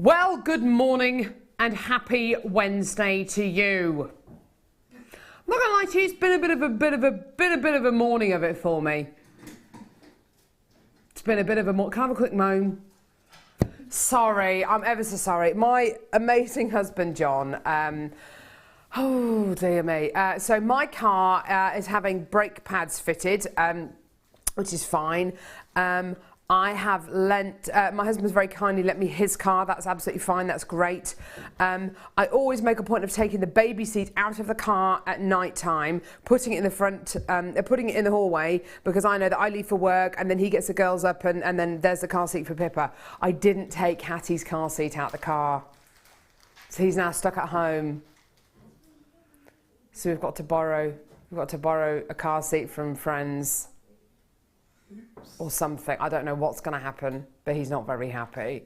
Well, good morning and happy Wednesday to you. I'm not gonna lie to you, it's been a bit of a morning of it for me. It's been a bit of a morning. Can I have a quick moan? Sorry, I'm ever so sorry. My amazing husband, John, oh dear me. So my car is having brake pads fitted, which is fine. I have lent, my husband's very kindly lent me his car. That's absolutely fine. That's great. I always make a point of taking the baby seat out of the car at night time, putting it in the front, putting it in the hallway, because I know that I leave for work and then he gets the girls up and then there's the car seat for Pippa. I didn't take Hattie's car seat out the car. So he's now stuck at home. So we've got to borrow a car seat from friends. Or something. I don't know what's going to happen, but he's not very happy.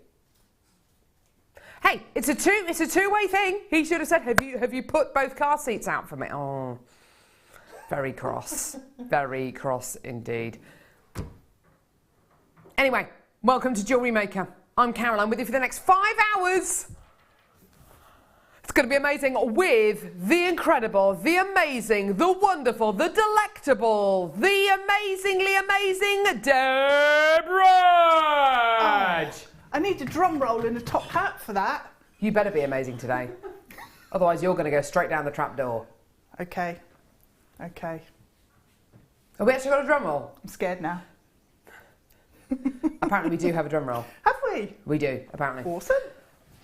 Hey, it's a two-way thing. He should have said, "Have you put both car seats out for me?" Oh, very cross, very cross indeed. Anyway, welcome to Jewellery Maker. I'm Caroline with you for the next 5 hours. It's going to be amazing with the incredible, the amazing, the wonderful, the delectable, the amazingly amazing Deborah. Oh, I need a drum roll and a top hat for that. You better be amazing today. Otherwise you're going to go straight down the trap door. Okay. Okay. Have we actually got a drum roll? I'm scared now. Apparently we do have a drum roll. Have we? We do, apparently. Awesome.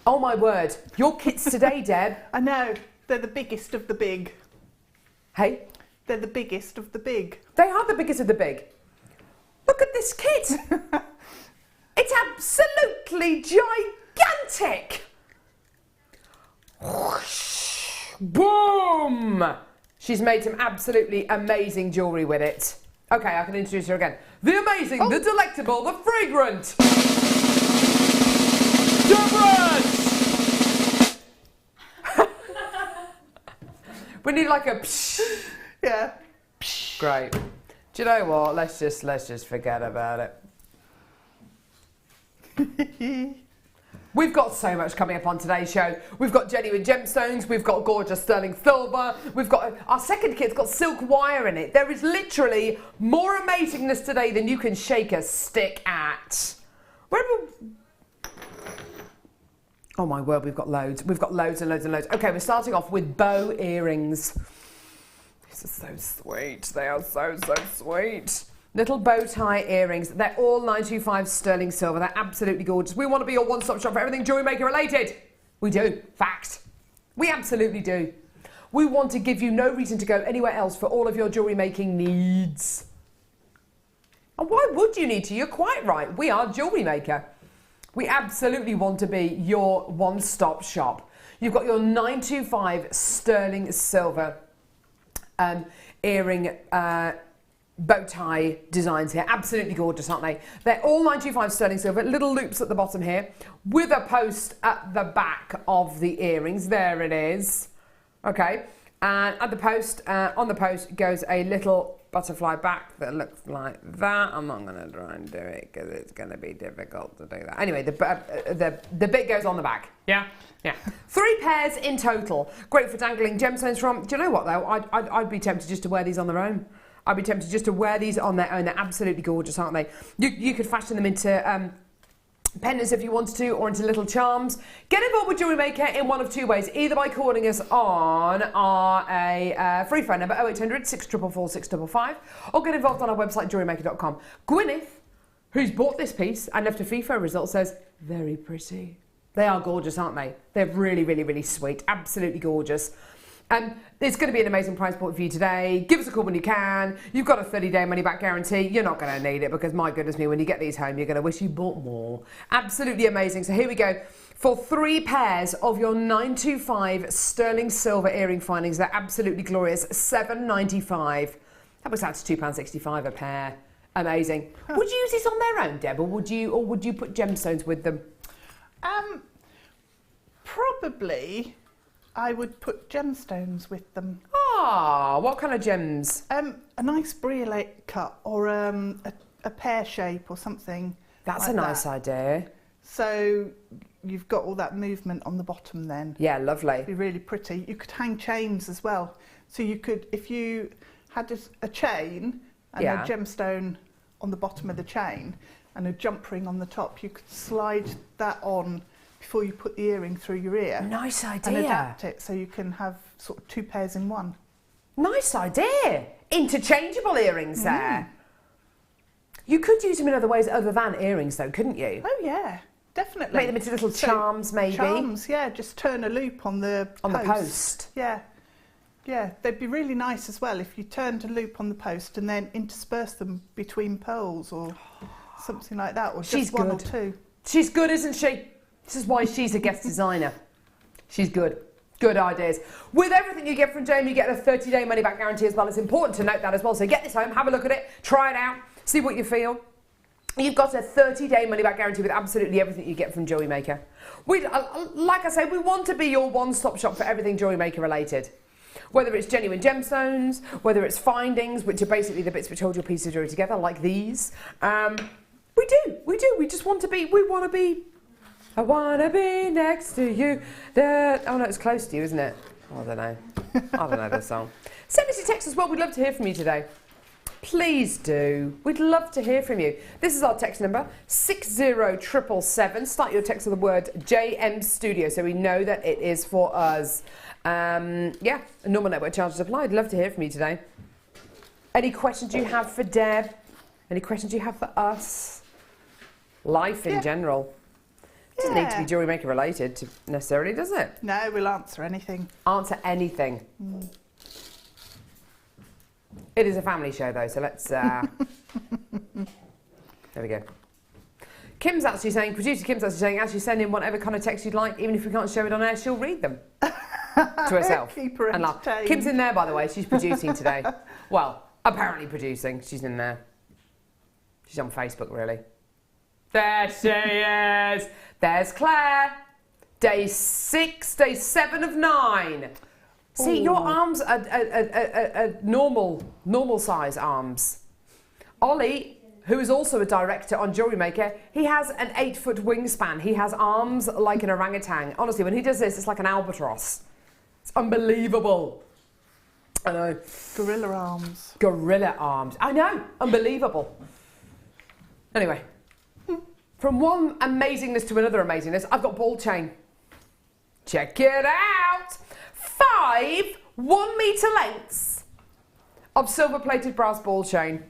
Oh my word, your kits today, Deb. I know, they're the biggest of the big. Hey? They're the biggest of the big. They are the biggest of the big. Look at this kit. It's absolutely gigantic. Whoosh. Boom. She's made some absolutely amazing jewellery with it. Okay, I can introduce her again. The amazing, the delectable, the fragrant Deborah! We need like a psh. Yeah. Great. Do you know what? Let's just forget about it. We've got so much coming up on today's show. We've got genuine gemstones, we've got gorgeous sterling silver, we've got our second kit's got silk wire in it. There is literally more amazingness today than you can shake a stick at. Oh my word, we've got loads. We've got loads and loads and loads. Okay, we're starting off with bow earrings. These are so sweet. They are so sweet. Little bow tie earrings. They're all 925 sterling silver. They're absolutely gorgeous. We want to be your one-stop shop for everything jewellery maker related. We do. Fact. We absolutely do. We want to give you no reason to go anywhere else for all of your jewellery making needs. And why would you need to? You're quite right. We are Jewellery Maker. We absolutely want to be your one-stop shop. You've got your 925 sterling silver earring bow tie designs here. Absolutely gorgeous, aren't they? They're all 925 sterling silver, little loops at the bottom here, with a post at the back of the earrings. There it is. Okay, and at the post, on the post goes a little butterfly back that looks like that. I'm not going to try and do it because it's going to be difficult to do that. Anyway, the bit goes on the back. Yeah? Yeah. 3 pairs in total. Great for dangling gemstones from. Do you know what though? I'd be tempted just to wear these on their own. I'd be tempted just to wear these on their own. They're absolutely gorgeous, aren't they? You could fashion them into pendants if you wanted to, or into little charms. Get involved with Jewellery Maker in one of 2 ways, either by calling us on our free phone number 0800 644 655, or get involved on our website jewellerymaker.com. Gwyneth, who's bought this piece and left a FIFO result, says, very pretty. They are gorgeous, aren't they? They're really sweet, absolutely gorgeous. It's going to be an amazing price point for you today. Give us a call when you can. You've got a 30-day money-back guarantee. You're not going to need it because, my goodness me, when you get these home, you're going to wish you bought more. Absolutely amazing. So here we go. For 3 pairs of your 925 sterling silver earring findings, they're absolutely glorious. $7.95. That works out to £2.65 a pair. Amazing. Would you use these on their own, Deb, or would you put gemstones with them? Probably. I would put gemstones with them. Ah, what kind of gems? A nice briolate cut or a pear shape or something. That's like a nice that. idea. So you've got all that movement on the bottom then. Yeah, lovely. It'd be really pretty. You could hang chains as well. So you could, if you had a chain and Yeah. a gemstone on the bottom of the chain and a jump ring on the top, you could slide that on before you put the earring through your ear. Nice And idea. adapt it so you can have sort of 2 pairs in one. Nice idea. Interchangeable earrings there. You could use them in other ways other than earrings though, couldn't you? Oh yeah, definitely. Make them into little charms maybe. Charms, yeah. Just turn a loop on the On the post. Yeah. Yeah, they'd be really nice as well if you turned a loop on the post and then intersperse them between pearls or something like that, or She's just one good. or two. She's good, isn't she? This is why she's a guest designer. She's good. Good ideas. With everything you get from Jamie, you get a 30-day money-back guarantee as well. It's important to note that as well. So get this home, have a look at it, try it out, see what you feel. You've got a 30-day money-back guarantee with absolutely everything you get from Jewellery Maker. Like I say, we want to be your one-stop shop for everything Jewellery Maker related. Whether it's genuine gemstones, whether it's findings, which are basically the bits which hold your piece of jewellery together, like these. We do. We just want to be, I want to be next to you. Oh no, it's close to you, isn't it? I don't know the song. Send us your text as well. We'd love to hear from you today. Please do. We'd love to hear from you. This is our text number, 60777. Start your text with the word JM Studio so we know that it is for us. Yeah, normal network charges applied. Love to hear from you today. Any questions you have for Deb? Any questions you have for us? Life in general. Doesn't need to be Jewellery Maker related necessarily, does it? No, we'll answer anything. Answer anything. It is a family show though, so let's... there we go. Kim's actually saying, producer Kim's actually saying, actually send in whatever kind of text you'd like, even if we can't show it on air, she'll read them. To herself. Keep her and laugh. entertained. Kim's in there, by the way. She's producing today. Well, apparently producing. She's in there. She's on Facebook, really. There she is. There's Claire. Day 6, day 7 of 9. See, your arms are normal size arms. Ollie, who is also a director on Jewellery Maker, he has an 8-foot wingspan. He has arms like an orangutan. Honestly, when he does this, it's like an albatross. It's unbelievable. I know. Gorilla arms. Gorilla arms. I know. Unbelievable. Anyway, from one amazingness to another amazingness, I've got ball chain. Check it out. 5 1-meter lengths of silver-plated brass ball chain.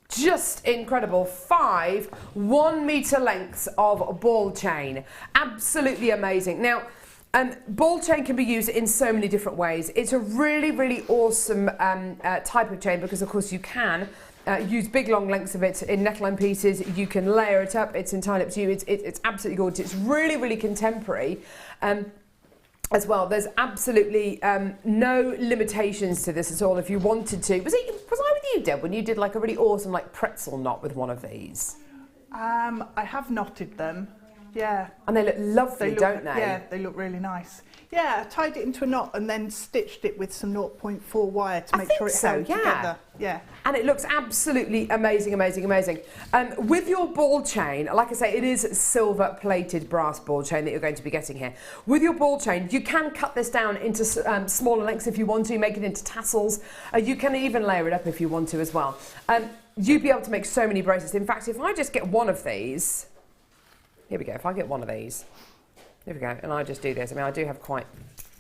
Just incredible. 5 1-meter lengths of ball chain. Absolutely amazing. Now, ball chain can be used in so many different ways. It's a really, really awesome type of chain because, of course, you can use big, long lengths of it in neckline pieces. You can layer it up. It's entirely up to you. It's absolutely gorgeous. It's really, really contemporary. As well, there's absolutely no limitations to this at all. If you wanted to, was I with you, Deb, when you did like a really awesome like pretzel knot with one of these? I have knotted them, yeah. And they look lovely, don't they? Yeah, they look really nice. Yeah, I tied it into a knot and then stitched it with some 0.4 wire to make sure it held together. Yeah. And it looks absolutely amazing, amazing, amazing. With your ball chain, like I say, it is silver-plated brass ball chain that you're going to be getting here. With your ball chain, you can cut this down into smaller lengths if you want to, make it into tassels. You can even layer it up if you want to as well. You'd be able to make so many bracelets. In fact, if I just get one of these, here we go, if I get one of these, here we go, and I just do this. I mean, I do have quite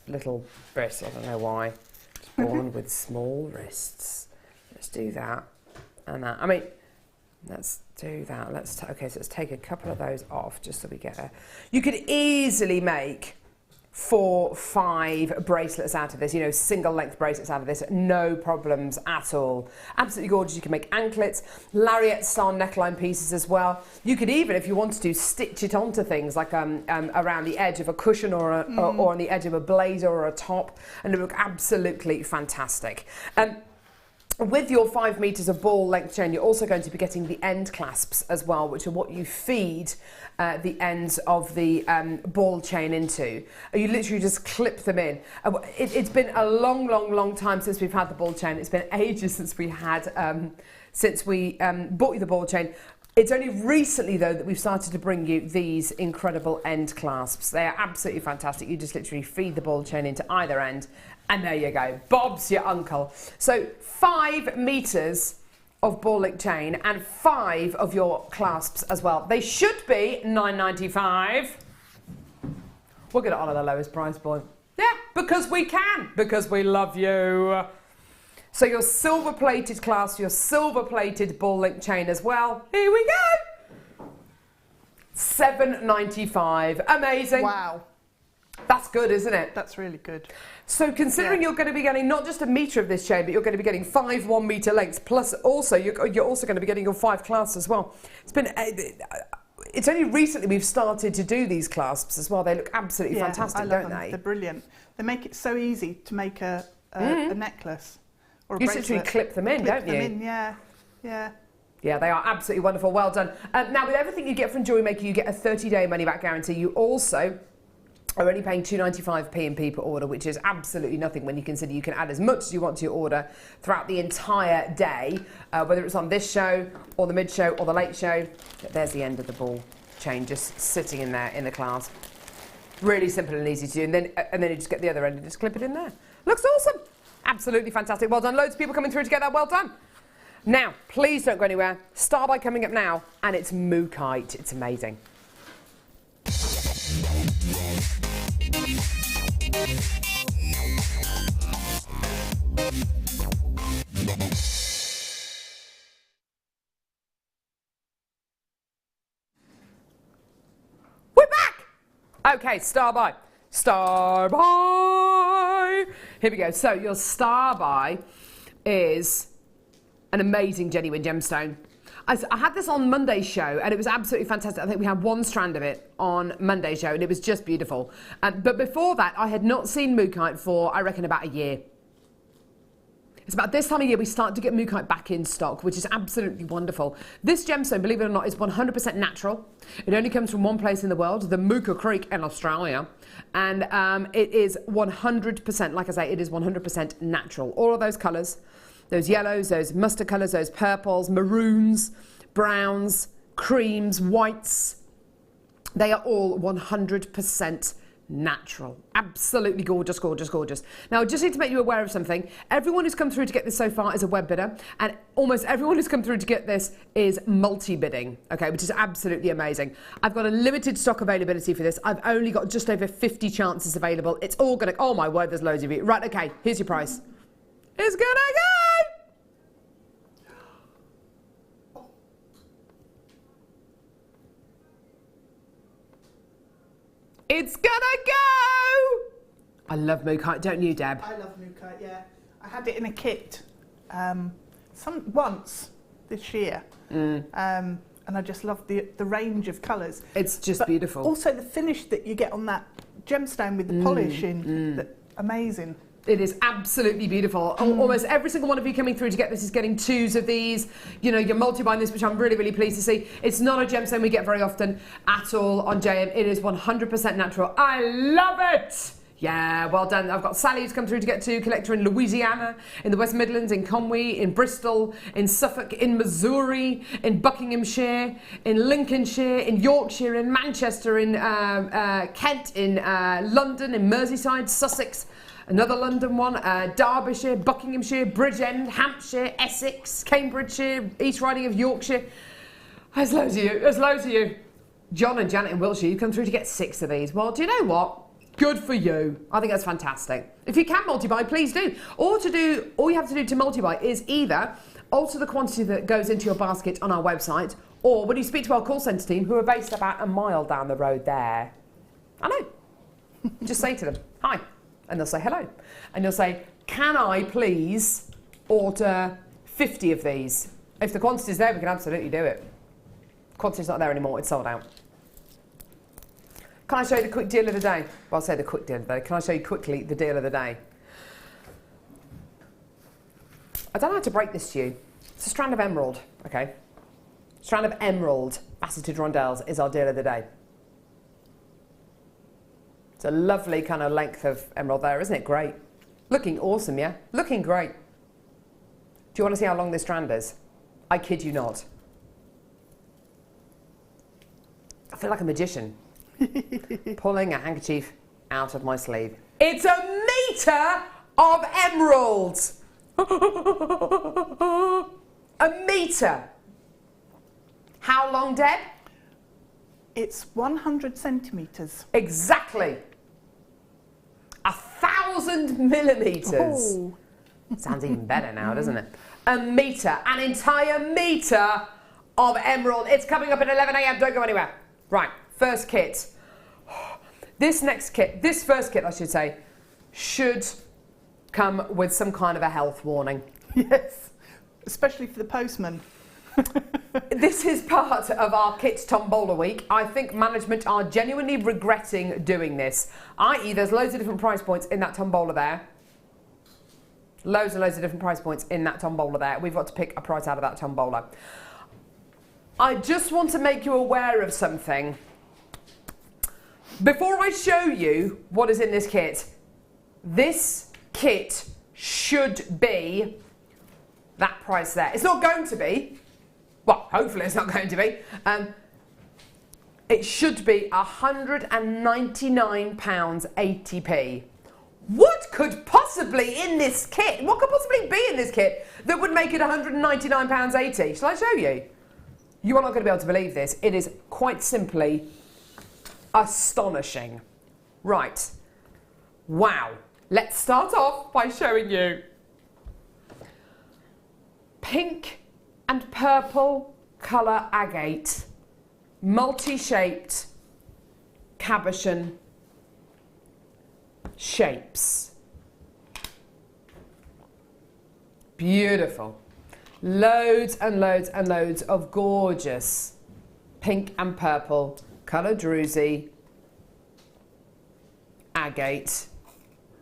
little wrists, I don't know why. Just born with small wrists. Let's do that and that. I mean, let's do that. Okay, so let's take a couple of those off just so we get a... You could easily make 4, 5 bracelets out of this, you know, single length bracelets out of this, no problems at all. Absolutely gorgeous. You can make anklets, lariat style neckline pieces as well. You could even, if you wanted to, stitch it onto things like around the edge of a cushion or on the edge of a blazer or a top, and it would look absolutely fantastic. With your 5 meters of ball length chain, you're also going to be getting the end clasps as well, which are what you feed the ends of the ball chain into. You literally just clip them in. It's been a long, long, long time since we've had the ball chain. It's been ages since we had since we bought you the ball chain. It's only recently, though, that we've started to bring you these incredible end clasps. They are absolutely fantastic. You just literally feed the ball chain into either end, and there you go. Bob's your uncle. So 5 meters of ball link chain and 5 of your clasps as well. They should be $9.95. We're going to honour the lowest price point. Yeah, because we can, because we love you. So your silver-plated clasp, your silver-plated ball link chain as well. Here we go. $7.95. Amazing. Wow. That's good, isn't it? That's really good. So considering you're going to be getting not just a metre of this chain, but you're going to be getting 5 1-metre lengths, plus also you're also going to be getting your 5 clasps as well. It's only recently we've started to do these clasps as well. They look absolutely fantastic, don't they? They're brilliant. They make it so easy to make a necklace. You literally clip them in, don't you? Yeah. Yeah, they are absolutely wonderful. Well done. Now, with everything you get from Jewellery Maker, you get a 30-day money-back guarantee. You also are only paying $2.95 P&P per order, which is absolutely nothing when you consider you can add as much as you want to your order throughout the entire day, whether it's on this show or the mid-show or the late show. There's the end of the ball chain just sitting in there in the clasp. Really simple and easy to do. And then you just get the other end and just clip it in there. Looks awesome. Absolutely fantastic. Well done. Loads of people coming through to get that. Well done. Now, please don't go anywhere. Star by coming up now, and it's Mookite. It's amazing. We're back. Okay, star by. Star by. Here we go. So your star by is an amazing genuine gemstone. I had this on Monday's show and it was absolutely fantastic. I think we had 1 strand of it on Monday's show and it was just beautiful. But before that, I had not seen Mookite for, I reckon, about a year. It's about this time of year we start to get Mookite back in stock, which is absolutely wonderful. This gemstone, believe it or not, is 100% natural. It only comes from one place in the world, the Mooka Creek in Australia. And it is 100%, like I say, it is 100% natural. All of those colours, those yellows, those mustard colours, those purples, maroons, browns, creams, whites, they are all 100% natural. Absolutely gorgeous, gorgeous, gorgeous. Now, I just need to make you aware of something. Everyone who's come through to get this so far is a web bidder, and almost everyone who's come through to get this is multi-bidding, okay, which is absolutely amazing. I've got a limited stock availability for this. I've only got just over 50 chances available. It's all gonna, oh my word, there's loads of you. Right, okay, here's your price. It's gonna go! It's gonna go! I love Mookite, don't you, Deb? I love Mookite, yeah. I had it in a kit once this year. And I just love the range of colours. It's just beautiful. Also the finish that you get on that gemstone with the polish in, amazing. It is absolutely beautiful. Almost every single one of you coming through to get this is getting 2s of these. You know, you're multi-buying this, which I'm really, really pleased to see. It's not a gemstone we get very often at all on JM. It is 100% natural. I love it! Yeah, well done. I've got Sally who's come through to get 2, collector in Louisiana, in the West Midlands, in Conwy, in Bristol, in Suffolk, in Missouri, in Buckinghamshire, in Lincolnshire, in Yorkshire, in Manchester, in Kent, in London, in Merseyside, Sussex, another London one, Derbyshire, Buckinghamshire, Bridgend, Hampshire, Essex, Cambridgeshire, East Riding of Yorkshire. There's loads of you. There's loads of you. John and Janet in Wiltshire, you come through to get 6 of these. Well, do you know what? Good for you. I think that's fantastic. If you can multi-buy, please do. All you have to do to multi-buy is either alter the quantity that goes into your basket on our website, or when you speak to our call centre team, who are based about a mile down the road there. I know. Just say to them, hi. And they'll say hello. And you'll say, can I please order 50 of these? If the quantity's there, we can absolutely do it. Quantity's not there anymore, it's sold out. Can I show you the quick deal of the day? Well, I'll say the quick deal of the day. Can I show you quickly the deal of the day? I don't know how to break this to you. It's a strand of emerald, okay? Strand of emerald faceted rondelles is our deal of the day. It's a lovely kind of length of emerald there, isn't it? Great. Looking awesome, yeah? Looking great. Do you want to see how long this strand is? I kid you not. I feel like a magician pulling a handkerchief out of my sleeve. It's 1 metre of emeralds. 1 metre. How long, Deb? It's 100 centimetres. Exactly. 1,000 millimetres. Oh. Sounds even better now, doesn't it? 1 metre, an entire metre of emerald. It's coming up at 11 a.m. Don't go anywhere. Right, first kit. This first kit, I should say, should come with some kind of a health warning. Yes, especially for the postman. This is part of our kit tombola week. I think management are genuinely regretting doing this, i.e. there's loads of different price points in that tombola there. Loads and loads of different price points in that tombola there. We've got to pick a price out of that tombola. I just want to make you aware of something. Before I show you what is in this kit should be that price there. It's not going to be. Well, hopefully it's not going to be. It should be £199.80p. What could possibly in this kit? What could possibly be in this kit that would make it £199.80? Shall I show you? You are not going to be able to believe this. It is quite simply astonishing. Right. Wow. Let's start off by showing you pink and purple colour agate, multi-shaped cabochon shapes. Beautiful. Loads and loads and loads of gorgeous pink and purple colour druzy agate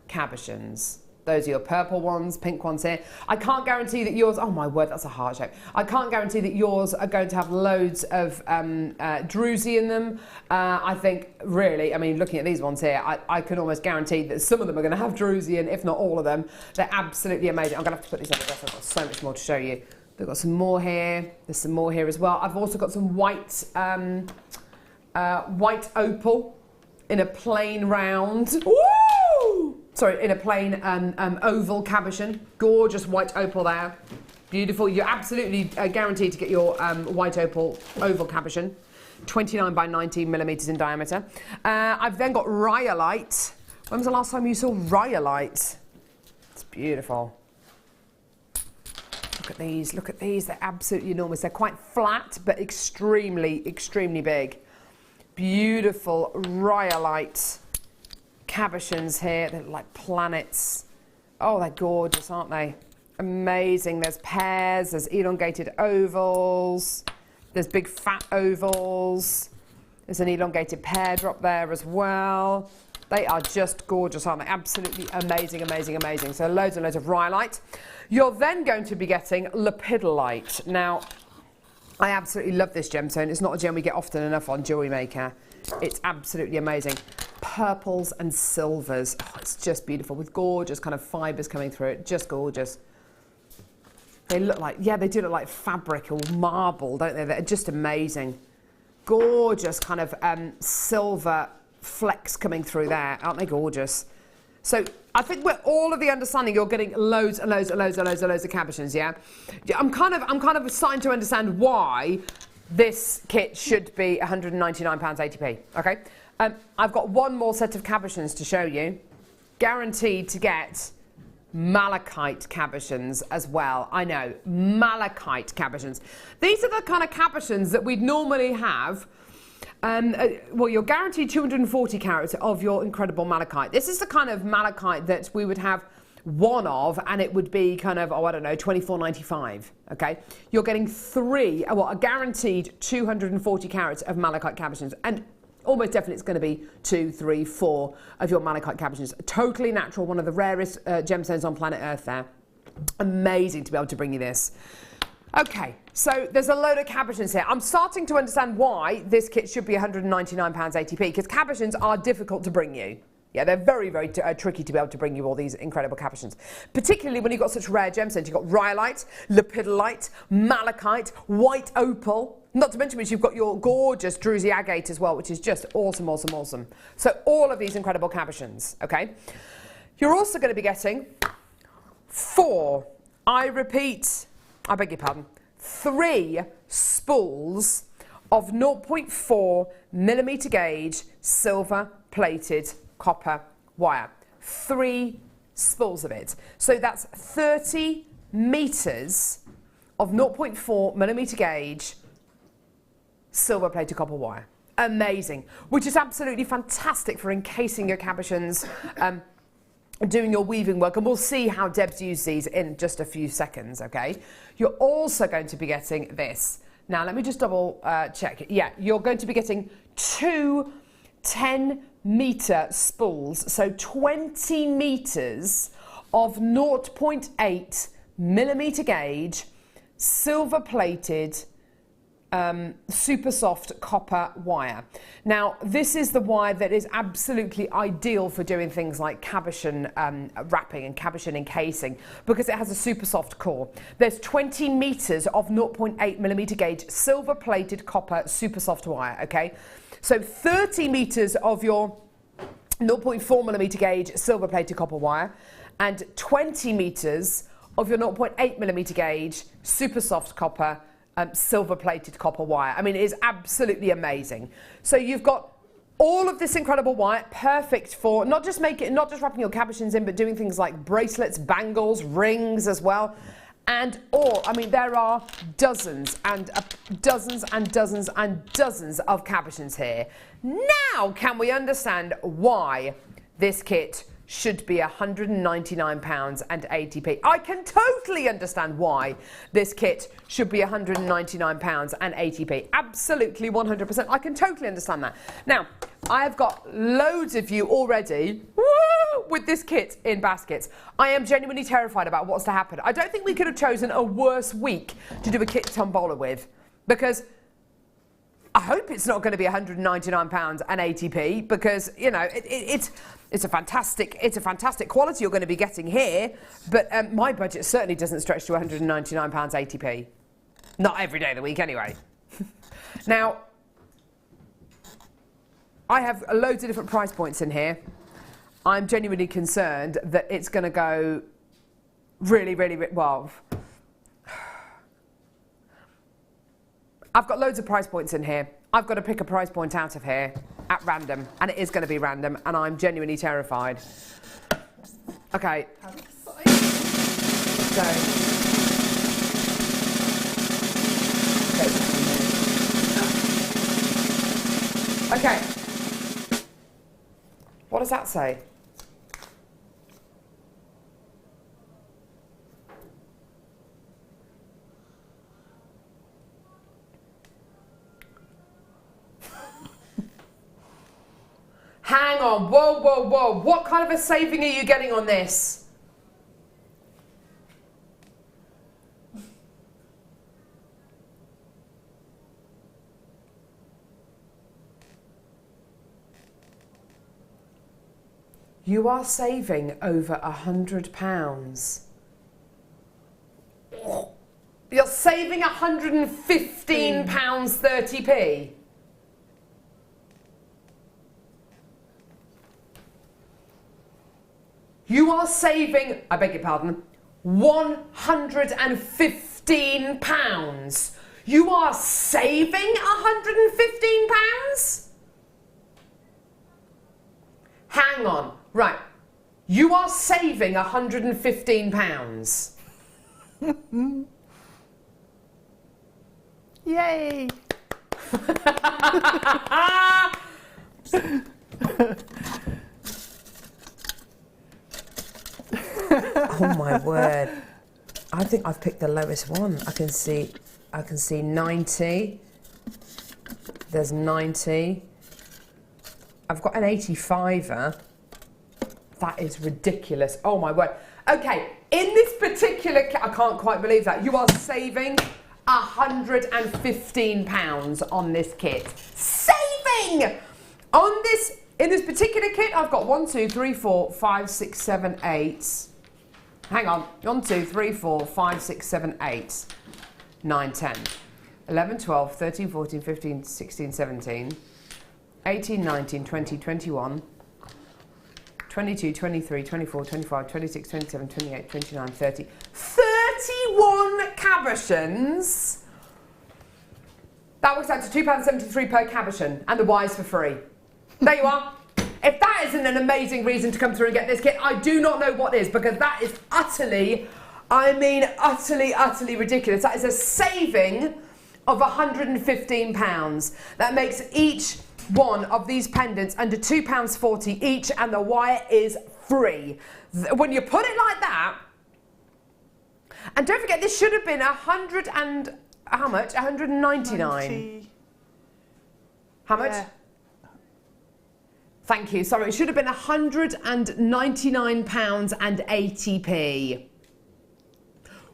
cabochons. Those are your purple ones, pink ones here. I can't guarantee that yours, oh my word, that's a heart shape. I can't guarantee that yours are going to have loads of druzy in them. I think really, I mean, looking at these ones here, I can almost guarantee that some of them are going to have druzy in, if not all of them. They're absolutely amazing. I'm going to have to put these on the desk. I've got so much more to show you. They've got some more here. There's some more here as well. I've also got some white, white opal in a plain round. Woo! Sorry, in a plain oval cabochon. Gorgeous white opal there. Beautiful. You're absolutely guaranteed to get your white opal oval cabochon. 29 by 19 millimetres in diameter. I've then got rhyolite. When was the last time you saw rhyolite? It's beautiful. Look at these. Look at these. They're absolutely enormous. They're quite flat, but extremely, extremely big. Beautiful rhyolite cabochons here. They're like planets. Oh, they're gorgeous, aren't they? Amazing. There's pears, there's elongated ovals, there's big fat ovals, there's an elongated pear drop there as well. They are just gorgeous, aren't they? Absolutely amazing, amazing, amazing. So loads and loads of rhyolite. You're then going to be getting lepidolite. Now, I absolutely love this gemstone. It's not a gem we get often enough on Jewellery Maker. It's absolutely amazing. Purples and silvers. Oh, it's just beautiful with gorgeous kind of fibres coming through it. Just gorgeous. They look like, yeah, they do look like fabric or marble, don't they? They're just amazing. Gorgeous kind of silver flecks coming through there. Aren't they gorgeous? So I think we're all of the understanding you're getting loads and loads and loads and loads and loads of cabochons, yeah? I'm kind of starting to understand why this kit should be £199.80p, okay? I've got one more set of cabochons to show you. Guaranteed to get malachite cabochons as well. I know, malachite cabochons. These are the kind of cabochons that we'd normally have. Well, you're guaranteed 240 carats of your incredible malachite. This is the kind of malachite that we would have one of, and it would be kind of, oh, I don't know, £24.95, okay? You're getting a guaranteed 240 carats of malachite cabochons, and almost definitely it's going to be 2, 3, 4 of your malachite cabochons. Totally natural, one of the rarest gemstones on planet Earth there. Amazing to be able to bring you this. Okay, so there's a load of cabochons here. I'm starting to understand why this kit should be £199.80p, because cabochons are difficult to bring you. Yeah, they're very, very tricky to be able to bring you all these incredible cabochons, particularly when you've got such rare gemstones. You've got rhyolite, lepidolite, malachite, white opal, not to mention which you've got your gorgeous druzy agate as well, which is just awesome, awesome, awesome. So all of these incredible cabochons, okay? You're also going to be getting 4, I repeat, I beg your pardon, 3 spools of 0.4 millimetre gauge silver plated copper wire. 3 spools of it. So that's 30 metres of 0.4 millimetre gauge silver plated copper wire. Amazing. Which is absolutely fantastic for encasing your cabochons, doing your weaving work, and we'll see how Deb's used these in just a few seconds, okay? You're also going to be getting this. Now, let me just double check. Yeah, you're going to be getting 2 10-metre spools, so 20 metres of 0.8 millimetre gauge silver plated super soft copper wire. Now, this is the wire that is absolutely ideal for doing things like cabochon wrapping and cabochon encasing, because it has a super soft core. There's 20 metres of 0.8 millimetre gauge silver plated copper super soft wire, okay? So 30 metres of your 0.4 millimetre gauge silver plated copper wire and 20 metres of your 0.8 millimetre gauge super soft copper silver plated copper wire. I mean, it is absolutely amazing. So you've got all of this incredible wire, perfect for not just wrapping your cabochons in, but doing things like bracelets, bangles, rings as well. And all, I mean, there are dozens and dozens and dozens and dozens of cabochons here. Now, can we understand why this kit should be £199.80p? I can totally understand why this kit should be £199.80p. Absolutely 100%. I can totally understand that. Now, I have got loads of you already with this kit in baskets. I am genuinely terrified about what's to happen. I don't think we could have chosen a worse week to do a kit tombola with, because I hope it's not going to be £199.80p, because, you know, it's a fantastic quality you're going to be getting here, but my budget certainly doesn't stretch to £199.80p. Not every day of the week anyway. Now, I have loads of different price points in here. I'm genuinely concerned that it's going to go really, really, well. I've got loads of price points in here. I've got to pick a price point out of here at random, and it is going to be random, and I'm genuinely terrified. Okay. So. Okay. What does that say? Hang on, whoa, whoa, whoa. What kind of a saving are you getting on this? You are saving over £100. You're saving £115.30p. You are saving, I beg your pardon, £115. You are saving £115? Hang on. Right. You are saving £115. Yay! Oh my word. I think I've picked the lowest one. I can see 90. There's 90. I've got an 85er. That is ridiculous. Oh my word. Okay, in this particular I can't quite believe that. You are saving £115 on this kit. Saving! On this In this particular kit, I've got 1, 2, 3, 4, 5, 6, 7, 8. Hang on. 1, 2, 3, 4, 5, 6, 7, 8, 9, 10, 11, 12, 13, 14, 15, 16, 17, 18, 19, 20, 21, 22, 23, 24, 25, 26, 27, 28, 29, 30. 31 cabochons. That works out to £2.73 per cabochon, and the Y's for free. There you are. If that isn't an amazing reason to come through and get this kit, I do not know what is, because that is utterly, I mean utterly, utterly ridiculous. That is a saving of £115. That makes each one of these pendants under £2.40 each, and the wire is free. When you put it like that, and don't forget, this should have been 100 and how much? 199. 90. How much? Yeah. Thank you. Sorry, it should have been £199.80p.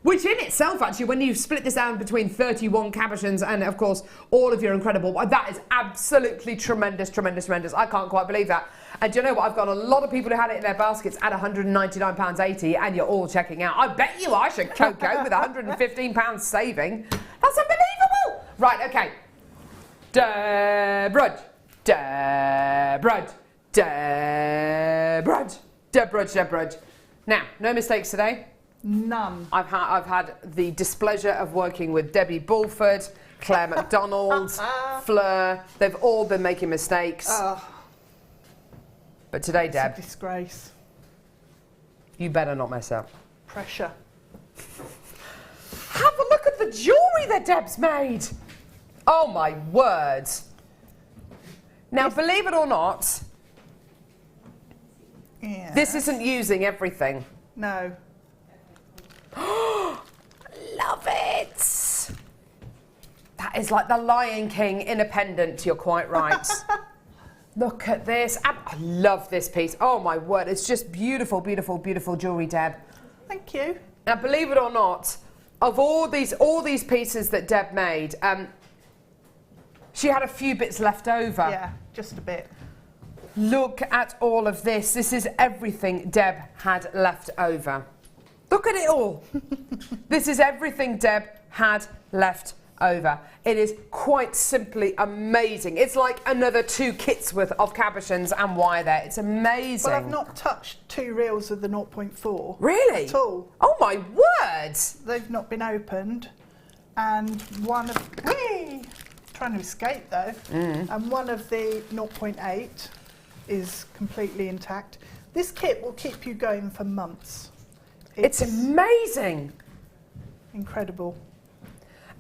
Which in itself, actually, when you split this down between 31 cabochons and, of course, all of your incredible, that is absolutely tremendous, tremendous, tremendous. I can't quite believe that. And do you know what? I've got a lot of people who had it in their baskets at £199.80, and you're all checking out. I bet you I should go with £115 saving. That's unbelievable. Right, okay. Debrudge. Now, no mistakes today. None. I've had the displeasure of working with Debbie Bulford, Claire McDonald, Fleur. They've all been making mistakes. But today, Deb, it's a disgrace. you better not mess up. Pressure. Have a look at the jewellery that Deb's made. Oh my word. Now, believe it or not, Yeah. this isn't using everything. No. Love it. That is like the Lion King in a pendant, you're quite right. Look at this. I love this piece. Oh my word, it's just beautiful, beautiful, beautiful jewellery, Deb. Thank you. Now, believe it or not, of all these pieces that Deb made, she had a few bits left over. Yeah, just a bit. Look at all of this. This is everything Deb had left over. Look at it all. This is everything Deb had left over. It is quite simply amazing. It's like another 2 kits worth of cabochons and wire there. It's amazing. Well, I've not touched 2 reels of the 0.4. Really? At all. Oh my word! They've not been opened. And one of... Whee! Trying to escape though. And one of the 0.8 is completely intact. This kit will keep you going for months. It's amazing. Incredible.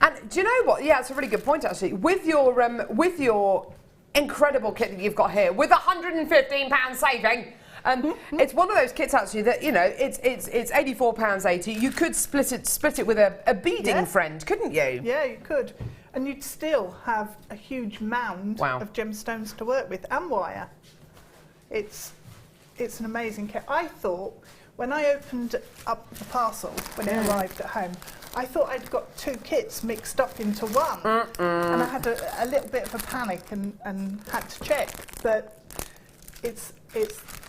And do you know what? Yeah, it's a really good point actually. With your incredible kit that you've got here, with £115 saving, it's one of those kits actually that, you know, it's £84.80. You could split it with a beading friend, couldn't you? Yeah, you could. And you'd still have a huge mound of gemstones to work with and wire. It's an amazing kit. I thought when I opened up the parcel when it arrived at home, I thought I'd got 2 kits mixed up into one, and I had a little bit of a panic and had to check. But it's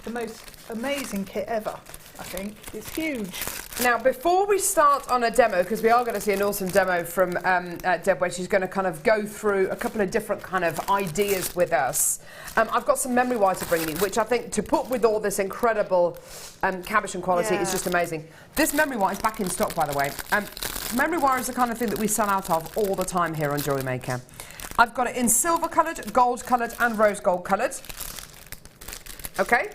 the most amazing kit ever. I think it's huge. Now, before we start on a demo, because we are going to see an awesome demo from Deb, where she's going to kind of go through a couple of different kind of ideas with us. I've got some memory wire to bring you, which I think to put with all this incredible cabochon quality is just amazing. This memory wire is back in stock, by the way. Memory wire is the kind of thing that we sell out of all the time here on Jewellery Maker. I've got it in silver coloured, gold coloured and rose gold coloured. Okay?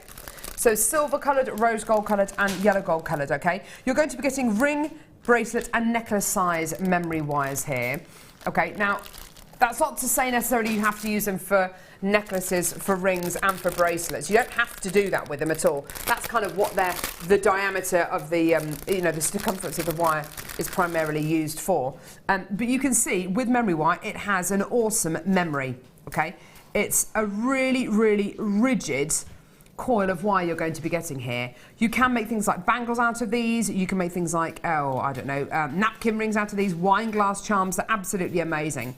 So silver coloured, rose gold coloured and yellow gold coloured, okay? You're going to be getting ring, bracelet and necklace size memory wires here. Okay, now that's not to say necessarily you have to use them for necklaces, for rings and for bracelets. You don't have to do that with them at all. That's kind of what the diameter of the, the circumference of the wire is primarily used for. But you can see with memory wire, it has an awesome memory, okay? It's a really, really rigid coil of wire you're going to be getting here. You can make things like bangles out of these. You can make things like, napkin rings out of these, wine glass charms. They're absolutely amazing.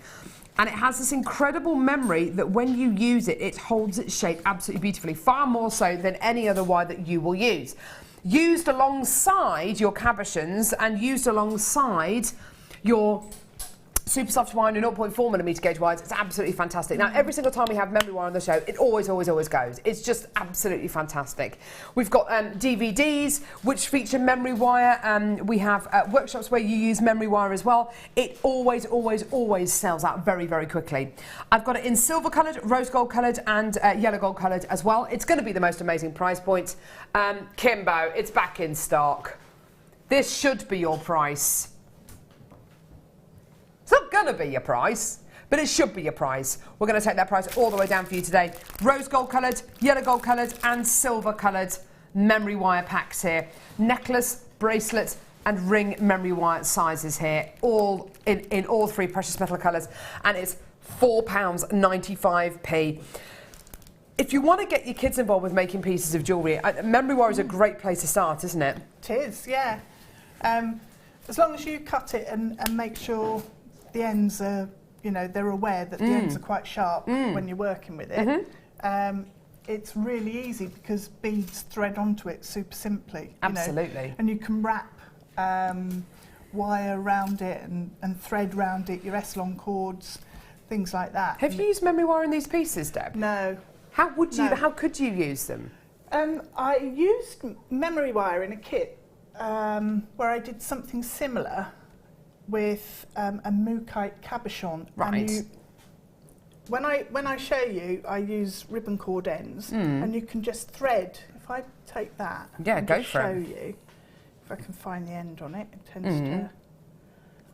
And it has this incredible memory that when you use it, it holds its shape absolutely beautifully, far more so than any other wire that you will use. Used alongside your cabochons and used alongside your super soft wire and your 0.4mm gauge wires, it's absolutely fantastic. Now, every single time we have memory wire on the show, it always goes. It's just absolutely fantastic. We've got DVDs which feature memory wire. We have workshops where you use memory wire as well. It always sells out very, very quickly. I've got it in silver coloured, rose gold coloured and yellow gold coloured as well. It's going to be the most amazing price point. Kimbo, it's back in stock. This should be your price. It's not going to be your price, but it should be your price. We're going to take that price all the way down for you today. Rose gold coloured, yellow gold coloured and silver coloured memory wire packs here. Necklace, bracelet and ring memory wire sizes here, all in all three precious metal colours, and it's £4.95p. If you want to get your kids involved with making pieces of jewellery, memory wire is a great place to start, isn't it? It is, yeah. As long as you cut it and make sure the ends are, you know, they're aware that the ends are quite sharp when you're working with it. It's really easy because beads thread onto it super simply. Absolutely. And you can wrap wire around it and thread around it, your S-long cords, things like that. Have you used memory wire in these pieces, Deb? No. How would you? No. How could you use them? I used memory wire in a kit where I did something similar with a Mookaite cabochon. Right. And when I show you, I use ribbon cord ends, and you can just thread. If I take that, and go just for show it. you, if I can find the end on it, it tends to.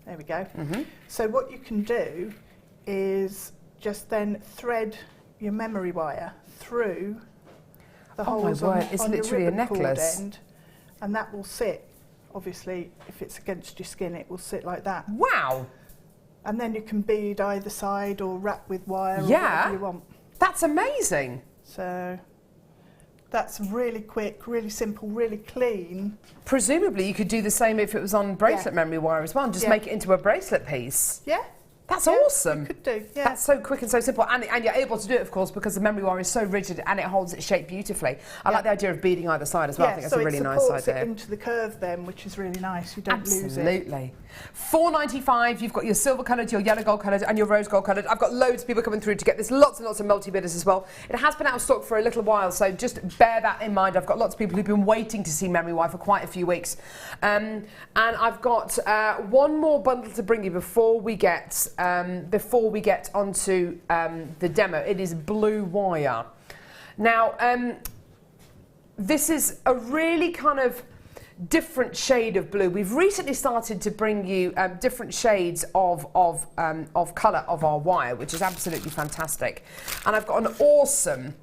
There we go. So what you can do is just then thread your memory wire through the holes on it's your literally a ribbon cord necklace. end, and that will sit. Obviously, if it's against your skin, it will sit like that. Wow! And then you can bead either side or wrap with wire or whatever you want. That's amazing. So that's really quick, really simple, really clean. Presumably, you could do the same if it was on bracelet memory wire as well, and just make it into a bracelet piece. Yeah. That's awesome. You could do, yeah. That's so quick and so simple, and you're able to do it, of course, because the memory wire is so rigid and it holds its shape beautifully. I like the idea of beading either side as well. I think that's a really nice idea. So it supports it into the curve then, which is really nice. You don't lose it. Absolutely. £4.95. You've got your silver coloured, your yellow gold coloured, and your rose gold coloured. I've got loads of people coming through to get this. Lots and lots of multi-bidders as well. It has been out of stock for a little while, so just bear that in mind. I've got lots of people who've been waiting to see memory wire for quite a few weeks, and I've got one more bundle to bring you before we get onto the demo. It is blue wire. Now, this is a really kind of different shade of blue. We've recently started to bring you different shades of colour of our wire, which is absolutely fantastic. And I've got an awesome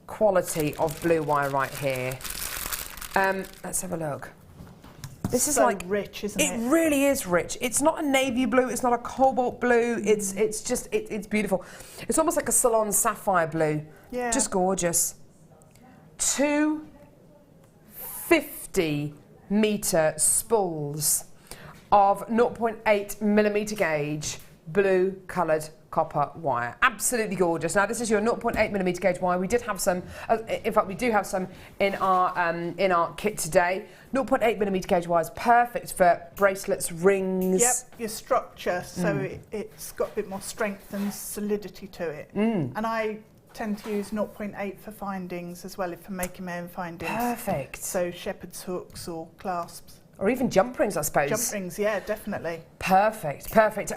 quality of blue wire right here. Let's have a look. This is so like rich, isn't it? It really is rich. It's not a navy blue. It's not a cobalt blue. It's just it's beautiful. It's almost like a salon sapphire blue. Yeah. Just gorgeous. 2 50-metre spools of 0.8mm gauge blue coloured copper wire. Absolutely gorgeous. Now this is your 0.8mm gauge wire. We did have some, in fact we do have some in our kit today. 0.8mm gauge wire is perfect for bracelets, rings. Yep, your structure, so it's got a bit more strength and solidity to it. And I tend to use 0.8 for findings as well, if I'm making my own findings. Perfect. So shepherd's hooks or clasps. Or even jump rings, I suppose. Jump rings, yeah, definitely. Perfect, perfect.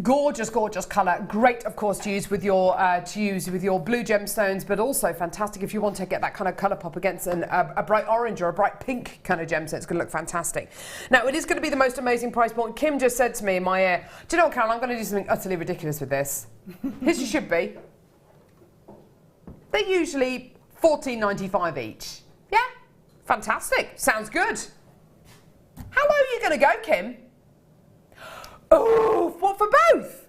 Gorgeous, gorgeous colour. Great, of course, to use with your blue gemstones, but also fantastic if you want to get that kind of colour pop against a bright orange or a bright pink kind of gemstone. It's going to look fantastic. Now, it is going to be the most amazing price point. Kim just said to me in my ear, "Do you know what, Carol? I'm going to do something utterly ridiculous with this." As you should be. They're usually $14.95 each. Yeah, fantastic. Sounds good. How low are you going to go, Kim? Oh, what for both?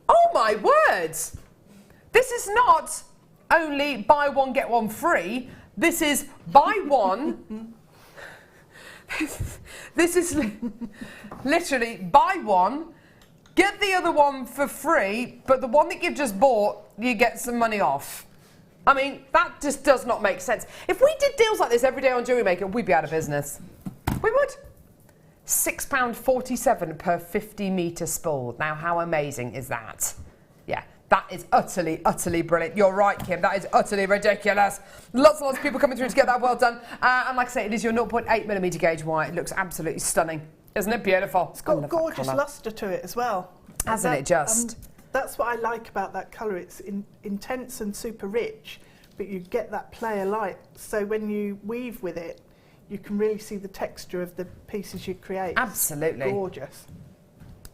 Oh my words. This is not only buy one, get one free. This is buy one. This is literally buy one, get the other one for free, but the one that you've just bought, you get some money off. I mean, that just does not make sense. If we did deals like this every day on Jewellery Maker, we'd be out of business. We would. £6.47 per 50-metre spool. Now, how amazing is that? Yeah, that is utterly, utterly brilliant. You're right, Kim. That is utterly ridiculous. Lots and lots of people coming through to get that well done. And like I say, it is your 0.8mm gauge wire. It looks absolutely stunning. Isn't it beautiful? It's got gorgeous lustre to it as well. Hasn't it just? That's what I like about that colour. It's intense and super rich, but you get that play of light. So when you weave with it, you can really see the texture of the pieces you create. Absolutely. Gorgeous.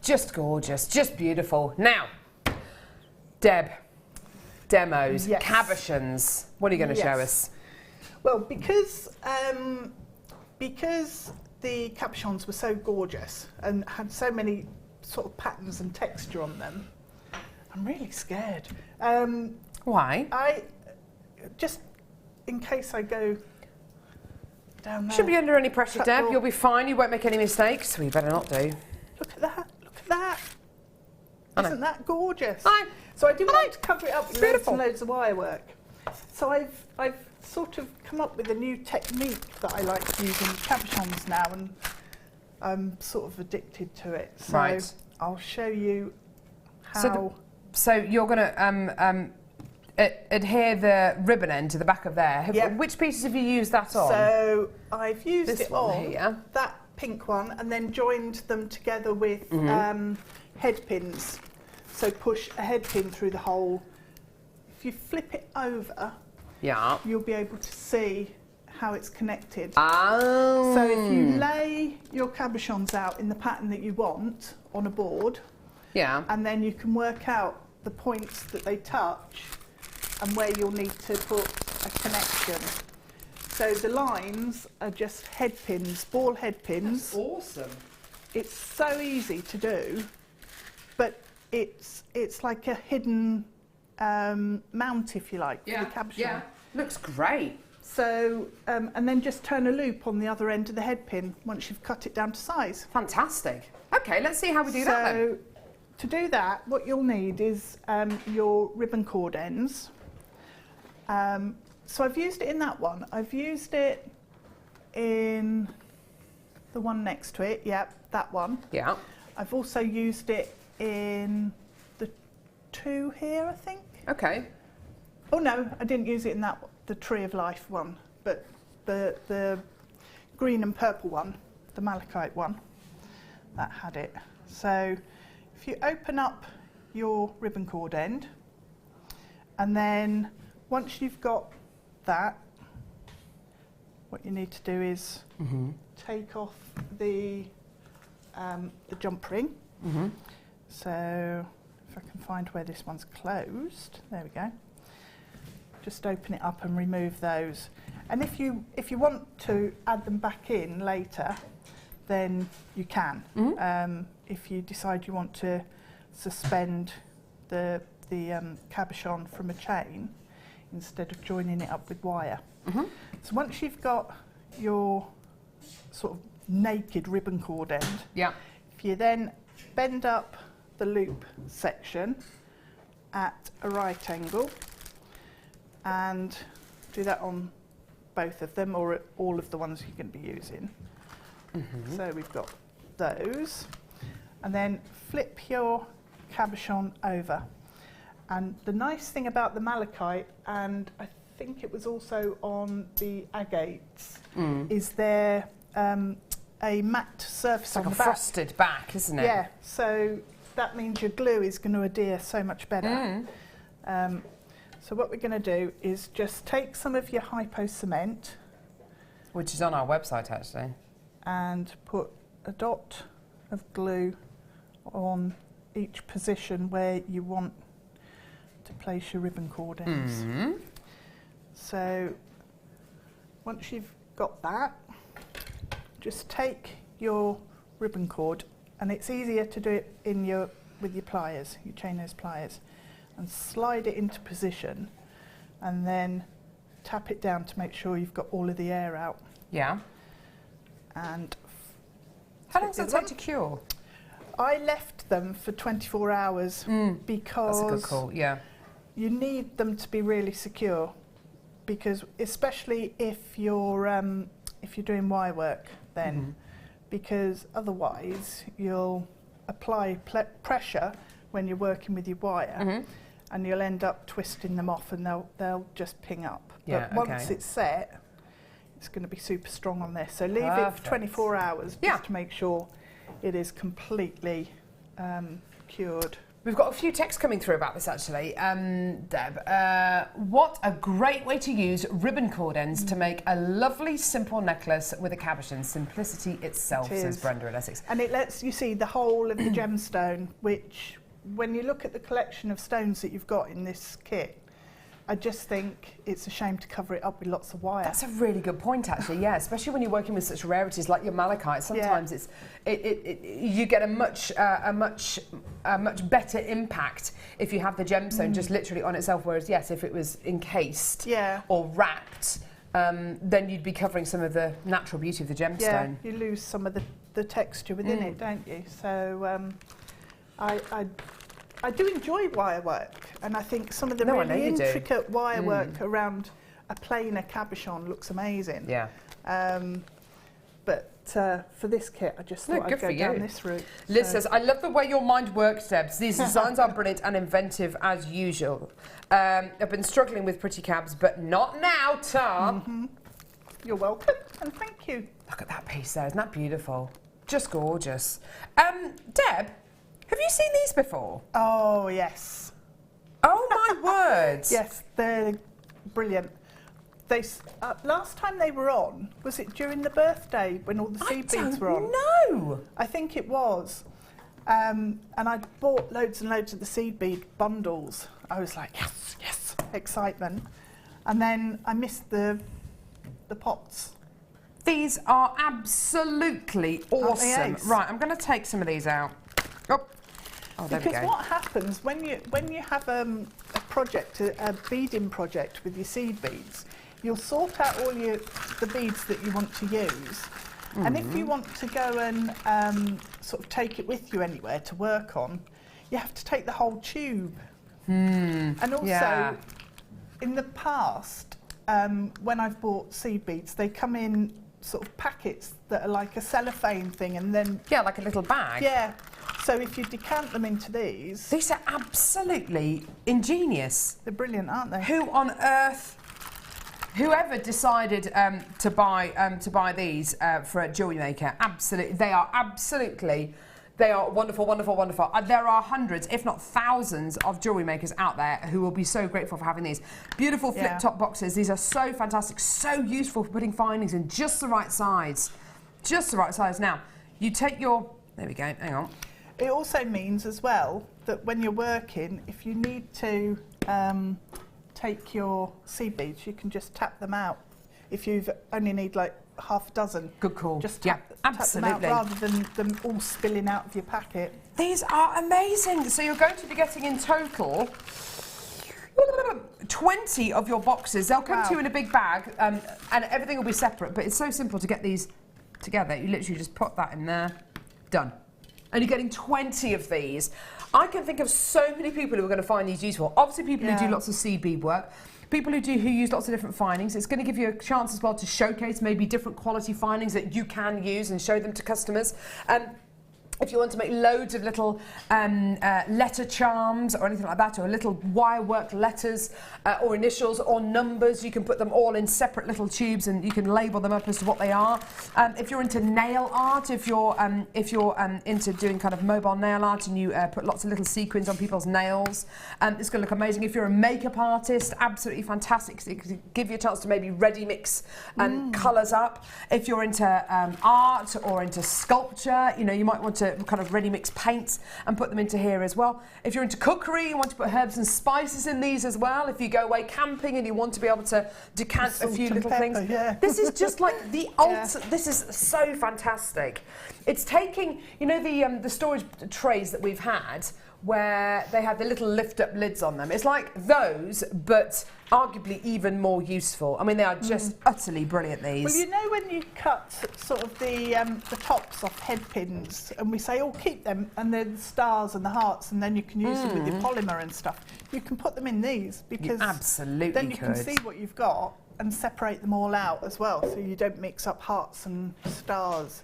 Just gorgeous, just beautiful. Now, Deb, demos, yes. cabochons. What are you going to show us? Well, because the cabochons were so gorgeous and had so many sort of patterns and texture on them, I'm really scared. Why? Just in case I go down there. Shouldn't be under any pressure, Deb. You'll be fine. You won't make any mistakes. So you better not do. Look at that. Look at that. Isn't that gorgeous? So I didn't want to cover it up with loads and loads of wire work. So I've sort of come up with a new technique that I like to use in cabochons now, and I'm sort of addicted to it. So I'll show you how. So you're going to adhere the ribbon end to the back of there. Which pieces have you used that on? So I've used this it on that pink one, and then joined them together with head pins. So push a head pin through the hole. If you flip it over, you'll be able to see how it's connected. Oh. So if you lay your cabochons out in the pattern that you want on a board, and then you can work out the points that they touch and where you'll need to put a connection. So the lines are just head pins, ball head pins. That's awesome. It's so easy to do, but it's like a hidden mount, if you like, for the cabochon. Yeah, looks great. So, and then just turn a loop on the other end of the head pin once you've cut it down to size. Fantastic. Okay, let's see how we do that then. So, to do that, what you'll need is your ribbon cord ends. So I've used it in that one. I've used it in the one next to it. Yep, that one. Yeah. I've also used it in the two here, I think. Okay. Oh no, I didn't use it in that one, the Tree of Life one, but the green and purple one, the malachite one, that had it. So if you open up your ribbon cord end, and then once you've got that, what you need to do is take off the jump ring. So if I can find where this one's closed, there we go. Just open it up and remove those. And if you want to add them back in later, then you can. If you decide you want to suspend the cabochon from a chain instead of joining it up with wire. So once you've got your sort of naked ribbon cord end, if you then bend up the loop section at a right angle and do that on both of them or all of the ones you're going to be using. So we've got those, and then flip your cabochon over. And the nice thing about the malachite, and I think it was also on the agates, is they're a matte surface on the back. Like a frosted back, isn't it? Yeah, so that means your glue is going to adhere so much better. So what we're going to do is just take some of your hypo cement, which is on our website actually, and put a dot of glue on each position where you want to place your ribbon cord ends. So once you've got that, just take your ribbon cord, and it's easier to do it with your pliers, your chain nose pliers, and slide it into position, and then tap it down to make sure you've got all of the air out. Yeah. And how long does that take to cure? I left them for 24 hours because that's a good call. Yeah, you need them to be really secure, because especially if you're doing wire work, then because otherwise you'll apply pressure when you're working with your wire, and you'll end up twisting them off, and they'll just ping up. Yeah, but once it's set, it's going to be super strong on this. So leave it for 24 hours just to make sure it is completely cured. We've got a few texts coming through about this actually. Deb, what a great way to use ribbon cord ends to make a lovely simple necklace with a cabochon. Simplicity itself, says Brenda in Essex. And it lets you see the whole of the gemstone, which when you look at the collection of stones that you've got in this kit, I just think it's a shame to cover it up with lots of wire. That's a really good point, actually. Yeah, especially when you're working with such rarities like your malachite. Sometimes you get a much better impact if you have the gemstone just literally on itself. Whereas, yes, if it was encased or wrapped, then you'd be covering some of the natural beauty of the gemstone. Yeah, you lose some of the texture within it, don't you? So I do enjoy wire work, and I think some of the really intricate wire work around a plainer cabochon looks amazing. Yeah. But for this kit, I just thought I'd go down this route. Liz says, I love the way your mind works, Debs. These designs are brilliant and inventive as usual. I've been struggling with pretty cabs, but not now, Tom. You're welcome, and thank you. Look at that piece there. Isn't that beautiful? Just gorgeous. Deb, have you seen these before? Oh, yes. Oh, my word. Yes, they're brilliant. They last time they were on, was it during the birthday when all the seed beads were on? No. I think it was. And I bought loads and loads of the seed bead bundles. I was like, yes, yes, excitement. And then I missed the pots. These are absolutely awesome. Right, I'm going to take some of these out. Oh, there we go. Because what happens when you have a project, a beading project with your seed beads, you'll sort out all the beads that you want to use, and if you want to go and sort of take it with you anywhere to work on, you have to take the whole tube. And also, in the past, when I've bought seed beads, they come in sort of packets that are like a cellophane thing, and then like a little bag. Yeah. So if you decant them into these are absolutely ingenious. They're brilliant, aren't they? Who on earth, whoever decided to buy these for a jewellery maker? Absolutely, they are wonderful, wonderful, wonderful. There are hundreds, if not thousands, of jewellery makers out there who will be so grateful for having these. Beautiful flip-top boxes. These are so fantastic, so useful for putting findings in just the right size. Just the right size. Now, you take your... There we go, hang on. It also means as well that when you're working, if you need to take your seed beads, you can just tap them out. If you only need like half a dozen. Good call. Just tap them out rather than them all spilling out of your packet. These are amazing. So you're going to be getting in total 20 of your boxes. They'll come to you in a big bag, and everything will be separate, but it's so simple to get these together. You literally just put that in there. Done. And you're getting 20 of these. I can think of so many people who are going to find these useful. Obviously, people who do lots of seed bead work, people who use lots of different findings. It's going to give you a chance as well to showcase maybe different quality findings that you can use and show them to customers. If you want to make loads of little letter charms or anything like that, or little wire work letters or initials or numbers, you can put them all in separate little tubes and you can label them up as to what they are. If you're into nail art, if you're into doing kind of mobile nail art and you put lots of little sequins on people's nails, it's going to look amazing. If you're a makeup artist, absolutely fantastic, because it can give you a chance to maybe ready mix colours up. If you're into art or into sculpture, you might want to kind of ready mix paints and put them into here as well. If you're into cookery, you want to put herbs and spices in these as well. If you go away camping and you want to be able to decant a few little things. This is just like the ultimate. This is so fantastic. It's taking, the storage trays that we've had where they have the little lift-up lids on them. It's like those, but arguably even more useful. I mean, they are just utterly brilliant, these. Well, you know when you cut sort of the tops off head pins, and we say, oh, keep them, and then the stars and the hearts, and then you can use them with your polymer and stuff. You can put them in these, because absolutely then you can see what you've got and separate them all out as well, so you don't mix up hearts and stars.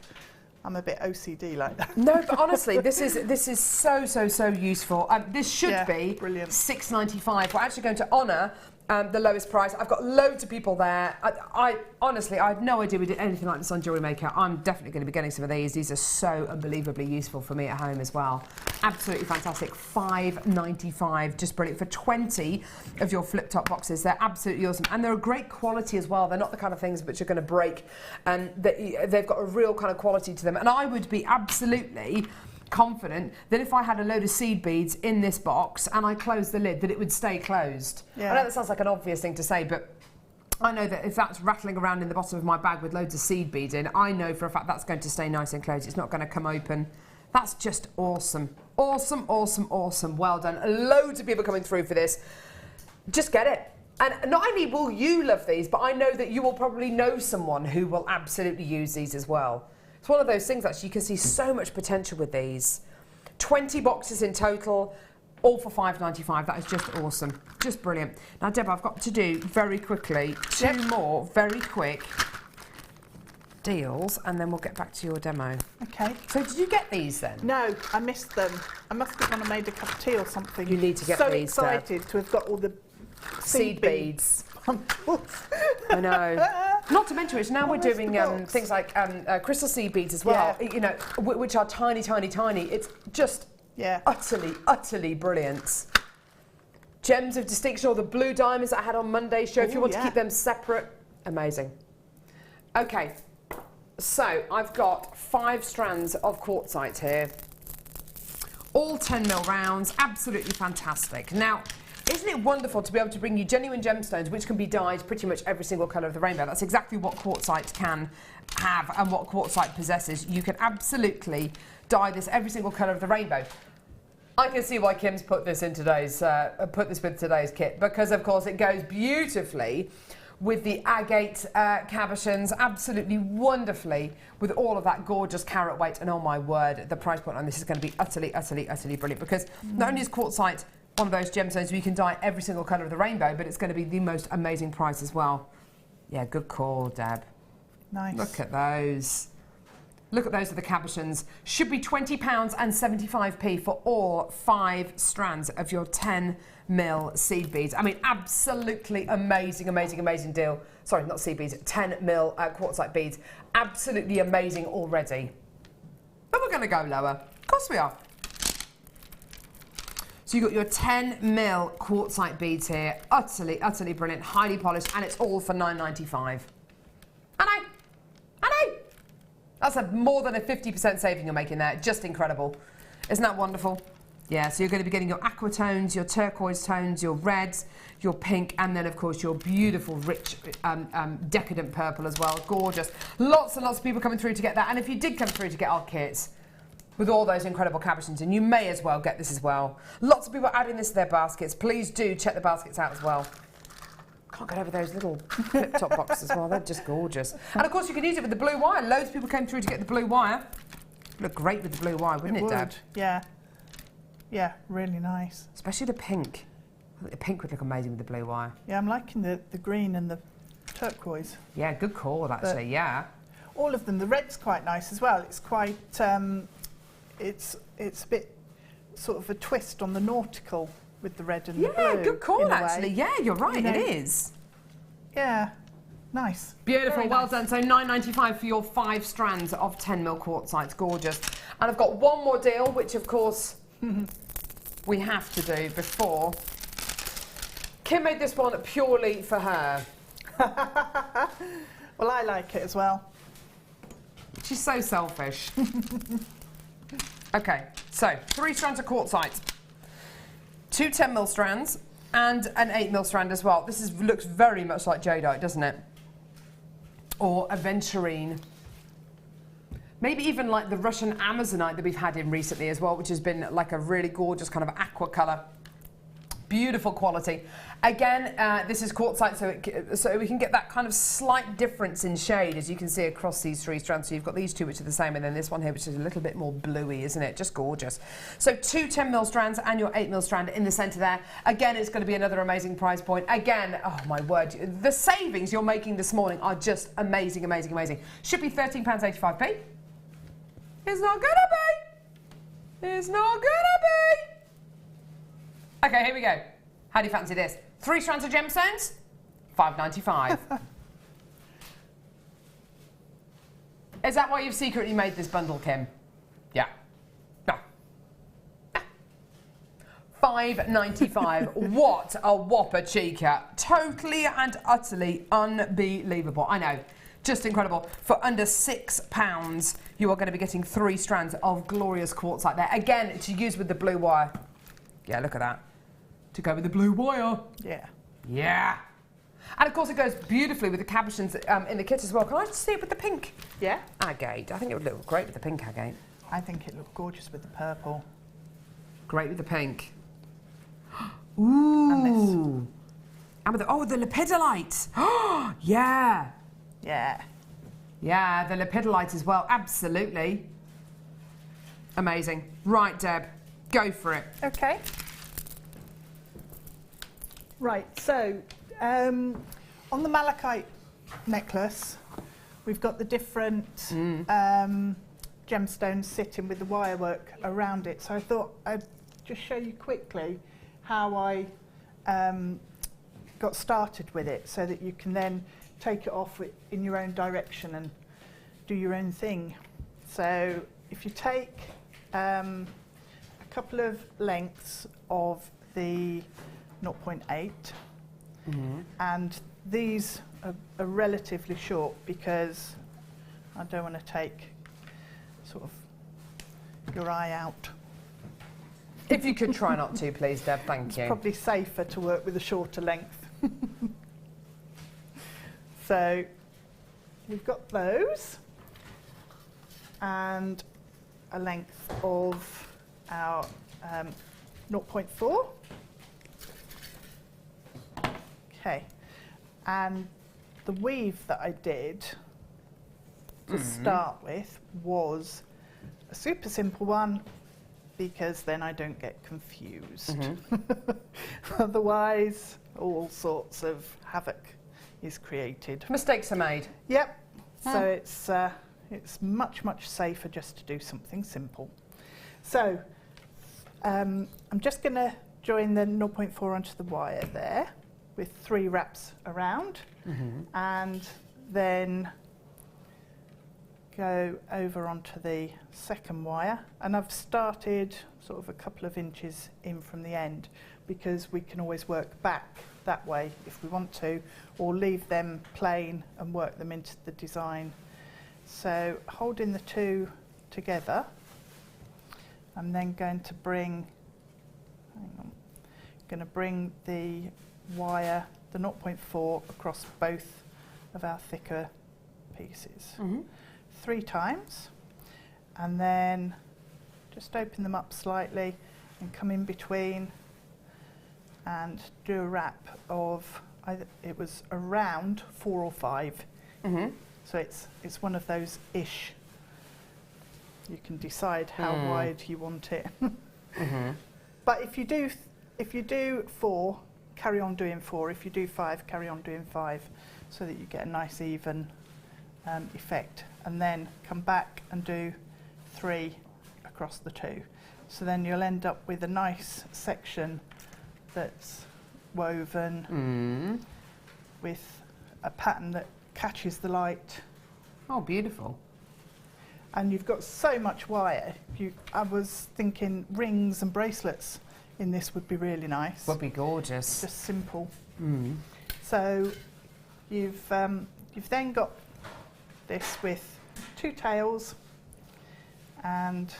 I'm a bit OCD like that. No, but honestly, this is so useful. This should be brilliant. $6.95. We're actually going to honour the lowest price. I've got loads of people there. I honestly, I had no idea we did anything like this on Jewellery Maker. I'm definitely going to be getting some of these. These are so unbelievably useful for me at home as well. Absolutely fantastic. $5.95, just brilliant. For 20 of your flip-top boxes, they're absolutely awesome. And they're a great quality as well. They're not the kind of things which are going to break. They've got a real kind of quality to them. And I would be absolutely confident that if I had a load of seed beads in this box and I closed the lid, that it would stay closed. Yeah. I know that sounds like an obvious thing to say, but I know that if that's rattling around in the bottom of my bag with loads of seed beads in, I know for a fact that's going to stay nice and closed. It's not going to come open. That's just awesome. Awesome, awesome, awesome. Well done. Loads of people coming through for this. Just get it. And not only will you love these, but I know that you will probably know someone who will absolutely use these as well. It's one of those things, actually, you can see so much potential with these. 20 boxes in total, all for $5.95. That is just awesome. Just brilliant. Now, Deb, I've got to do very quickly two more very quick deals, and then we'll get back to your demo. Okay. So did you get these then? No, I missed them. I must have gone and made a cup of tea or something. You need to get these. So excited to have got all the seed beads. I know. Not to mention which, now we're doing things like crystal seed beads as well, you know, which are tiny, tiny, tiny. It's just utterly, utterly brilliant. Gems of distinction, or the blue diamonds that I had on Monday's show. If you want to keep them separate, amazing. Okay, so I've got 5 strands of quartzite here. All 10mm rounds, absolutely fantastic. Now, isn't it wonderful to be able to bring you genuine gemstones which can be dyed pretty much every single colour of the rainbow? That's exactly what quartzite can have and what quartzite possesses. You can absolutely dye this every single colour of the rainbow. I can see why Kim's put this in today's with today's kit, because of course it goes beautifully with the agate cabochons, absolutely wonderfully with all of that gorgeous carat weight. And oh my word, the price point on this is going to be utterly, utterly, utterly brilliant, because not only is quartzite one of those gemstones where you can dye every single colour of the rainbow, but it's going to be the most amazing price as well. Yeah, good call, Deb. Nice. Look at those. Look at those are the cabochons. Should be £20.75 for all 5 strands of your 10mm seed beads. I mean, absolutely amazing, amazing, amazing deal. Sorry, not seed beads, 10mm quartzite beads. Absolutely amazing already. But we're going to go lower. Of course we are. So you've got your 10mm quartzite beads here. Utterly, utterly brilliant, highly polished, and it's all for $9.95. I know. That's more than a 50% saving you're making there. Just incredible. Isn't that wonderful? Yeah, so you're going to be getting your aqua tones, your turquoise tones, your reds, your pink, and then, of course, your beautiful, rich, decadent purple as well. Gorgeous. Lots and lots of people coming through to get that. And if you did come through to get our kits with all those incredible cabochons, and you may as well get this as well. Lots of people adding this to their baskets. Please do check the baskets out as well. Can't get over those little flip-top boxes as well. They're just gorgeous. And of course, you can use it with the blue wire. Loads of people came through to get the blue wire. Look great with the blue wire, wouldn't it, Deb? Yeah. Yeah, really nice. Especially the pink. I think the pink would look amazing with the blue wire. Yeah, I'm liking the green and the turquoise. Yeah, good call, actually, yeah. All of them. The red's quite nice as well. It's quite... It's a bit sort of a twist on the nautical with the red and the blue. Yeah, good call, actually. Yeah, you're right, it is. Yeah, nice. Beautiful, Very well nice. done. So $9.95 for your 5 strands of 10mm quartzite. Gorgeous. And I've got one more deal, which of course we have to do before. Kim made this one purely for her. Well, I like it as well. She's so selfish. Okay, so 3 strands of quartzite, 2 10mm strands, and an 8mm strand as well. This looks very much like jadeite, doesn't it? Or aventurine. Maybe even like the Russian Amazonite that we've had in recently as well, which has been like a really gorgeous kind of aqua colour. Beautiful quality. Again, this is quartzite, so we can get that kind of slight difference in shade, as you can see across these 3 strands. So you've got these 2 which are the same, and then this one here which is a little bit more bluey, isn't it? Just gorgeous. So 2 10mm strands and your 8mm strand in the centre there. Again, it's going to be another amazing price point. Again, oh my word, the savings you're making this morning are just amazing, amazing, amazing. Should be £13.85p. It's not gonna be. It's not gonna be. Okay, here we go. How do you fancy this? 3 strands of gemstones, £5.95. Is that why you've secretly made this bundle, Kim? Yeah. No. £5.95. What a whopper chica. Totally and utterly unbelievable. I know. Just incredible. For under £6, you are going to be getting 3 strands of glorious quartzite there. Again, to use with the blue wire. Yeah, look at that. To go with the blue wire. Yeah. Yeah. And of course it goes beautifully with the cabochons in the kit as well. Can I just see it with the pink? Yeah. Agate. I think it would look great with the pink agate. I think it looked gorgeous with the purple. Great with the pink. Ooh. And this. And with the lepidolite. Oh, yeah. Yeah. Yeah, the lepidolite as well. Absolutely. Amazing. Right, Deb. Go for it. Okay. Right, so on the malachite necklace, we've got the different gemstones sitting with the wire work around it. So I thought I'd just show you quickly how I got started with it, so that you can then take it off in your own direction and do your own thing. So if you take a couple of lengths of the 0.8, and these are relatively short because I don't want to take sort of your eye out. If you could try not to, please, Deb, thank you. It's probably safer to work with a shorter length. So we've got those, and a length of our 0.4. Okay, and the weave that I did to start with was a super simple one, because then I don't get confused. Otherwise, all sorts of havoc is created. Mistakes are made. Yep. So it's much safer just to do something simple. So I'm just going to join the 0.4 onto the wire there with 3 wraps around, and then go over onto the second wire, and I've started sort of a couple of inches in from the end, because we can always work back that way if we want to, or leave them plain and work them into the design. So holding the 2 together, I'm then going to bring the wire, the 0.4, across both of our thicker pieces 3 times, and then just open them up slightly and come in between and do a wrap of it was around 4 or 5. So it's one of those ish. You can decide how wide you want it. But if you do 4, carry on doing 4. If you do 5, carry on doing 5, so that you get a nice even effect. And then come back and do 3 across the 2. So then you'll end up with a nice section that's woven with a pattern that catches the light. Oh, beautiful. And you've got so much wire. I was thinking rings and bracelets in this would be really nice. Would be gorgeous. Just simple. So you've then got this with 2 tails and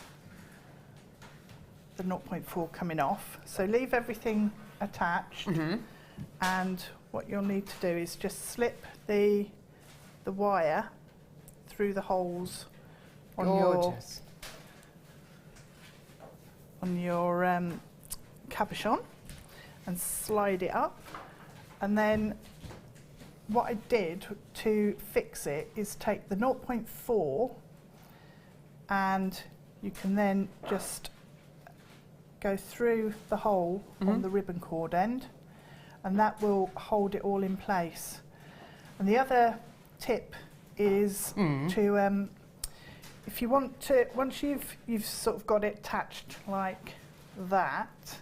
the 0.4 coming off. So leave everything attached, and what you'll need to do is just slip the wire through the holes Gorgeous. On your cabochon and slide it up. And then what I did to fix it is take the 0.4 and you can then just go through the hole on the ribbon cord end, and that will hold it all in place. And the other tip is to, if you want to, once you've sort of got it attached like that,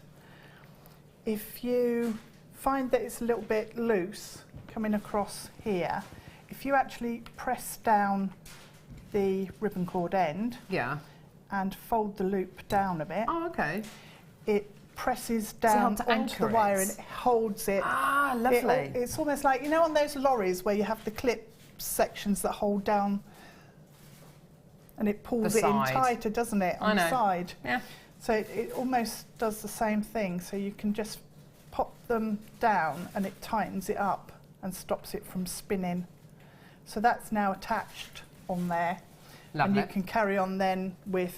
if you find that it's a little bit loose coming across here, if you actually press down the ribbon cord end and fold the loop down a bit, it presses down onto the wire and it holds it. Ah, lovely. It's almost like, you know, on those lorries where you have the clip sections that hold down and it pulls it in tighter, doesn't it, on the side? Yeah. So it almost does the same thing. So you can just pop them down and it tightens it up and stops it from spinning. So that's now attached on there. Lovely. And you can carry on then with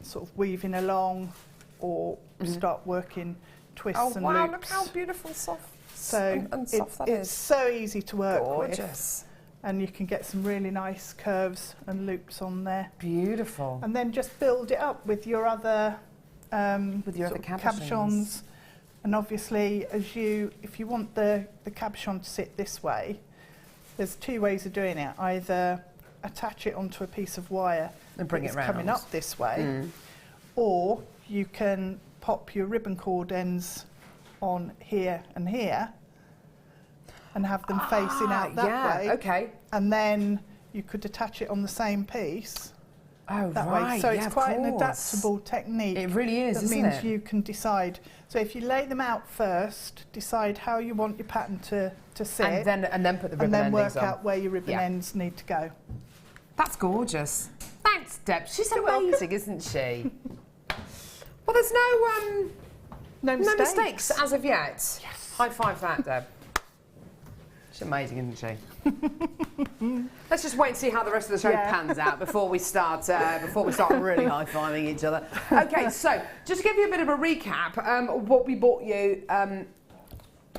sort of weaving along or start working twists and loops. Oh wow, look how beautiful, soft and soft that it's is. so easy to work Gorgeous. with. And you can get some really nice curves and loops on there. Beautiful. And then just build it up with your other cabochons. And obviously, if you want the cabochon to sit this way, there's two ways of doing it. Either attach it onto a piece of wire and bring it round coming up this way, or you can pop your ribbon cord ends on here and here and have them facing out that way. Okay. And then you could attach it on the same piece. Oh, that right. way. So it's quite an course. adaptable technique. It really is, that isn't means it? you can decide. So if you lay them out first, decide how you want your pattern to sit, and then put the ribbon and then endings work on. out where your ribbon ends need to go. That's gorgeous. Thanks, Deb. She's amazing, isn't she? Well, there's no mistakes as of yet. Yes. High five that, Deb. She's amazing, isn't she? Let's just wait and see how the rest of the show pans out before we start really high-fiving each other. Okay, so just to give you a bit of a recap, what we bought you.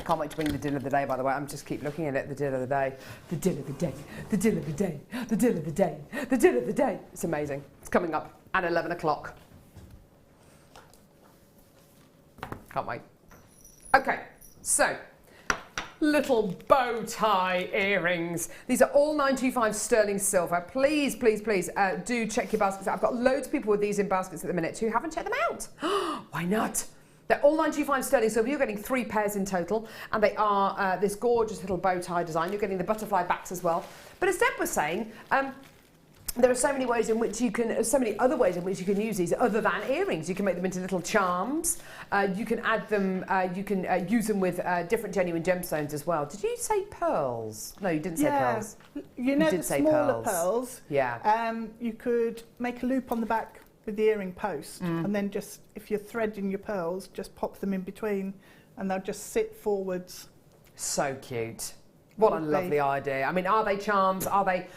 Can't wait to bring the deal of the day, by the way. I'm just keep looking at it. The deal of the day. The deal of the day. The deal of the day. The deal of the day. The deal of the day. It's amazing. It's coming up at 11 o'clock. Can't wait. Okay, so little bow tie earrings. These are all 925 sterling silver. Please, please, please do check your baskets out. I've got loads of people with these in baskets at the minute who haven't checked them out. Why not? They're all 925 sterling silver. You're getting 3 pairs in total, and they are this gorgeous little bow tie design. You're getting the butterfly backs as well. But as Deb was saying, there are so many ways in which you can, so many other ways in which you can use these other than earrings. You can make them into little charms. You can add them, you can use them with different genuine gemstones as well. Did you say pearls? No, you didn't say pearls. You know, the smaller pearls. Yeah. You could make a loop on the back with the earring post, and then just, if you're threading your pearls, just pop them in between, and they'll just sit forwards. So cute. What a lovely idea. I mean, are they charms? Are they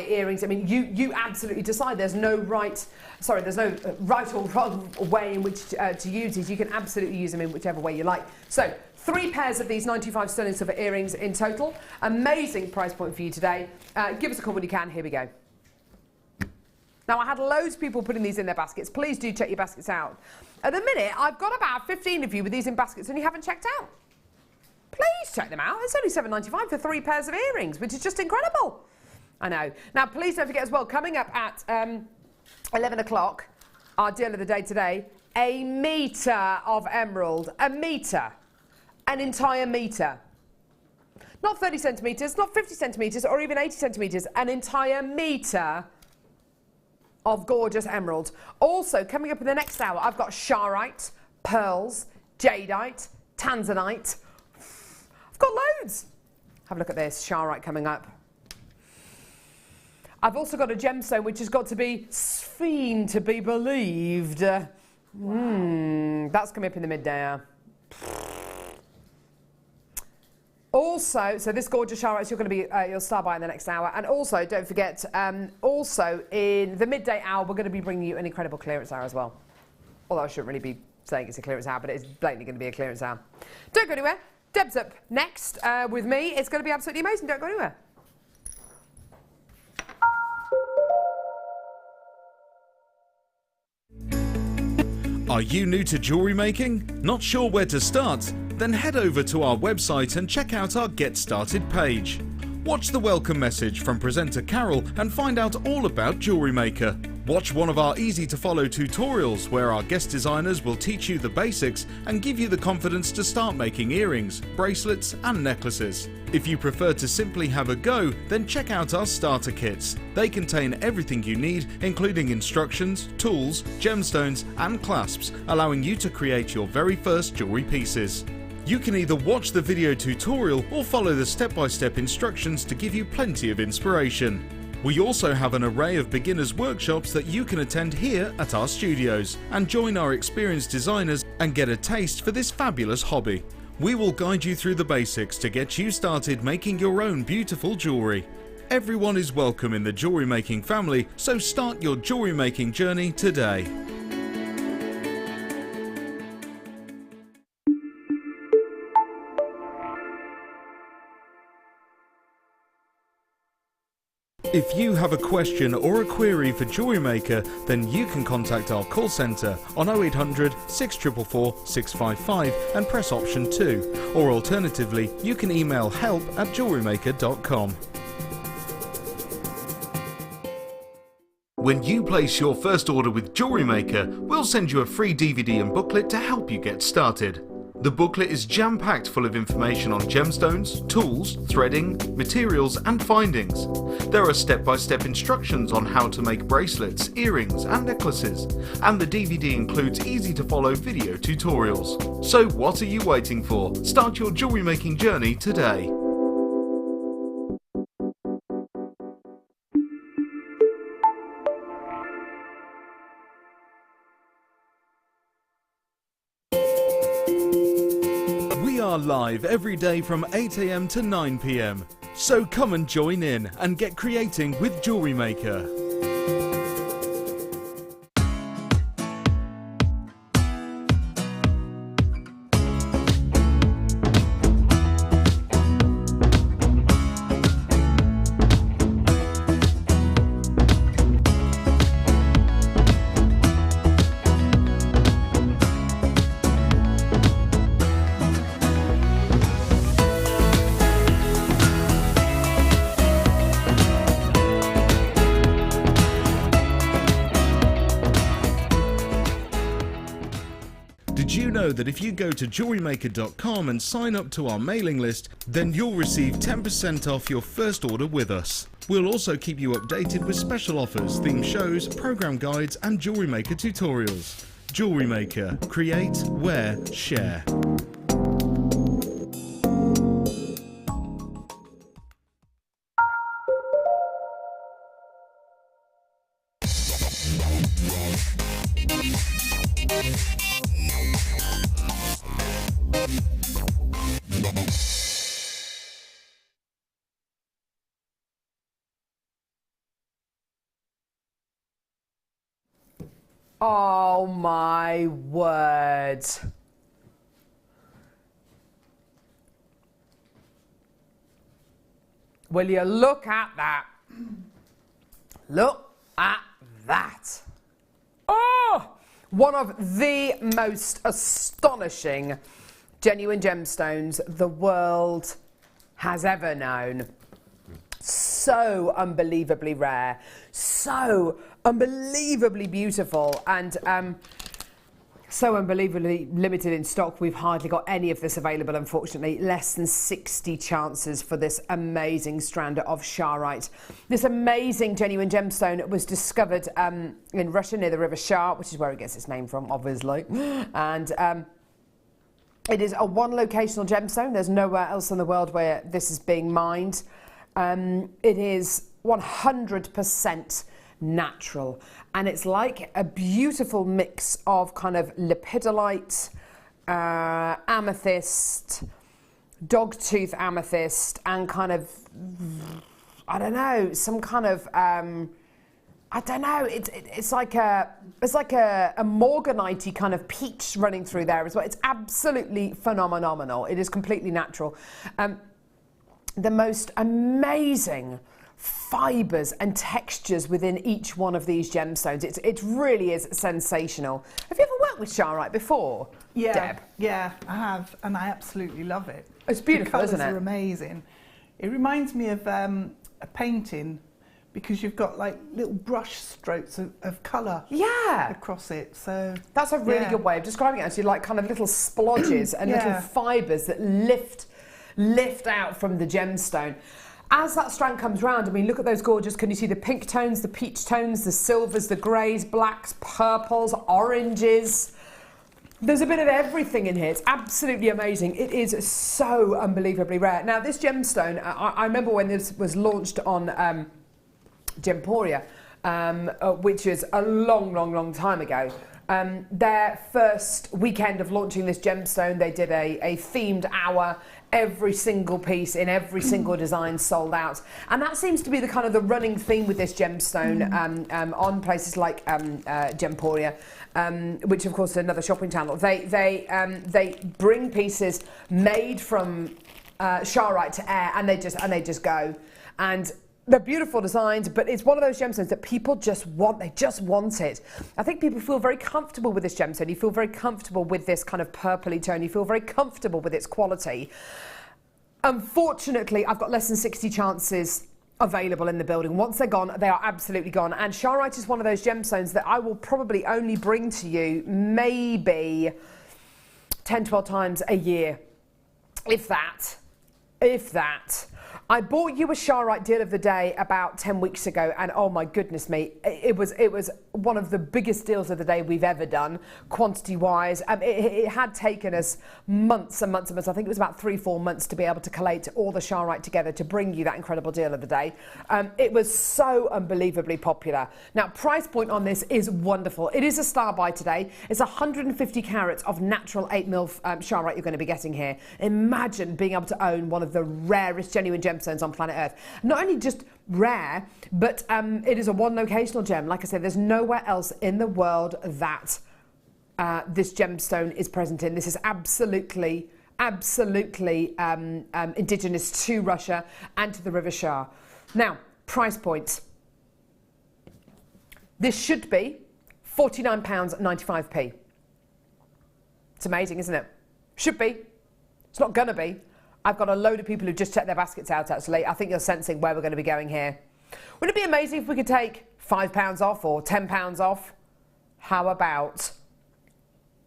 earrings? I mean, you absolutely decide. There's no right or wrong way in which to use these. You can absolutely use them in whichever way you like. So 3 pairs of these 925 sterling silver earrings in total. Amazing price point for you today. Give us a call when you can. Here we go. Now, I had loads of people putting these in their baskets. Please do check your baskets out. At the minute, I've got about 15 of you with these in baskets and you haven't checked out. Please check them out. It's only $7.95 for 3 pairs of earrings, which is just incredible. I know. Now, please don't forget as well, coming up at 11 o'clock, our deal of the day today, a metre of emerald. A metre. An entire metre. Not 30 centimetres, not 50 centimetres, or even 80 centimetres. An entire metre of gorgeous emerald. Also, coming up in the next hour, I've got charoite, pearls, jadeite, tanzanite. I've got loads. Have a look at this, charoite coming up. I've also got a gemstone which has got to be seen to be believed. That's coming up in the midday hour. Also also, so this gorgeous Charlotte, you're going to be, you'll start by in the next hour. And also, don't forget, also in the midday hour, we're going to be bringing you an incredible clearance hour as well. Although I shouldn't really be saying it's a clearance hour, but it's blatantly going to be a clearance hour. Don't go anywhere. Deb's up next with me. It's going to be absolutely amazing. Don't go anywhere. Are you new to jewellery making? Not sure where to start? Then head over to our website and check out our Get Started page. Watch the welcome message from presenter Carol and find out all about Jewellery Maker. Watch one of our easy to follow tutorials where our guest designers will teach you the basics and give you the confidence to start making earrings, bracelets and necklaces. If you prefer to simply have a go, then check out our starter kits. They contain everything you need, including instructions, tools, gemstones and clasps, allowing you to create your very first jewellery pieces. You can either watch the video tutorial or follow the step-by-step instructions to give you plenty of inspiration. We also have an array of beginners workshops that you can attend here at our studios and join our experienced designers and get a taste for this fabulous hobby. We will guide you through the basics to get you started making your own beautiful jewellery. Everyone is welcome in the jewellery making family, so start your jewellery making journey today. If you have a question or a query for Jewellery Maker, then you can contact our call centre on 0800 644 655 and press option 2, or alternatively you can email help@jewellerymaker.com. When you place your first order with Jewellery Maker, we'll send you a free DVD and booklet to help you get started. The booklet is jam-packed full of information on gemstones, tools, threading, materials and findings. There are step-by-step instructions on how to make bracelets, earrings and necklaces, and the DVD includes easy-to-follow video tutorials. So what are you waiting for? Start your jewellery making journey today. We are live every day from 8 AM to 9 PM. So come and join in and get creating with Jewellery Maker. Did you know that if you go to jewellerymaker.com and sign up to our mailing list, then you'll receive 10% off your first order with us. We'll also keep you updated with special offers, theme shows, program guides and Jewellery Maker tutorials. Jewellery Maker. Create, wear, share. Oh my word. Will you look at that? Look at that. Oh! One of the most astonishing genuine gemstones the world has ever known. So unbelievably rare, so unbelievably beautiful, and so unbelievably limited in stock. We've hardly got any of this available, unfortunately. Less than 60 chances for this amazing strand of Charite. This amazing genuine gemstone was discovered in Russia near the River Shar, which is where it gets its name from, obviously. And it is a one locational gemstone. There's nowhere else in the world where this is being mined. It is 100% natural, and it's like a beautiful mix of kind of lepidolite, amethyst, dogtooth amethyst and kind of, I don't know, some kind of, I don't know. It's like a morganite-y kind of peach running through there as well. It's absolutely phenomenal. It is completely natural. The most amazing fibres and textures within each one of these gemstones. It really is sensational. Have you ever worked with Charoite before, Deb? Yeah, I have, and I absolutely love it. It's beautiful, isn't it? The colours are amazing. It reminds me of a painting, because you've got like little brush strokes of colour across it. So that's a really good way of describing it. Actually, like kind of little splodges and little fibres that lift out from the gemstone. As that strand comes round, I mean, look at those gorgeous, can you see the pink tones, the peach tones, the silvers, the greys, blacks, purples, oranges. There's a bit of everything in here. It's absolutely amazing. It is so unbelievably rare. Now, this gemstone, I remember when this was launched on Gemporia, which is a long time ago. Their first weekend of launching this gemstone, they did a themed hour. Every single piece in every single design sold out, and that seems to be the kind of the running theme with this gemstone on places like Gemporia, which of course is another shopping channel. They bring pieces made from Charoite to air, and they just go, and they're beautiful designs, but it's one of those gemstones that people just want. They just want it. I think people feel very comfortable with this gemstone. You feel very comfortable with this kind of purpley tone. You feel very comfortable with its quality. Unfortunately, I've got less than 60 chances available in the building. Once they're gone, they are absolutely gone. And Charoite is one of those gemstones that I will probably only bring to you maybe 10, 12 times a year, if that. I bought you a Charoite deal of the day about 10 weeks ago, and oh my goodness me, it was one of the biggest deals of the day we've ever done, quantity-wise. It had taken us months and months and months. I think it was about 3-4 months to be able to collate all the Charoite together to bring you that incredible deal of the day. It was so unbelievably popular. Now, price point on this is wonderful. It is a star buy today. It's 150 carats of natural 8mm Charoite you're going to be getting here. Imagine being able to own one of the rarest genuine gemstones on planet Earth. Not only just rare, but it is a one locational gem. Like I said, there's nowhere else in the world that this gemstone is present in. This is absolutely indigenous to Russia and to the River Shah. Now, price points. This should be £49.95p. It's amazing, isn't it? Should be. It's not gonna be. I've got a load of people who just checked their baskets out, actually. I think you're sensing where we're going to be going here. Wouldn't it be amazing if we could take £5 off or £10 off? How about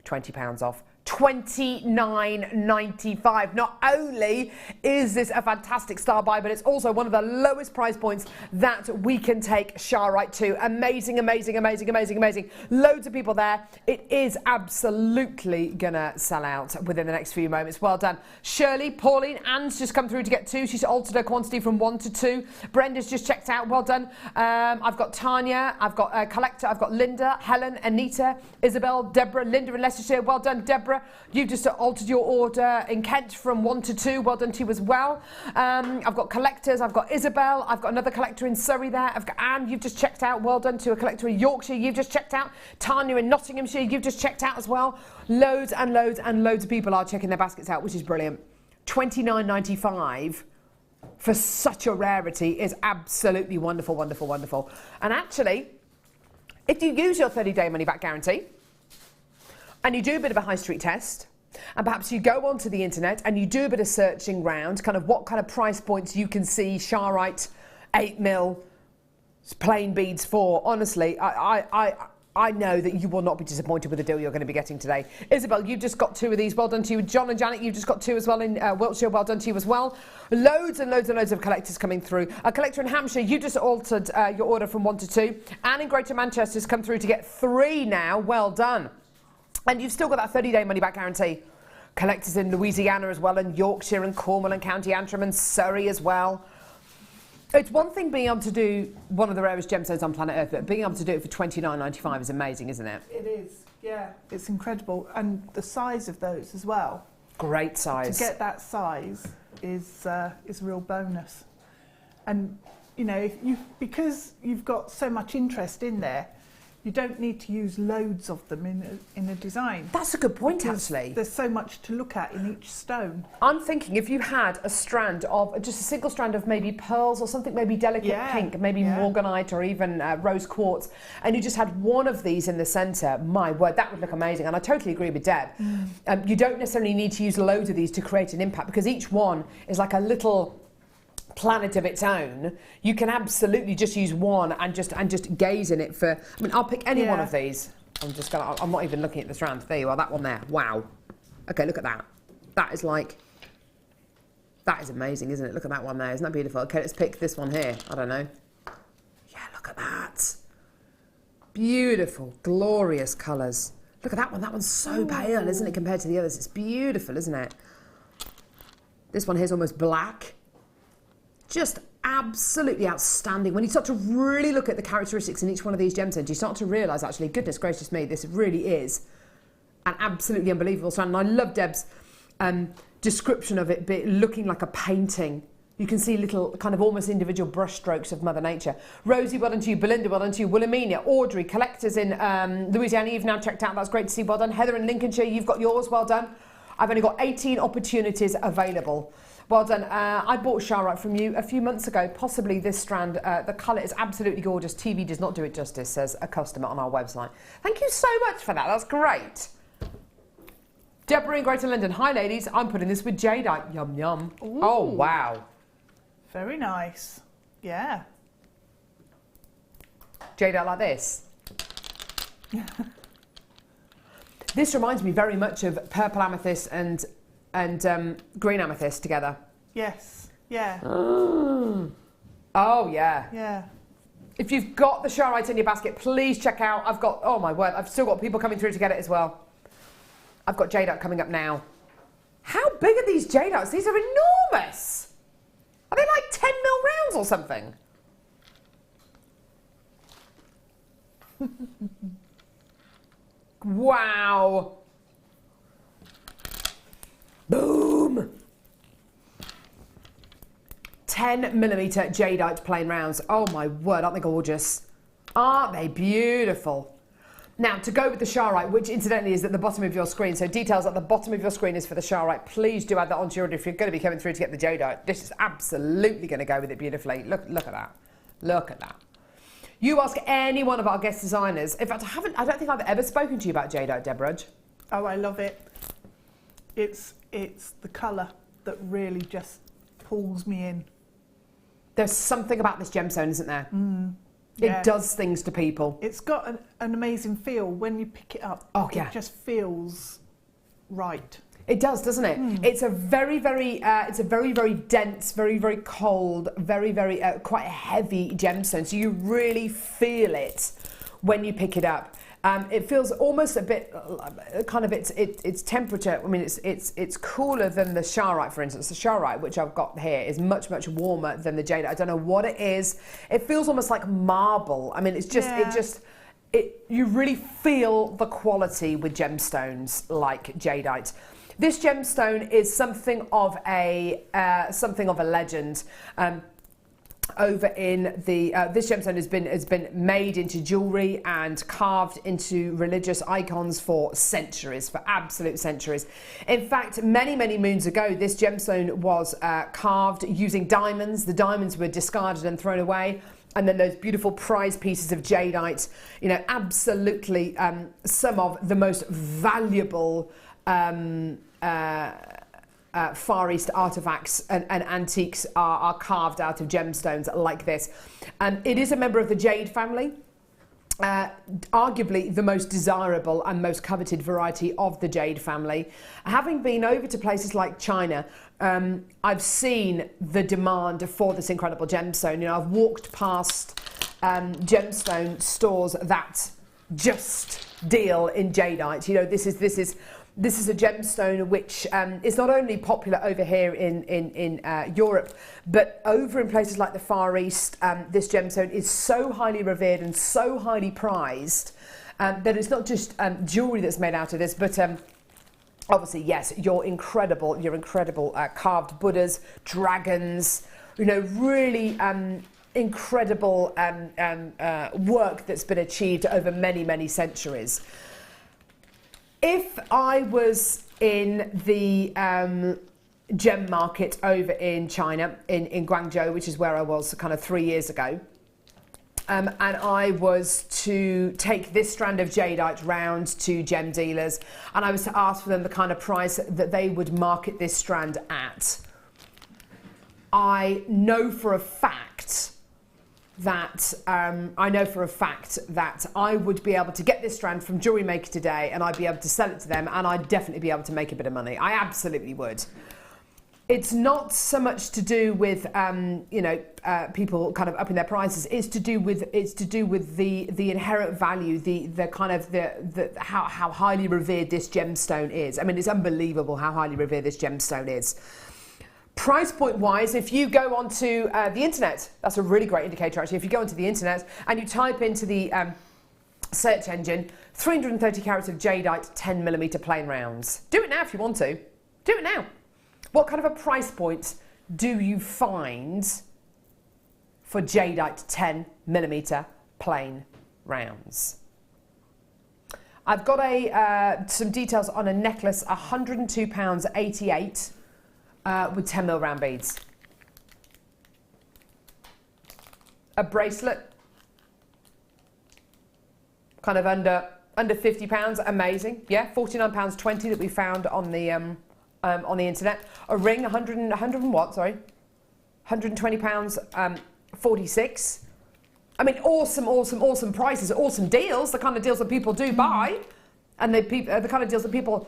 £20 off? $29.95. Not only is this a fantastic star buy, but it's also one of the lowest price points that we can take Charoite to. Amazing. Loads of people there. It is absolutely gonna sell out within the next few moments. Well done. Shirley, Pauline, Anne's just come through to get 2. She's altered her quantity from 1 to 2. Brenda's just checked out. Well done. I've got Tanya, I've got Collector, I've got Linda, Helen, Anita, Isabel, Deborah, Linda in Leicestershire. Well done, Deborah. You've just altered your order in Kent from 1 to 2. Well done to you as well. I've got collectors. I've got Isabel. I've got another collector in Surrey there. I've got Anne. You've just checked out. Well done to a collector in Yorkshire. You've just checked out. Tanya in Nottinghamshire. You've just checked out as well. Loads and loads and loads of people are checking their baskets out, which is brilliant. $29.95 for such a rarity is absolutely wonderful. And actually, if you use your 30-day money-back guarantee, and you do a bit of a high street test, and perhaps you go onto the internet and you do a bit of searching round, kind of what kind of price points you can see Charoite 8mm plain beads for. Honestly, I know that you will not be disappointed with the deal you're going to be getting today. Isabel, you've just got 2 of these. Well done to you. John and Janet, you've just got 2 as well in Wiltshire. Well done to you as well. Loads and loads of collectors coming through. A collector in Hampshire, you just altered your order from 1 to 2. Anne in Greater Manchester has come through to get 3 now. Well done. And you've still got that 30-day money-back guarantee. Collectors in Louisiana as well, and Yorkshire and Cornwall and County Antrim and Surrey as well. It's one thing being able to do one of the rarest gemstones on planet Earth, but being able to do it for $29.95 is amazing, isn't it? It is, yeah. It's incredible. And the size of those as well. great size. To get that size is a real bonus. And you know, because you've got so much interest in there, you don't need to use loads of them in a design. That's a good point, actually. There's so much to look at in each stone. I'm thinking if you had a strand of, just a single strand of maybe pearls or something, maybe delicate pink, maybe morganite or even rose quartz, and you just had one of these in the centre, my word, that would look amazing. And I totally agree with Deb. You don't necessarily need to use loads of these to create an impact, because each one is like a little planet of its own. You can absolutely just use one and just gaze in it for, I mean, I'll pick any one of these. I'm not even looking at the strands. There you are, that one there. Wow. Okay, look at that. That is amazing, isn't it? Look at that one there. Isn't that beautiful? Okay, let's pick this one here. I don't know. Yeah, look at that. Beautiful, glorious colours. Look at that one. That one's so pale, isn't it, compared to the others? It's beautiful, isn't it? This one here's almost black. Just absolutely outstanding. When you start to really look at the characteristics in each one of these gemstones, you start to realise, actually, goodness gracious me, this really is an absolutely unbelievable strand. And I love Deb's description of it looking like a painting. You can see little kind of almost individual brush strokes of Mother Nature. Rosie, well done to you. Belinda, well done to you. Wilhelmina, Audrey, collectors in Louisiana, you've now checked out. That's great to see. Well done. Heather in Lincolnshire, you've got yours. Well done. I've only got 18 opportunities available. Well done. I bought Charite from you a few months ago, possibly this strand. The colour is absolutely gorgeous. TV does not do it justice, says a customer on our website. Thank you so much for that. That's great. Deborah in Greater London. Hi, ladies. I'm putting this with jadeite. Yum, yum. Ooh. Oh, wow. Very nice. Yeah. Jadeite like this. This reminds me very much of purple amethyst and green amethyst together. Yes. Yeah. Oh, yeah. Yeah. If you've got the Charite in your basket, please check out. I've got, oh my word, I've still got people coming through to get it as well. I've got jadeite coming up now. How big are these jadeites? These are enormous. Are they like 10 mil rounds or something? Wow. Boom. 10mm jadeite plain rounds. Oh my word, aren't they gorgeous? Aren't they beautiful? Now, to go with the Charite, which incidentally is at the bottom of your screen, so details at the bottom of your screen is for the Charite. Please do add that onto your order if you're going to be coming through to get the jadeite. This is absolutely going to go with it beautifully. Look at that. Look at that. You ask any one of our guest designers. In fact, I don't think I've ever spoken to you about jadeite, Deborah. Oh, I love it. It's the colour that really just pulls me in. There's something about this gemstone, isn't there? Yeah. It does things to people. It's got an amazing feel when you pick it up. Oh, yeah. It just feels right. It does, doesn't it? It's a very, very dense, very, very cold, very, very quite heavy gemstone. So you really feel it when you pick it up. It feels almost a bit kind of its temperature. I mean, it's cooler than the Charite, for instance. The Charite, which I've got here, is much warmer than the jadeite. I don't know what it is. It feels almost like marble. I mean, it's just you really feel the quality with gemstones like jadeite. This gemstone is something of a legend. Over in the this gemstone has been made into jewellery and carved into religious icons for centuries, for absolute centuries. In fact, many moons ago, this gemstone was carved using diamonds. The diamonds were discarded and thrown away. And then those beautiful prize pieces of jadeite, you know, absolutely some of the most valuable Far East artefacts and antiques are carved out of gemstones like this. It is a member of the jade family, arguably the most desirable and most coveted variety of the jade family. Having been over to places like China, I've seen the demand for this incredible gemstone. You know, I've walked past gemstone stores that just deal in jadeite. You know, this is a gemstone which is not only popular over here in Europe, but over in places like the Far East. This gemstone is so highly revered and so highly prized that it's not just jewellery that's made out of this, but obviously, yes, your incredible carved Buddhas, dragons, you know, really incredible work that's been achieved over many, many centuries. If I was in the gem market over in China, in Guangzhou, which is where I was kind of 3 years ago, and I was to take this strand of jadeite round to gem dealers, and I was to ask for them the kind of price that they would market this strand at, I know for a fact that I would be able to get this strand from Jewellery Maker today, and I'd be able to sell it to them, and I'd definitely be able to make a bit of money. I absolutely would. It's not so much to do with people kind of upping their prices. It's to do with the inherent value, how highly revered this gemstone is. I mean, it's unbelievable how highly revered this gemstone is. Price point wise, if you go onto the internet, that's a really great indicator actually. If you go onto the internet and you type into the search engine 330 carats of jadeite 10mm plain rounds. Do it now if you want to. Do it now. What kind of a price point do you find for jadeite 10mm plain rounds? I've got some details on a necklace, £102.88 with 10mm round beads. A bracelet, kind of under £50, amazing. Yeah, £49.20 that we found on the internet. A ring, £120, 46. I mean, awesome prices, awesome deals, the kind of deals that people do buy, and the kind of deals that people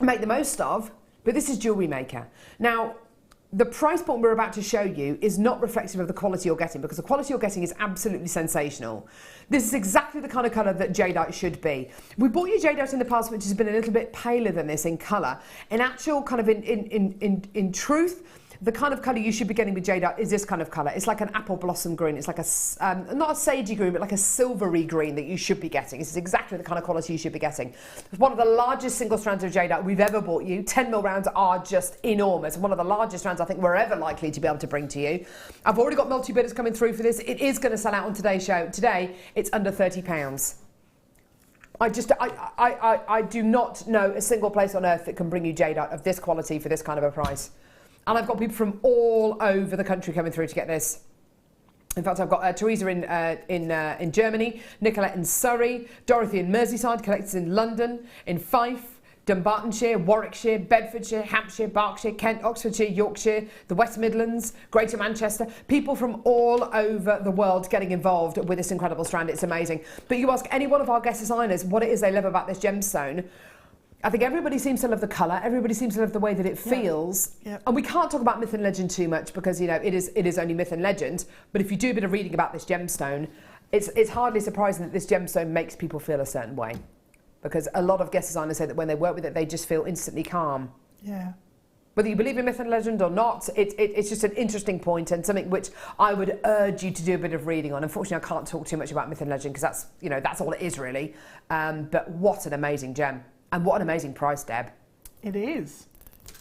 make the most of. But this is Jewellery Maker. Now, the price point we're about to show you is not reflective of the quality you're getting, because the quality you're getting is absolutely sensational. This is exactly the kind of colour that jadeite should be. We bought you jadeite in the past, which has been a little bit paler than this in colour. In actual kind of in truth, the kind of colour you should be getting with jadeite is this kind of colour. It's like an apple blossom green. It's like a, not a sagey green, but like a silvery green that you should be getting. This is exactly the kind of quality you should be getting. It's one of the largest single strands of jadeite we've ever bought you. 10mm rounds are just enormous. One of the largest strands I think we're ever likely to be able to bring to you. I've already got multi-bidders coming through for this. It is going to sell out on today's show. Today, it's under £30. I do not know a single place on earth that can bring you jadeite of this quality for this kind of a price. And I've got people from all over the country coming through to get this. In fact, I've got Teresa in Germany, Nicolette in Surrey, Dorothy in Merseyside, collectors in London, in Fife, Dunbartonshire, Warwickshire, Bedfordshire, Hampshire, Berkshire, Kent, Oxfordshire, Yorkshire, the West Midlands, Greater Manchester. People from all over the world getting involved with this incredible strand. It's amazing. But you ask any one of our guest designers what it is they love about this gemstone, I think everybody seems to love the colour, everybody seems to love the way that it feels. Yeah. And we can't talk about myth and legend too much because, you know, it is only myth and legend. But if you do a bit of reading about this gemstone, it's hardly surprising that this gemstone makes people feel a certain way. Because a lot of guest designers say that when they work with it, they just feel instantly calm. Yeah. Whether you believe in myth and legend or not, it's just an interesting point and something which I would urge you to do a bit of reading on. Unfortunately, I can't talk too much about myth and legend because that's all it is really. But what an amazing gem. And what an amazing price, Deb. It is.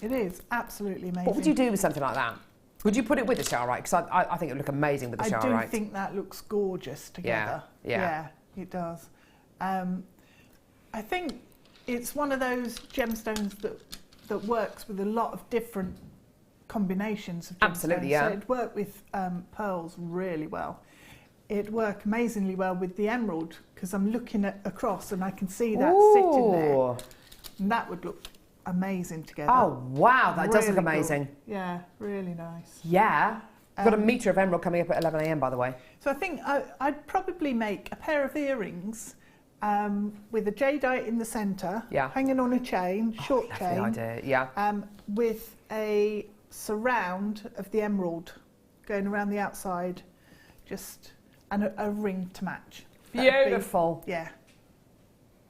It is absolutely amazing. What would you do with something like that? Would you put it with the showerite? Because I think it would look amazing with the showerite. I do think that looks gorgeous together. Yeah, it does. I think it's one of those gemstones that works with a lot of different combinations of gemstones. Absolutely, yeah. So it'd work with pearls really well. It'd work amazingly well with the emerald, because I'm looking across and I can see that sitting there. And that would look amazing together. Oh, wow, that does look amazing. Cool. Yeah, really nice. Yeah. I've got a metre of emerald coming up at 11 a.m, by the way. So I think I'd probably make a pair of earrings with a jadeite in the centre, hanging on a chain, short chain. Lovely idea, yeah. With a surround of the emerald going around the outside, and a ring to match. Beautiful. Yeah.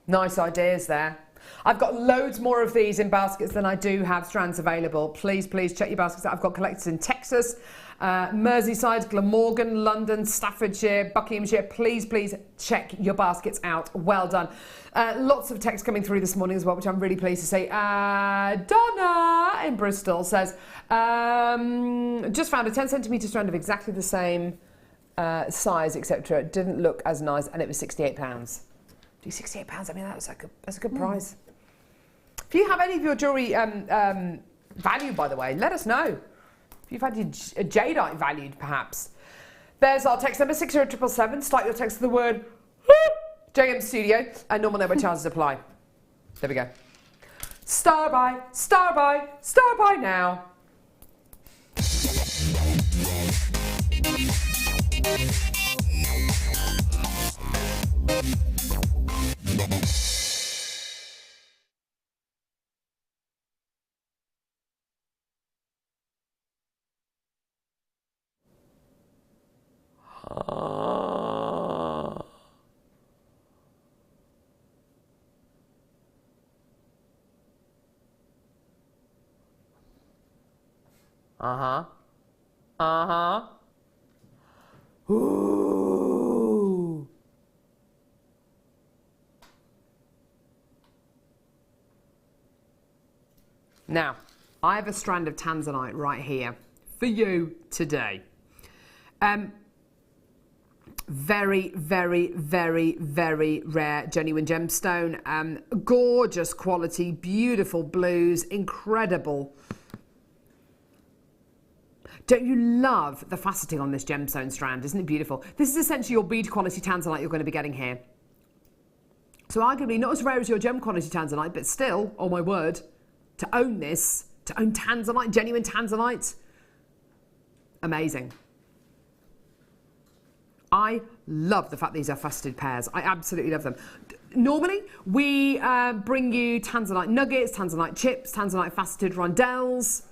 Nice ideas there. I've got loads more of these in baskets than I do have strands available. Please check your baskets out. I've got collectors in Texas, Merseyside, Glamorgan, London, Staffordshire, Buckinghamshire. Please, please check your baskets out. Well done. Lots of text coming through this morning as well, which I'm really pleased to say. Donna in Bristol says, just found a 10 centimetre strand of exactly the same size, etc. It didn't look as nice, and it was £68. Do £68? I mean, that's a good price. If you have any of your jewellery valued, by the way, let us know. If you've had your jadeite valued, perhaps. There's our text number 60777. Start your text with the word JM Studio, and normal number charges apply. There we go. Star by, star by, star by now. Ooh. Now, I have a strand of Tanzanite right here for you today. Very, very, very, very rare genuine gemstone. Gorgeous quality, beautiful blues, incredible. Don't you love the faceting on this gemstone strand? Isn't it beautiful? This is essentially your bead quality Tanzanite you're going to be getting here. So arguably not as rare as your gem quality Tanzanite, but still, oh my word, to own this, to own Tanzanite, genuine Tanzanite, amazing. I love the fact these are faceted pairs. I absolutely love them. Normally, we bring you Tanzanite nuggets, Tanzanite chips, Tanzanite faceted rondelles.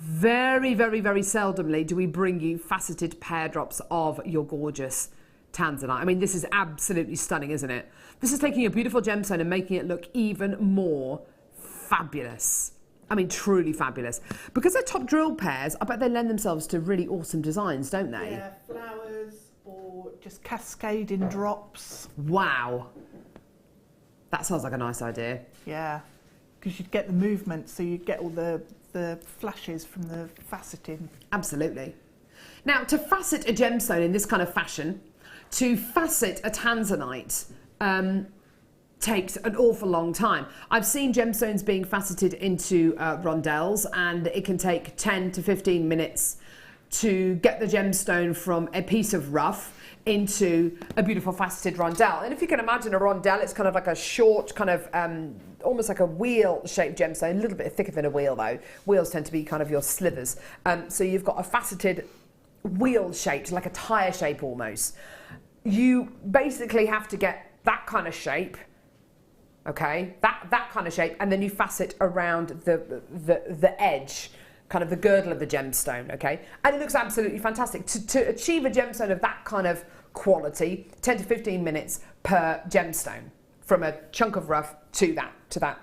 Very, very, very seldomly do we bring you faceted pear drops of your gorgeous Tanzanite. I mean, this is absolutely stunning, isn't it? This is taking a beautiful gemstone and making it look even more fabulous. I mean, truly fabulous. Because they're top drilled pears, I bet they lend themselves to really awesome designs, don't they? Yeah, flowers or just cascading drops. Wow. That sounds like a nice idea. Yeah, because you'd get the movement, so you'd get all the flashes from the faceting. Absolutely. Now, to facet a gemstone in this kind of fashion, to facet a Tanzanite takes an awful long time. I've seen gemstones being faceted into rondelles, and it can take 10 to 15 minutes to get the gemstone from a piece of rough into a beautiful faceted rondelle. And if you can imagine a rondelle, it's kind of like a short kind of almost like a wheel-shaped gemstone, a little bit thicker than a wheel though. Wheels tend to be kind of your slivers. So you've got a faceted wheel-shaped, like a tyre shape almost. You basically have to get that kind of shape, okay, that kind of shape, and then you facet around the edge, kind of the girdle of the gemstone, okay? And it looks absolutely fantastic. To achieve a gemstone of that kind of quality, 10 to 15 minutes per gemstone, from a chunk of rough to that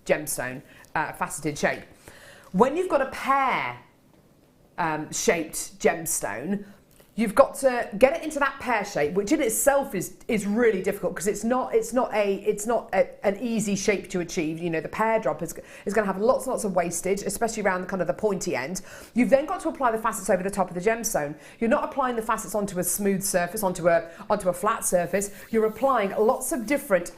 gemstone faceted shape. When you've got a pear shaped gemstone, you've got to get it into that pear shape, which in itself is really difficult because it's not an easy shape to achieve. You know, the pear drop is going to have lots and lots of wastage, especially around the kind of the pointy end. You've then got to apply the facets over the top of the gemstone. You're not applying the facets onto a smooth surface, onto a flat surface. You're applying lots of different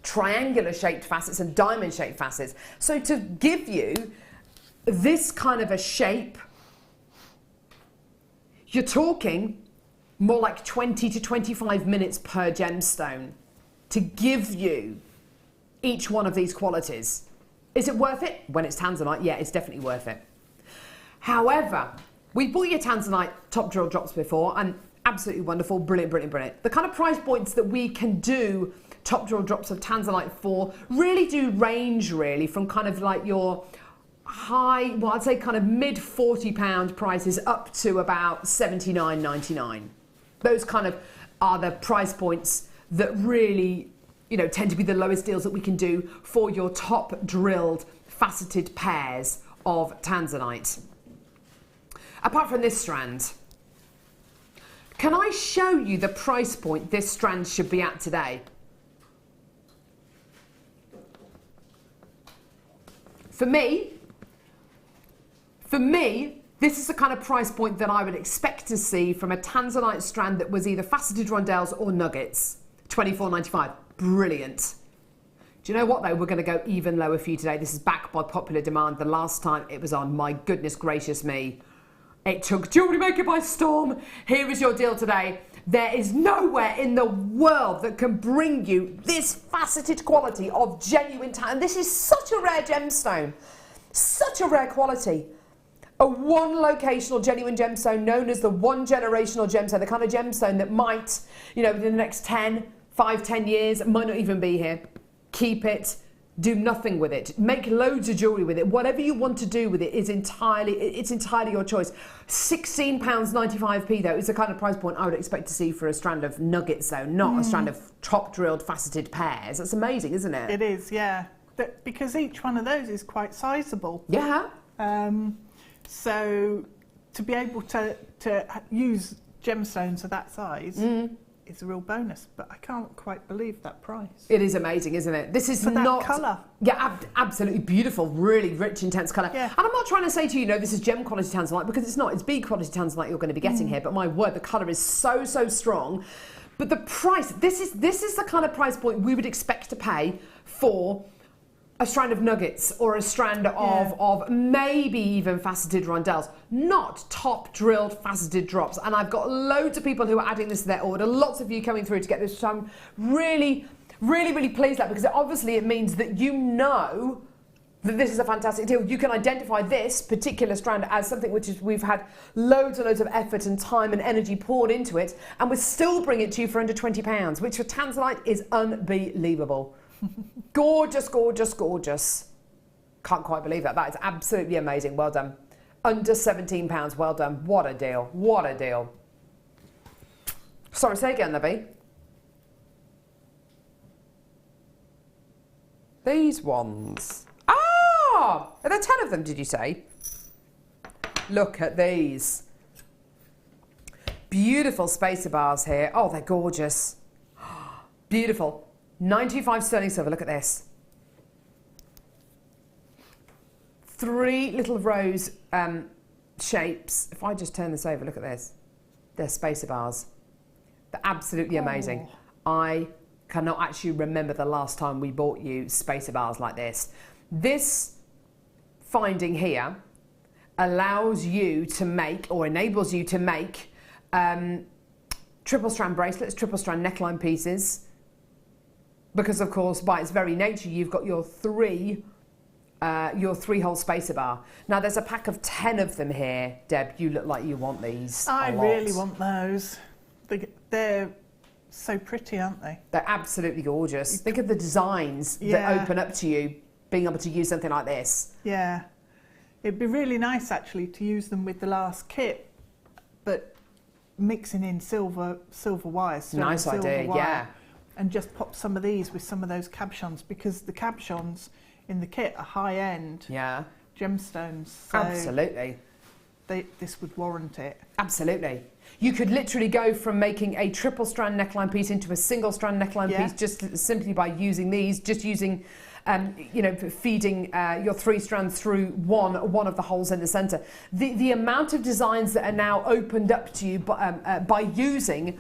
triangular shaped facets and diamond shaped facets. So to give you this kind of a shape, you're talking more like 20 to 25 minutes per gemstone to give you each one of these qualities. Is it worth it? When it's Tanzanite, yeah, it's definitely worth it. However, we bought your Tanzanite top drill drops before, and absolutely wonderful, brilliant, brilliant, brilliant. The kind of price points that we can do top drill drops of Tanzanite for really do range really from kind of like your high, well, I'd say kind of mid £40 prices up to about $79.99. Those kind of are the price points that really, you know, tend to be the lowest deals that we can do for your top drilled faceted pairs of Tanzanite. apart from this strand. Can I show you the price point this strand should be at today? For me, this is the kind of price point that I would expect to see from a Tanzanite strand that was either faceted rondelles or nuggets. $24.95. Brilliant. Do you know what though? We're going to go even lower for you today. This is backed by popular demand. The last time it was on, my goodness gracious me, it took Jewellery Maker by storm. Here is your deal today. There is nowhere in the world that can bring you this faceted quality of genuine and this is such a rare gemstone. Such a rare quality. A one locational genuine gemstone known as the one generational gemstone, the kind of gemstone that might, you know, within the next 10 years, might not even be here. Keep it, do nothing with it, make loads of jewellery with it. Whatever you want to do with it is entirely your choice. £16.95p though is the kind of price point I would expect to see for a strand of nuggets though, not a strand of top drilled faceted pears. That's amazing, isn't it? It is, yeah. Because each one of those is quite sizable. Yeah. So to be able to use gemstones of that size is a real bonus, but I can't quite believe that price. It is amazing, isn't it? This is for not that colour. Yeah, absolutely beautiful, really rich, intense colour. Yeah. And I'm not trying to say to you, this is gem quality Tanzanite, because it's not. It's bead quality Tanzanite you're going to be getting here. But my word, the colour is so strong. But the price, this is the kind of price point we would expect to pay for a strand of nuggets or a strand of maybe even faceted rondelles, not top drilled faceted drops. And I've got loads of people who are adding this to their order, lots of you coming through to get this, so I'm really pleased that, because obviously it means that you know that this is a fantastic deal. You can identify this particular strand as something which is, we've had loads and loads of effort and time and energy poured into it, and we'll still bring it to you for under £20, which for Tanzanite is unbelievable. Gorgeous, gorgeous, gorgeous. Can't quite believe that. That is absolutely amazing. Well done. Under £17. Well done. What a deal. What a deal. Sorry, say again, Libby. These ones. Ah! Are there 10 of them, did you say? Look at these. Beautiful spacer bars here. Oh, they're gorgeous. Beautiful. 95 sterling silver, look at this. 3 little rose shapes. If I just turn this over, look at this. They're spacer bars. They're absolutely amazing. I cannot actually remember the last time we bought you spacer bars like this. This finding here allows you to make, or enables you to make, triple strand bracelets, triple strand neckline pieces. Because of course, by its very nature, you've got your 3-hole spacer bar. Now there's a pack of 10 of them here. Deb, you look like you want these. I really want those. They're so pretty, aren't they? They're absolutely gorgeous. Think of the designs that open up to you being able to use something like this. Yeah. It'd be really nice actually to use them with the last kit, but mixing in silver wires. Nice idea, yeah. And just pop some of these with some of those cabochons, because the cabochons in the kit are high-end gemstones. So absolutely. This would warrant it. Absolutely. You could literally go from making a triple strand neckline piece into a single strand neckline piece just simply by using these, just using, feeding your 3 strands through one of the holes in the centre. The amount of designs that are now opened up to you by using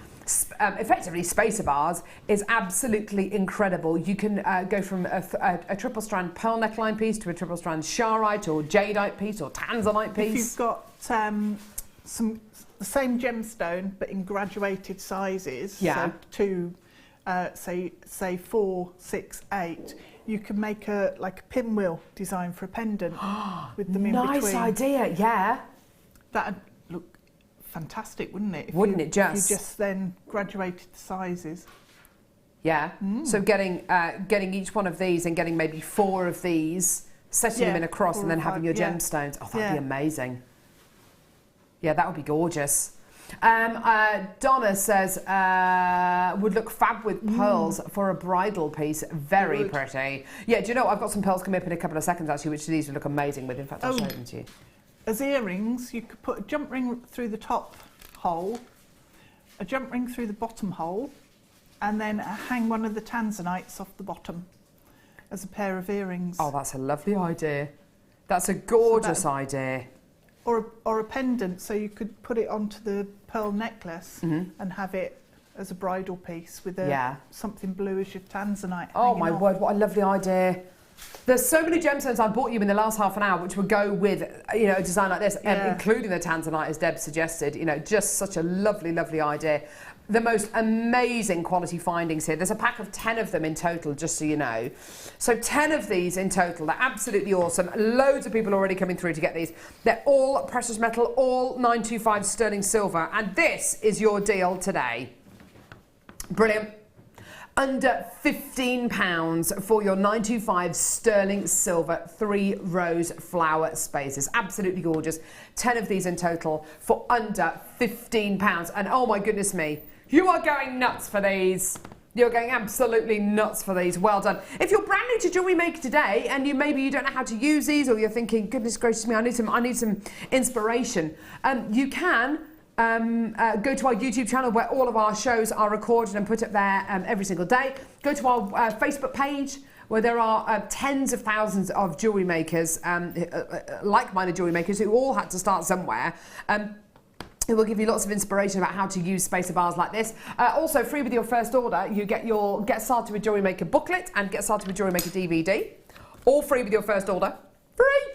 effectively spacer bars is absolutely incredible. You can go from a triple strand pearl neckline piece to a triple strand charoite or jadeite piece or tanzanite piece. If you've got the same gemstone but in graduated sizes, so 2, say 4, 6, 8, you can make a pinwheel design for a pendant with them in between. Nice idea, yeah. That'd look fantastic, wouldn't it? Wouldn't it just? If you just then graduated the sizes. Yeah. So getting each one of these and getting maybe 4 of these, setting them in a cross and then having your gemstones. Oh, that'd be amazing. Yeah, that would be gorgeous. Donna says, would look fab with pearls for a bridal piece. Very pretty. Yeah, do you know what? I've got some pearls coming up in a couple of seconds actually, which these would look amazing with. In fact, I'll show them to you. as earrings, you could put a jump ring through the top hole, a jump ring through the bottom hole, and then hang one of the Tanzanites off the bottom as a pair of earrings. Oh, that's a lovely idea. That's a gorgeous idea. Or a pendant, so you could put it onto the pearl necklace and have it as a bridal piece with something blue as your Tanzanite. Oh my word, what a lovely idea. There's so many gemstones I bought you in the last half an hour which would go with, you know, a design like this, including the Tanzanite, as Deb suggested. You know, just such a lovely, lovely idea. The most amazing quality findings here. There's a pack of 10 of them in total, just so you know. So 10 of these in total. They're absolutely awesome. Loads of people already coming through to get these. They're all precious metal, all 925 sterling silver. And this is your deal today. Brilliant. Under £15 for your 925 sterling silver 3-rose flower spaces. Absolutely gorgeous. 10 of these in total for under £15. And oh my goodness me, you are going nuts for these. You're going absolutely nuts for these. Well done. If you're brand new to Jewellery Maker today and maybe you don't know how to use these, or you're thinking, goodness gracious me, I need some inspiration, you can go to our YouTube channel where all of our shows are recorded and put up there every single day. Go to our Facebook page where there are tens of thousands of jewellery makers, like-minded jewellery makers who all had to start somewhere. It will give you lots of inspiration about how to use spacer bars like this. Also, free with your first order, you get your Get Started with Jewellery Maker booklet and Get Started with Jewellery Maker DVD. All free with your first order. Free!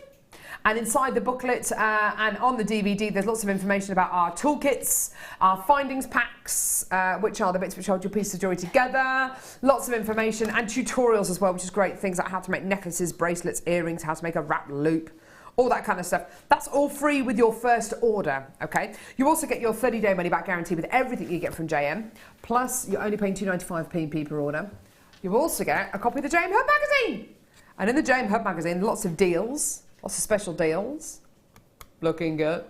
And inside the booklet and on the DVD, there's lots of information about our toolkits, our findings packs, which are the bits which hold your piece of jewellery together. Lots of information and tutorials as well, which is great. Things like how to make necklaces, bracelets, earrings, how to make a wrap loop, all that kind of stuff. That's all free with your first order, okay? You also get your 30-day money-back guarantee with everything you get from JM, plus you're only paying £2.95p per order. You also get a copy of the JM Hub magazine. And in the JM Hub magazine, lots of deals, lots of special deals. Looking good.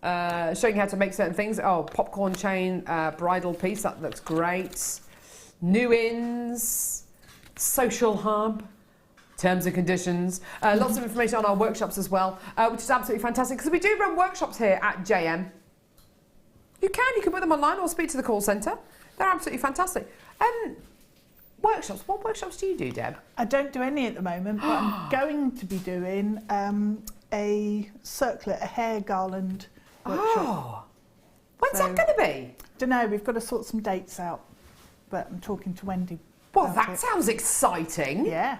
Showing you how to make certain things. Oh, popcorn chain, bridal piece, that looks great. New ins, social hub. Terms and conditions, lots of information on our workshops as well, which is absolutely fantastic because we do run workshops here at JM. You can put them online or speak to the call centre. They're absolutely fantastic. Workshops, what workshops do you do, Deb? I don't do any at the moment, but I'm going to be doing a circlet, a hair garland workshop. Oh, when's that going to be? Don't know, we've got to sort some dates out, but I'm talking to Wendy. Well, that sounds exciting. Yeah.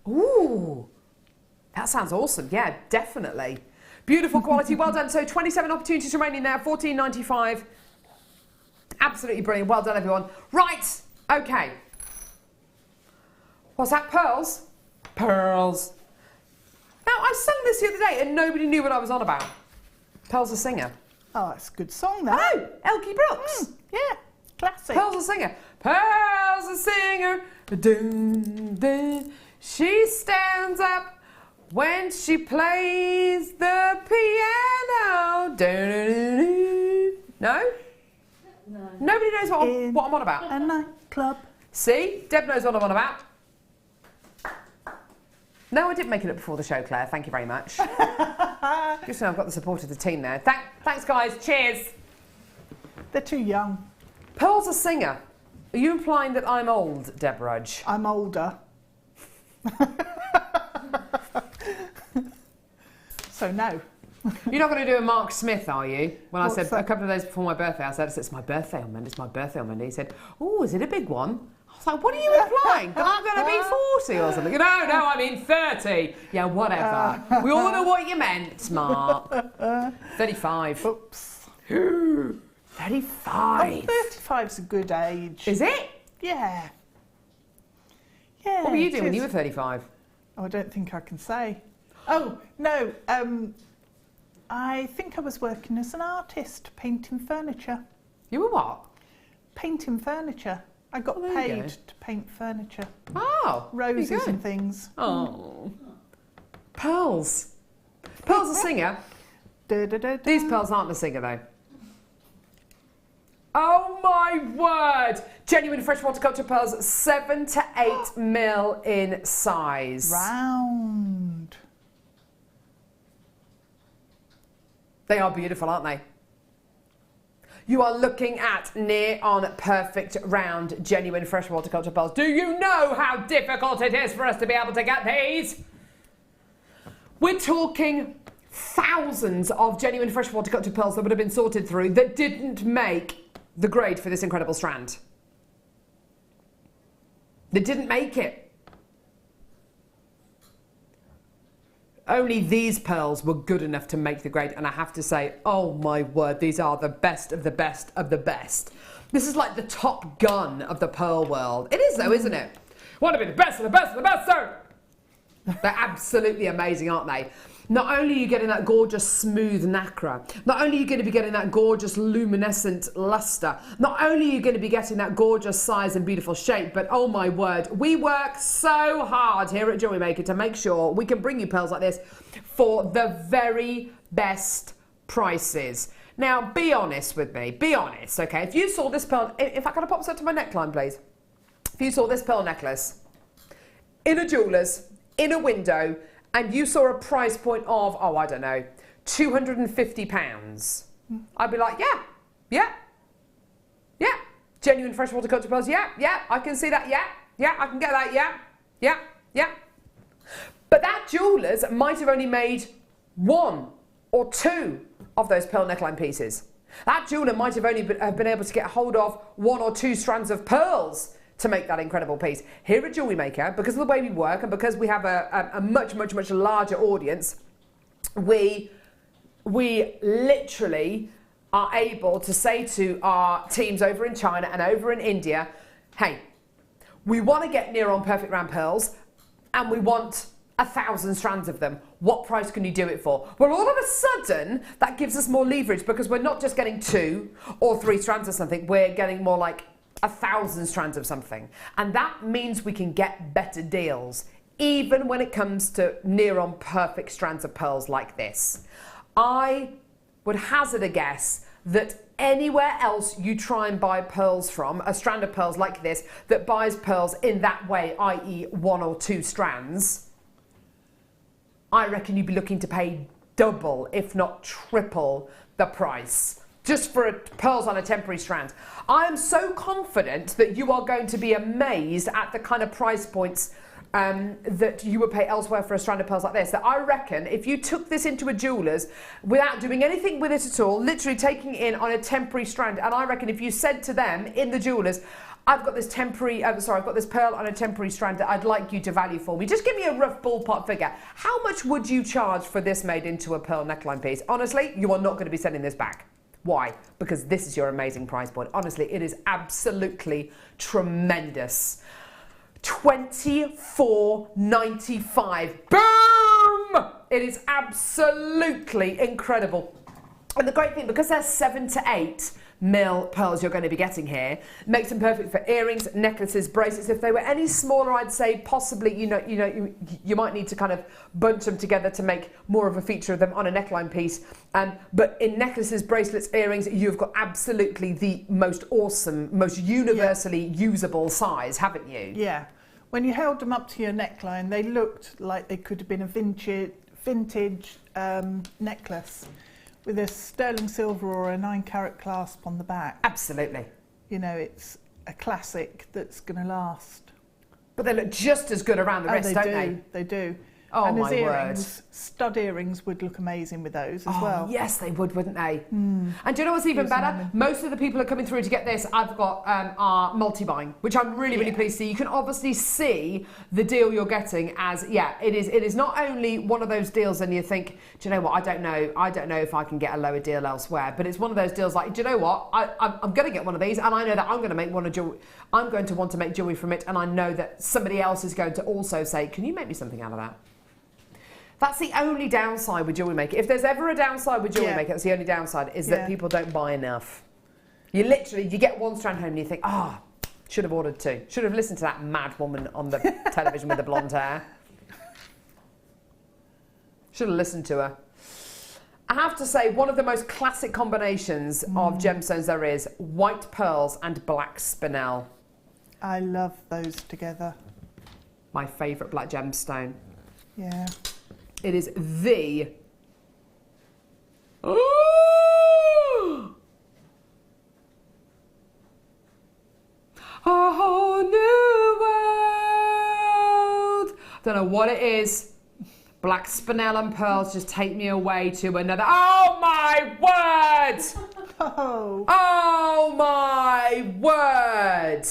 Ooh, that sounds awesome. Yeah, definitely. Beautiful quality. Well done. So 27 opportunities remaining there. $14.95. Absolutely brilliant. Well done, everyone. Right. Okay. What's that? Pearls? Pearls. Now, I sung this the other day and nobody knew what I was on about. Pearls a Singer. Oh, it's a good song, that. Oh, Elkie Brooks. Yeah, classic. Pearls a Singer. Pearls a Singer. Dun, dun. She stands up when she plays the piano. No? No. Nobody knows what I'm on about. A nightclub. See? Deb knows what I'm on about. No, I didn't make it up before the show, Claire. Thank you very much. Just so I've got the support of the team there. Thanks, guys. Cheers. They're too young. Pearl's a singer. Are you implying that I'm old, Deb Rudge? I'm older. So no. You're not going to do a Mark Smith, are you? When I said that? a couple of days before my birthday, I said, it's my birthday on Monday, it's my birthday on Monday. He said, oh, is it a big one? I was like, what are you implying? That I'm going to be 40 or something? No, I mean 30. Yeah, whatever. We all know what you meant, Mark. 35. Oops. 35. Oh, 35's a good age. Is it? Yeah. Yeah. What were you doing when you were 35? Oh, I don't think I can say. Oh, no. I think I was working as an artist, painting furniture. You were what? Painting furniture. I got paid to paint furniture. Oh. Roses and things. Oh. Pearls. Pearl's a singer. These pearls aren't the singer, though. Oh my word! Genuine freshwater culture pearls, 7 to 8 mil in size. Round. They are beautiful, aren't they? You are looking at near on perfect round genuine freshwater culture pearls. Do you know how difficult it is for us to be able to get these? We're talking thousands of genuine freshwater culture pearls that would have been sorted through that didn't make the grade for this incredible strand. They didn't make it. Only these pearls were good enough to make the grade, and I have to say, oh my word, these are the best of the best of the best. This is like the Top Gun of the pearl world. It is though, isn't it? Want to be the best of the best of the best, sir? They're absolutely amazing, aren't they? Not only are you getting that gorgeous smooth nacre, not only are you going to be getting that gorgeous luminescent luster, not only are you going to be getting that gorgeous size and beautiful shape, but oh my word, we work so hard here at Jewellery Maker to make sure we can bring you pearls like this for the very best prices. Now, be honest with me, be honest, okay? If you saw this pearl, in fact, can I pop this up to my neckline, please? If you saw this pearl necklace in a jeweller's, in a window, and you saw a price point of, oh, I don't know, £250, I'd be like, yeah. Genuine freshwater culture pearls, yeah, I can see that, yeah, I can get that, yeah. But that jeweller's might have only made 1 or 2 of those pearl neckline pieces. That jeweller might have only been able to get hold of 1 or 2 strands of pearls to make that incredible piece. Here at Jewellery Maker, because of the way we work and because we have a much larger audience, we literally are able to say to our teams over in China and over in India, hey, we want to get near on perfect round pearls and we want 1,000 strands of them. What price can you do it for? Well, all of a sudden, that gives us more leverage because we're not just getting 2 or 3 strands of something, we're getting more like 1,000 strands of something. And that means we can get better deals, even when it comes to near on perfect strands of pearls like this. I would hazard a guess that anywhere else you try and buy pearls from, a strand of pearls like this, that buys pearls in that way, i.e. 1 or 2 strands, I reckon you'd be looking to pay double, if not triple, the price just for pearls on a temporary strand. I am so confident that you are going to be amazed at the kind of price points that you would pay elsewhere for a strand of pearls like this. That I reckon if you took this into a jeweller's without doing anything with it at all, literally taking it in on a temporary strand, and I reckon if you said to them in the jeweller's, I've got this I've got this pearl on a temporary strand that I'd like you to value for me. Just give me a rough ballpark figure. How much would you charge for this made into a pearl neckline piece? Honestly, you are not going to be sending this back. Why? Because this is your amazing price point. Honestly, it is absolutely tremendous. $24.95. Boom! It is absolutely incredible. And the great thing, because they're 7 to 8 mil pearls you're going to be getting here, makes them perfect for earrings, necklaces, bracelets. If they were any smaller, I'd say possibly you might need to kind of bunch them together to make more of a feature of them on a neckline piece. But in necklaces, bracelets, earrings, you've got absolutely the most awesome, most universally usable size, haven't you? Yeah. When you held them up to your neckline, they looked like they could have been a vintage necklace with a sterling silver or a 9-carat clasp on the back. Absolutely. You know, it's a classic that's going to last. But they look just as good around the wrist, don't they? They do. Oh, and my earrings, word. Stud earrings would look amazing with those as well. Yes, they would, wouldn't they? And do you know what's even better? Most of the people who are coming through to get this, I've got are multi-buying, which I'm really pleased to see. You can obviously see the deal you're getting as, it is not only one of those deals and you think, do you know what, I don't know if I can get a lower deal elsewhere, but it's one of those deals like, do you know what, I'm going to get one of these and I know that I'm going to make I'm going to want to make jewellery from it, and I know that somebody else is going to also say, can you make me something out of that? That's the only downside with Jewellery Maker. If there's ever a downside with Jewellery Maker, that's the only downside, is that people don't buy enough. You get one strand home and you think, should have ordered 2. Should have listened to that mad woman on the television with the blonde hair. Should have listened to her. I have to say, one of the most classic combinations of gemstones there is, white pearls and black spinel. I love those together. My favourite black gemstone. Yeah. It is the... A whole new world. Don't know what it is. Black spinel and pearls just take me away to another. Oh my word! Oh my word!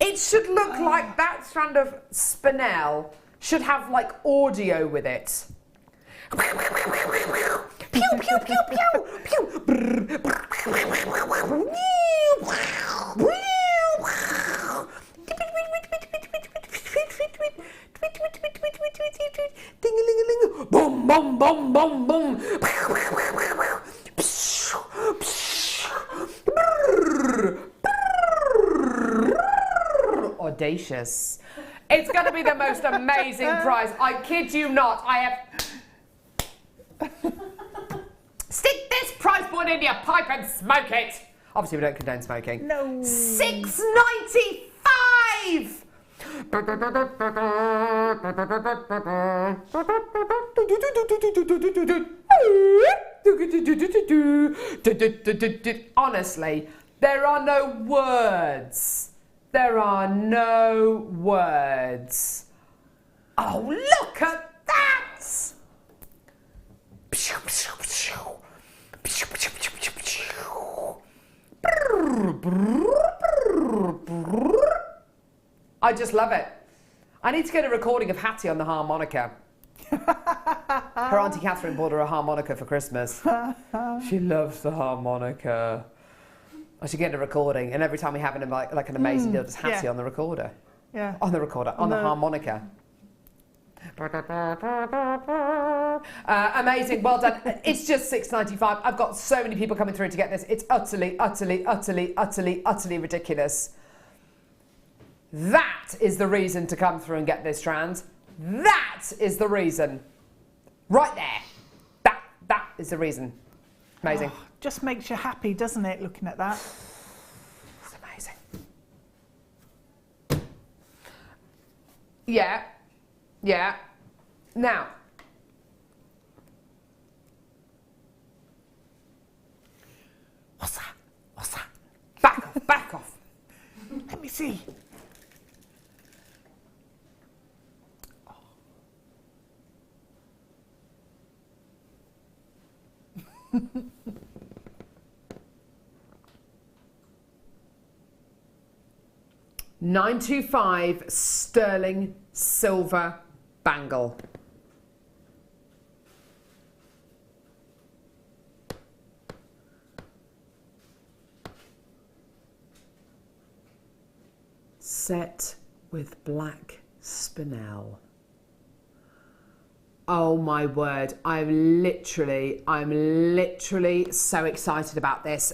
It should look like that strand of spinel should have like audio with it. Pew pew pew pew pew. Ding-a-ling-a-ling. Boom, boom, boom, boom, boom. Audacious. It's going to be the most amazing prize. I kid you not. I have... Stick this prize board in your pipe and smoke it. Obviously, we don't condone smoking. No. $6.95. Honestly, there are no words. There are no words. Oh, look at that! I just love it. I need to get a recording of Hattie on the harmonica. Her Auntie Catherine bought her a harmonica for Christmas. She loves the harmonica. I should get a recording, and every time we have an amazing deal, just Hattie on the recorder. Yeah. On the recorder, on the harmonica. Amazing, well done. It's just $6.95. I've got so many people coming through to get this. It's utterly, utterly, utterly, utterly, utterly ridiculous. That is the reason to come through and get this strand. That is the reason. Right there. That is the reason. Amazing. Oh, just makes you happy, doesn't it, looking at that? It's amazing. Yeah. Yeah. Now. What's that? What's that? Back off, back off. Let me see. 925 sterling silver bangle. Set with black spinel. Oh my word, I'm literally so excited about this.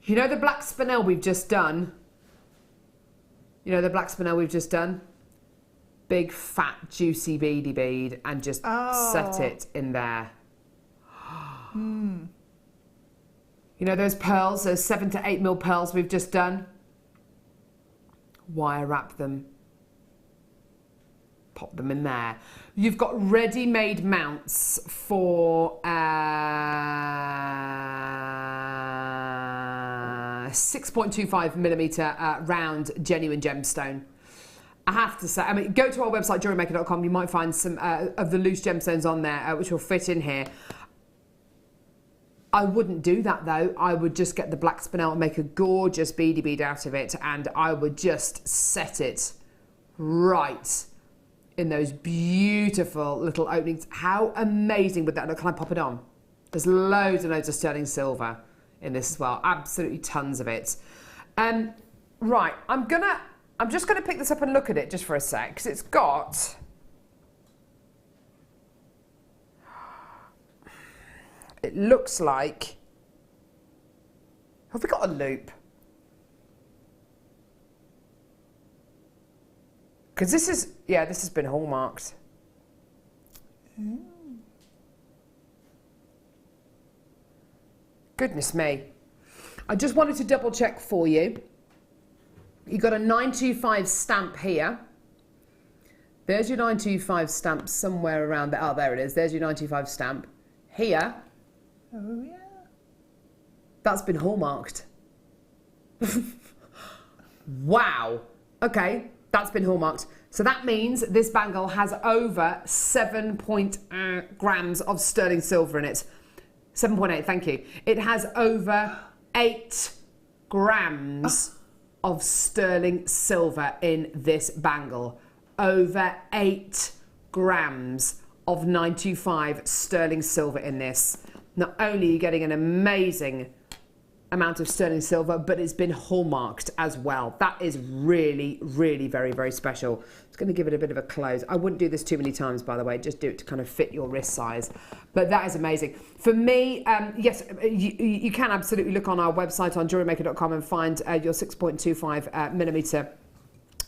You know the black spinel we've just done? You know the black spinel we've just done? Big, fat, juicy beady bead, and just set it in there. You know those pearls, those 7 to 8 mil pearls we've just done? Wire wrap them. Pop them in there. You've got ready-made mounts for 6.25 millimeter round genuine gemstone. I have to say, I mean, go to our website jewellerymaker.com. You might find some of the loose gemstones on there which will fit in here. I wouldn't do that though. I would just get the black spinel and make a gorgeous beady bead out of it, and I would just set it right in those beautiful little openings. How amazing would that look? Can I pop it on? There's loads and loads of sterling silver in this as well. Absolutely tons of it. Right, I'm just gonna pick this up and look at it just for a sec, because it's got, it looks like, have we got a loop? Because this is, yeah, this has been hallmarked. Goodness me. I just wanted to double check for you. You've got a 925 stamp here. There's your 925 stamp somewhere around there. Oh, there it is. There's your 925 stamp. here, Oh yeah. that's been hallmarked. Wow. Okay, that's been hallmarked. So that means this bangle has over 7 grams of sterling silver in it. 7.8, thank you. It has over 8 grams of sterling silver in this bangle. Over 8 grams of 925 sterling silver in this. Not only are you getting an amazing amount of sterling silver, but it's been hallmarked as well. That is really, really very, very special. It's going to give it a bit of a close. I wouldn't do this too many times, by the way. Just do it to kind of fit your wrist size. But that is amazing. For me, yes, you can absolutely look on our website on jewellerymaker.com and find your 6.25 millimetre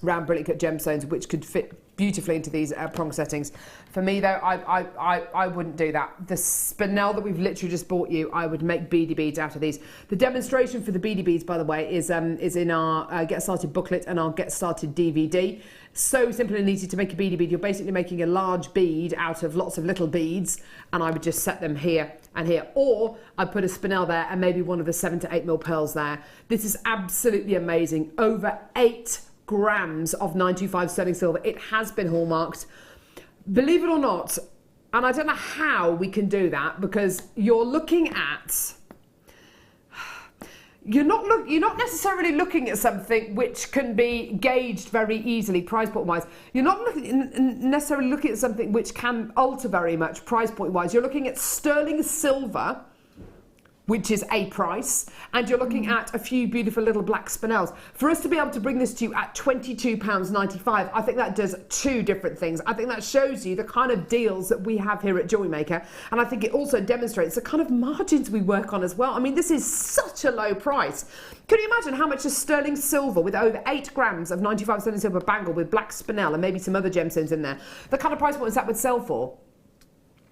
round brilliant cut gemstones, which could fit beautifully into these prong settings. For me though, I wouldn't do that. The spinel that we've literally just bought you, I would make beady beads out of these. The demonstration for the beady beads, by the way, is in our Get Started booklet and our Get Started DVD. So simple and easy to make a beady bead. You're basically making a large bead out of lots of little beads, and I would just set them here and here, or I put a spinel there and maybe one of the 7 to 8 mil pearls there. This is absolutely amazing. Over 8 grams of 925 sterling silver. It has been hallmarked. Believe it or not, and I don't know how we can do that, because you're looking at, you're not necessarily looking at something which can be gauged very easily price point wise. You're not necessarily looking at something which can alter very much price point wise. You're looking at sterling silver, which is a price, and you're looking at a few beautiful little black spinels. For us to be able to bring this to you at £22.95, I think that does 2 different things. I think that shows you the kind of deals that we have here at Jewellery Maker, and I think it also demonstrates the kind of margins we work on as well. I mean, this is such a low price. Can you imagine how much a sterling silver with over 8 grams of 95 sterling silver bangle with black spinel and maybe some other gemstones in there, the kind of price points that would sell for?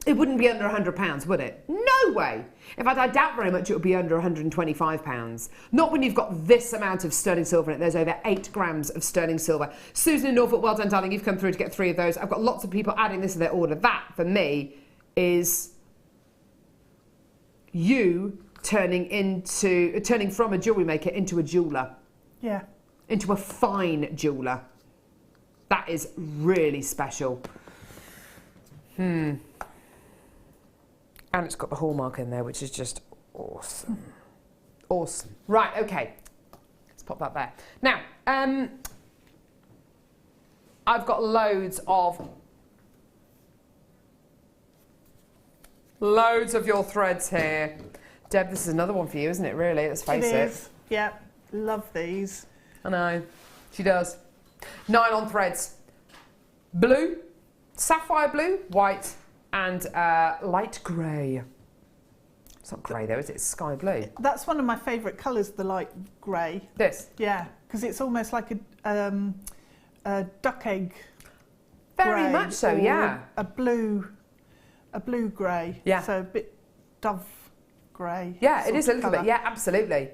It wouldn't be under £100, would it? No way. In fact, I doubt very much it would be under £125. Not when you've got this amount of sterling silver in it. There's over 8 grams of sterling silver. Susan in Norfolk, well done, darling. You've come through to get 3 of those. I've got lots of people adding this to their order. That, for me, is you turning from a jewellery maker into a jeweller. Yeah. Into a fine jeweller. That is really special. And it's got the hallmark in there, which is just awesome. Awesome. Right, okay. Let's pop that there. Now, I've got loads of your threads here. Deb, this is another one for you, isn't it, really? Let's face it. It is. Yeah, love these. I know. She does. Nylon threads. Blue, sapphire blue, white, and light grey. It's not grey though, is it? It's sky blue. That's one of my favourite colours, the light grey. This? Yeah, because it's almost like a duck egg. Very much so, yeah. A blue grey. Yeah. So a bit dove grey. Yeah, it is a little bit. Yeah, absolutely.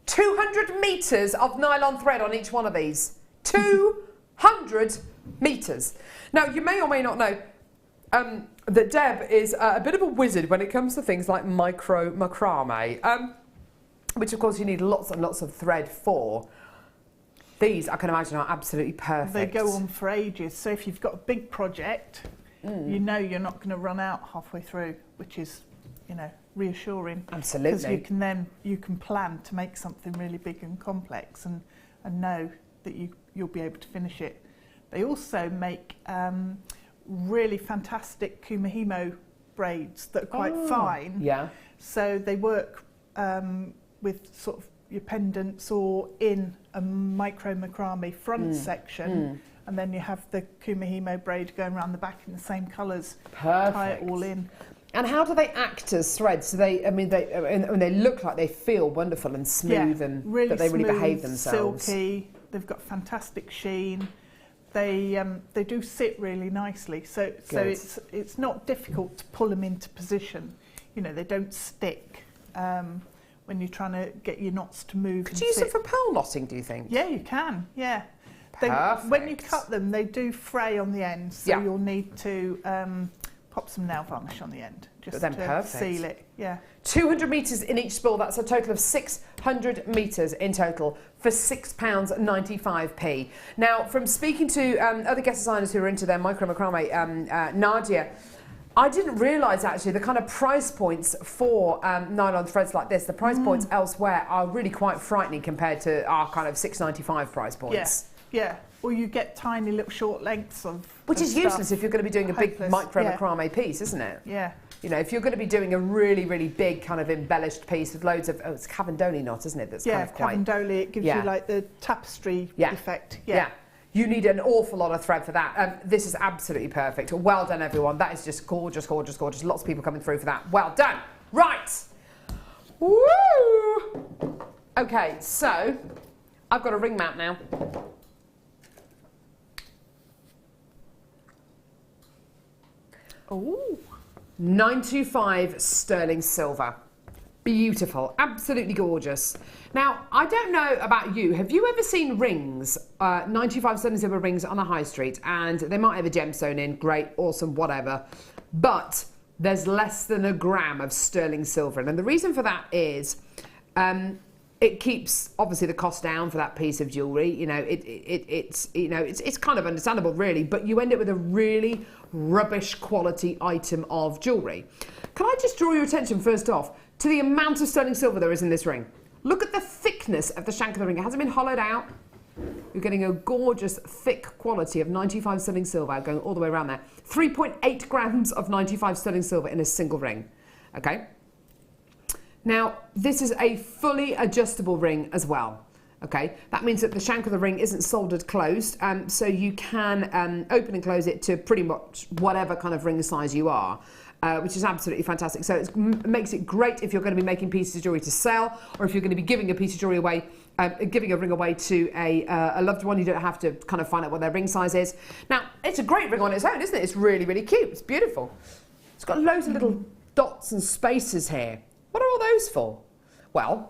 200 metres of nylon thread on each one of these. 200 metres. Now, you may or may not know that Deb is a bit of a wizard when it comes to things like micro macrame, which of course you need lots and lots of thread for. These, I can imagine, are absolutely perfect. They go on for ages, so if you've got a big project, you know you're not going to run out halfway through, which is, you know, reassuring. Absolutely. Because you can plan to make something really big and complex and know that you'll be able to finish it. They also make really fantastic kumihimo braids that are quite fine. Yeah. So they work with sort of your pendants or in a micro macrame front section, and then you have the kumihimo braid going around the back in the same colours. Perfect. Tie it all in. And how do they act as threads? So they look like they feel wonderful and smooth, and really that they really smooth, behave themselves. Silky. They've got fantastic sheen. They do sit really nicely, so it's not difficult to pull them into position. You know, they don't stick when you're trying to get your knots to move. Could you use them for pearl knotting, do you think? Yeah, you can. Yeah. Perfect. When you cut them, they do fray on the end, so you'll need to pop some nail varnish on the end, just then to perfect. seal it. Yeah. 200 metres in each spool. That's a total of 600 metres in total for £6.95p. Now, from speaking to other guest designers who are into their micro macrame, Nadia, I didn't realise actually the kind of price points for nylon threads like this. The price points elsewhere are really quite frightening compared to our kind of £6.95 price points. Yeah. Or you get tiny little short lengths of Which is stuff. useless if you're going to be doing a big micro macrame piece, isn't it? Yeah. You know, if you're going to be doing a really, really big kind of embellished piece with loads of, it's Cavendoli knot, isn't it? That's kind of quite... Cavendoli, it gives you like the tapestry effect. Yeah. You need an awful lot of thread for that. This is absolutely perfect. Well done, everyone. That is just gorgeous, gorgeous, gorgeous. Lots of people coming through for that. Well done. Right. Woo! Okay, so I've got a ring mount now. Oh. 925 sterling silver. Beautiful, absolutely gorgeous. Now, I don't know about you, have you ever seen rings, 95 sterling silver rings on the high street, and they might have a gemstone in, great, awesome, whatever, but there's less than a gram of sterling silver in, and the reason for that is it keeps obviously the cost down for that piece of jewellery. You know, it's kind of understandable really, but you end up with a really rubbish quality item of jewellery. Can I just draw your attention first off to the amount of sterling silver there is in this ring? Look at the thickness of the shank of the ring. It hasn't been hollowed out. You're getting a gorgeous thick quality of 95 sterling silver going all the way around there. 3.8 grams of 95 sterling silver in a single ring. Okay. Now, this is a fully adjustable ring as well. Okay, that means that the shank of the ring isn't soldered closed, so you can open and close it to pretty much whatever kind of ring size you are, which is absolutely fantastic. So it makes it great if you're going to be making pieces of jewellery to sell, or if you're going to be giving a piece of jewellery away, giving a ring away to a loved one. You don't have to kind of find out what their ring size is. Now, it's a great ring on its own, isn't it? It's really, really cute. It's beautiful. It's got loads of little dots and spaces here. What are all those for? Well,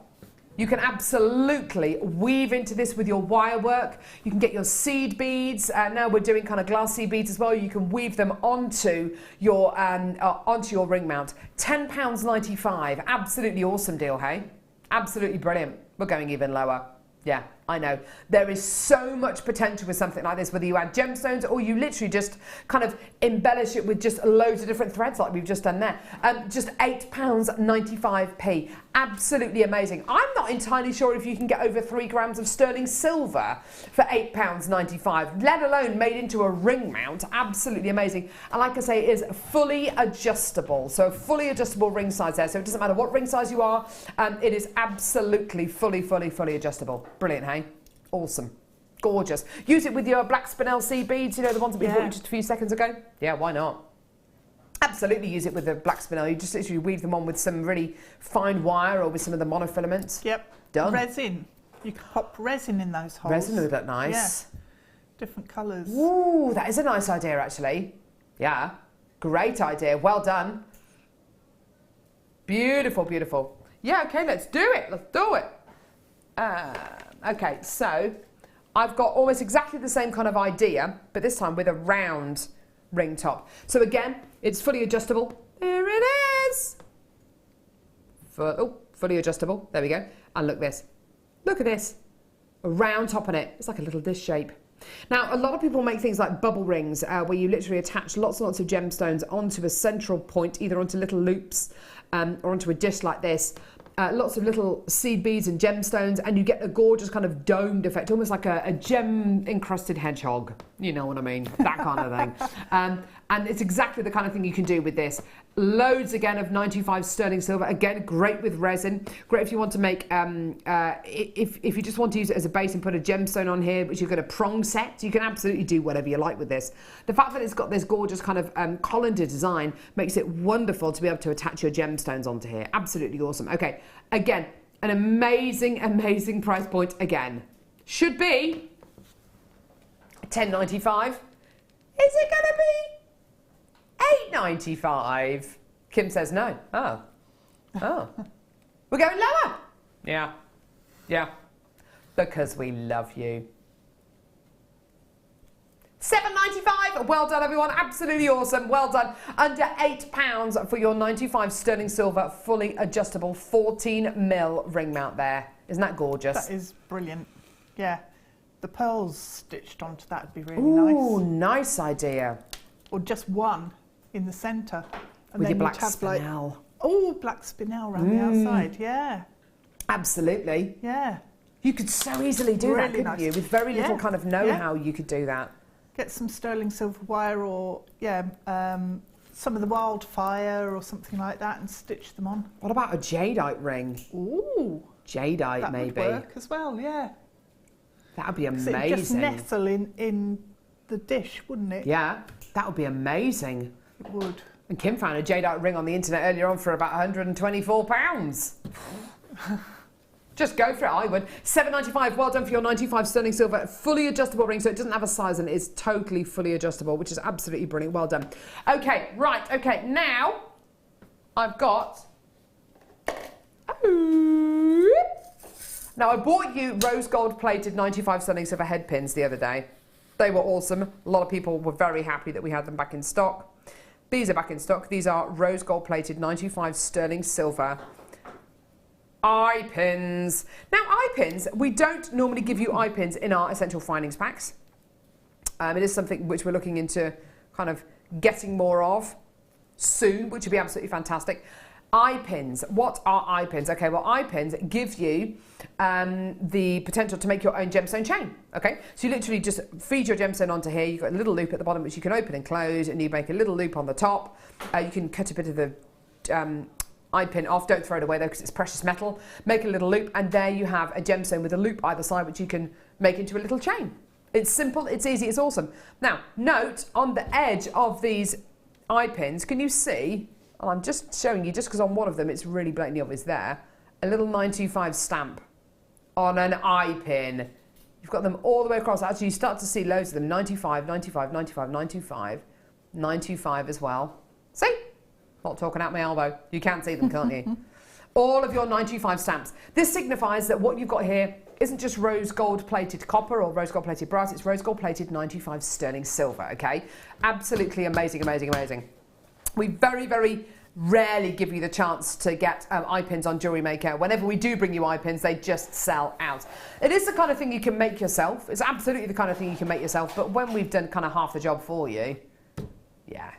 you can absolutely weave into this with your wire work. You can get your seed beads. Now we're doing kind of glass seed beads as well. You can weave them onto your ring mount. £10.95. Absolutely awesome deal, hey? Absolutely brilliant. We're going even lower. Yeah, I know. There is so much potential with something like this, whether you add gemstones or you literally just kind of embellish it with just loads of different threads like we've just done there. Just £8.95p. Absolutely amazing. I'm not entirely sure if you can get over 3 grams of sterling silver for £8.95, let alone made into a ring mount. Absolutely amazing. And like I say, it is fully adjustable. So fully adjustable ring size there. So it doesn't matter what ring size you are. It is absolutely fully adjustable. Brilliant, hey? Awesome. Gorgeous. Use it with your black spinel seed beads, you know, the ones that we bought just a few seconds ago. Yeah, why not? Absolutely use it with the black spinel. You just literally weave them on with some really fine wire or with some of the monofilaments. Yep. Done. Resin. You can pop resin in those holes. Resin would look nice. Yeah. Different colours. Ooh, that is a nice idea, actually. Yeah. Great idea. Well done. Beautiful, beautiful. Yeah, okay, let's do it. Let's do it. Okay, so I've got almost exactly the same kind of idea, but this time with a round ring top. So again, it's fully adjustable. There it is. Fully adjustable. There we go. And look this. Look at this. A round top on it. It's like a little dish shape. Now, a lot of people make things like bubble rings, where you literally attach lots and lots of gemstones onto a central point, either onto little loops or onto a dish like this. Lots of little seed beads and gemstones, and you get a gorgeous kind of domed effect, almost like a gem-encrusted hedgehog. You know what I mean? That kind of thing. And it's exactly the kind of thing you can do with this. Loads, again, of 95 sterling silver. Again, great with resin. Great if you want to make, if you just want to use it as a base and put a gemstone on here, which you've got a prong set, you can absolutely do whatever you like with this. The fact that it's got this gorgeous kind of colander design makes it wonderful to be able to attach your gemstones onto here. Absolutely awesome. Okay, again, an amazing, amazing price point again. Should be $10.95. Is it going to be $8.95? Kim says no. Oh. We're going lower. Yeah. Because we love you. $7.95. 95. Well done, everyone. Absolutely awesome. Well done. Under £8 for your 95 sterling silver, fully adjustable 14mm ring mount there. Isn't that gorgeous? That is brilliant. Yeah. The pearls stitched onto that would be really Ooh, nice. nice idea. Or just one in the centre. And with then your black you'd have spinel. like, oh, black spinel around the outside. Yeah. Absolutely. Yeah. You could so easily do that, couldn't you? With very little kind of know-how, you could do that. Get some sterling silver wire or, some of the wildfire or something like that and stitch them on. What about a jadeite ring? Ooh. Jadeite, that maybe. That would work as well, yeah. That would be amazing. It'd just nestle in the dish, wouldn't it? Yeah, that would be amazing. It would. And Kim found a jadeite ring on the internet earlier on for about £124. Just go for it, I would. £7.95, well done for your 95 sterling silver, fully adjustable ring, so it doesn't have a size and it is totally fully adjustable, which is absolutely brilliant. Well done. Okay, right, okay, now I've got... Now, I bought you rose gold plated 95 sterling silver head pins the other day. They were awesome. A lot of people were very happy that we had them back in stock. These are back in stock. These are rose gold plated 95 sterling silver eye pins. Now, eye pins, we don't normally give you eye pins in our essential findings packs. It is something which we're looking into kind of getting more of soon, which would be absolutely fantastic. Eye pins. What are eye pins? Okay, well, eye pins give you the potential to make your own gemstone chain. Okay, so you literally just feed your gemstone onto here. You've got a little loop at the bottom which you can open and close, and you make a little loop on the top. You can cut a bit of the eye pin off. Don't throw it away though, because it's precious metal. Make a little loop, and there you have a gemstone with a loop either side, which you can make into a little chain. It's simple, it's easy, it's awesome. Now, note on the edge of these eye pins, can you see? And I'm just showing you, just because on one of them it's really blatantly obvious there, a little 925 stamp on an eye pin. You've got them all the way across. Actually, you start to see loads of them. 95, 95, 95, 925, 925 as well. See? Not talking out my elbow. You can see them, can't you? All of your 925 stamps. This signifies that what you've got here isn't just rose gold plated copper or rose gold plated brass, it's rose gold plated 95 sterling silver, okay? Absolutely amazing, amazing, amazing. We very, very rarely give you the chance to get eye pins on Jewellery Maker. Whenever we do bring you eye pins, they just sell out. It is the kind of thing you can make yourself. It's absolutely the kind of thing you can make yourself, but when we've done kind of half the job for you, yeah.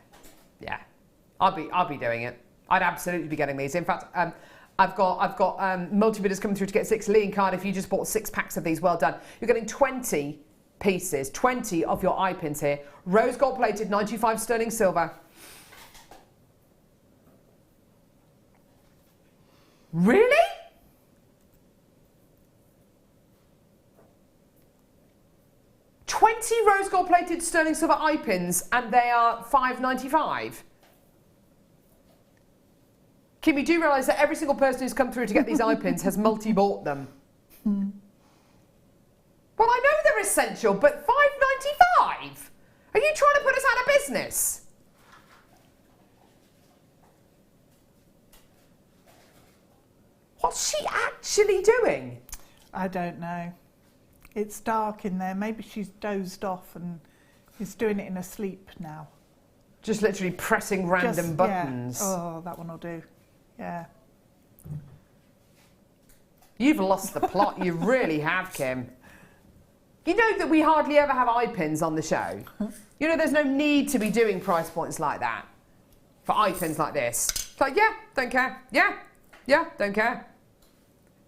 I'll be doing it. I'd absolutely be getting these. In fact, I've got multi-bidders coming through to get 6. Lee and Cardiff, you just bought 6 packs of these. Well done. You're getting 20 pieces, 20 of your eye pins here. Rose gold plated, 95 sterling silver. Really? Rose gold plated sterling silver eye pins, and they are £5.95. Kim, you do realise that every single person who's come through to get these eye pins has multi-bought them. Well, I know they're essential, but £5.95? Are you trying to put us out of business? What's she actually doing? I don't know. It's dark in there. Maybe she's dozed off and is doing it in her sleep now. Just literally pressing random buttons. Yeah. Oh, that one will do. Yeah. You've lost the plot. You really have, Kim. You know that we hardly ever have eye pins on the show. You know, there's no need to be doing price points like that for eye pins like this. It's like, yeah, don't care. Yeah, don't care.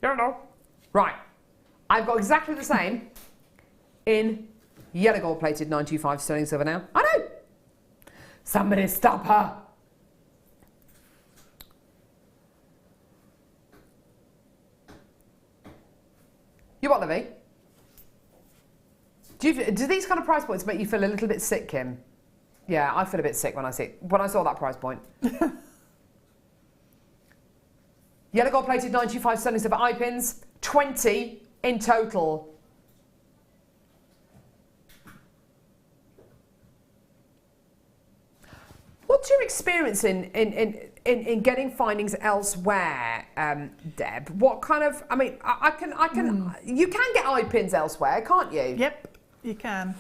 You don't know. Right. I've got exactly the same in yellow gold plated 925 sterling silver now. I know. Somebody stop her. You what, Livy? Do these kind of price points make you feel a little bit sick, Kim? Yeah, I feel a bit sick when I saw that price point. Yellow gold plated 925 sterling silver eye pins, 20 in total. What's your experience in getting findings elsewhere, Deb? What kind of? I mean, you can get eye pins elsewhere, can't you? Yep, you can.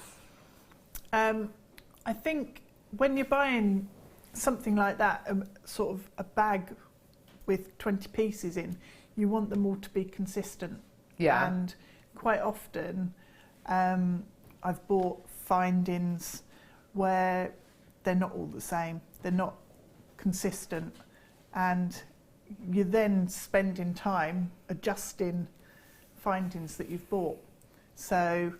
I think when you're buying something like that, sort of a bag with 20 pieces in, you want them all to be consistent. Yeah. And quite often, I've bought findings where they're not all the same. They're not consistent. And you're then spending time adjusting findings that you've bought. So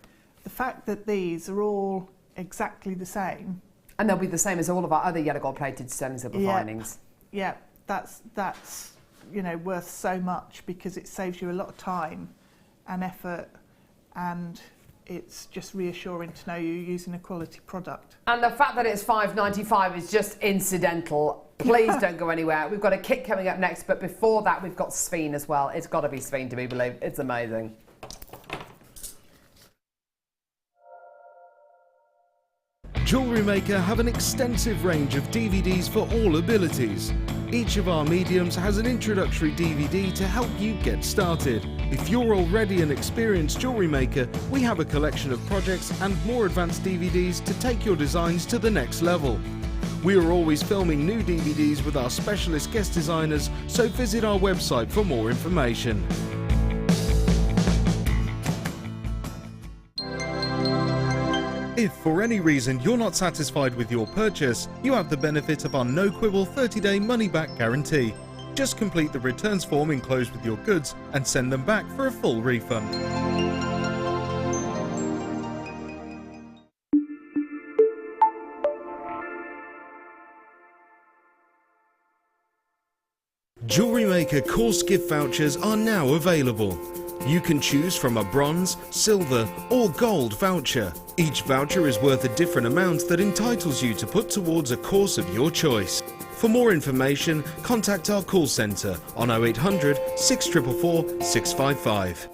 the fact that these are all exactly the same. And they'll be the same as all of our other yellow gold plated sterling silver findings. Yeah, that's worth so much because it saves you a lot of time and effort, and it's just reassuring to know you're using a quality product. And the fact that it's $5.95 is just incidental. Please don't go anywhere. We've got a kit coming up next, but before that we've got Sphene as well. It's got to be Sphene to be believed. It's amazing. Jewellery Maker have an extensive range of DVDs for all abilities. Each of our mediums has an introductory DVD to help you get started. If you're already an experienced jewellery maker, we have a collection of projects and more advanced DVDs to take your designs to the next level. We are always filming new DVDs with our specialist guest designers, so visit our website for more information. If for any reason you're not satisfied with your purchase, you have the benefit of our no-quibble 30-day money-back guarantee. Just complete the returns form enclosed with your goods and send them back for a full refund. Jewellery Maker course gift vouchers are now available. You can choose from a bronze, silver or gold voucher. Each voucher is worth a different amount that entitles you to put towards a course of your choice. For more information, contact our call centre on 0800 644 655.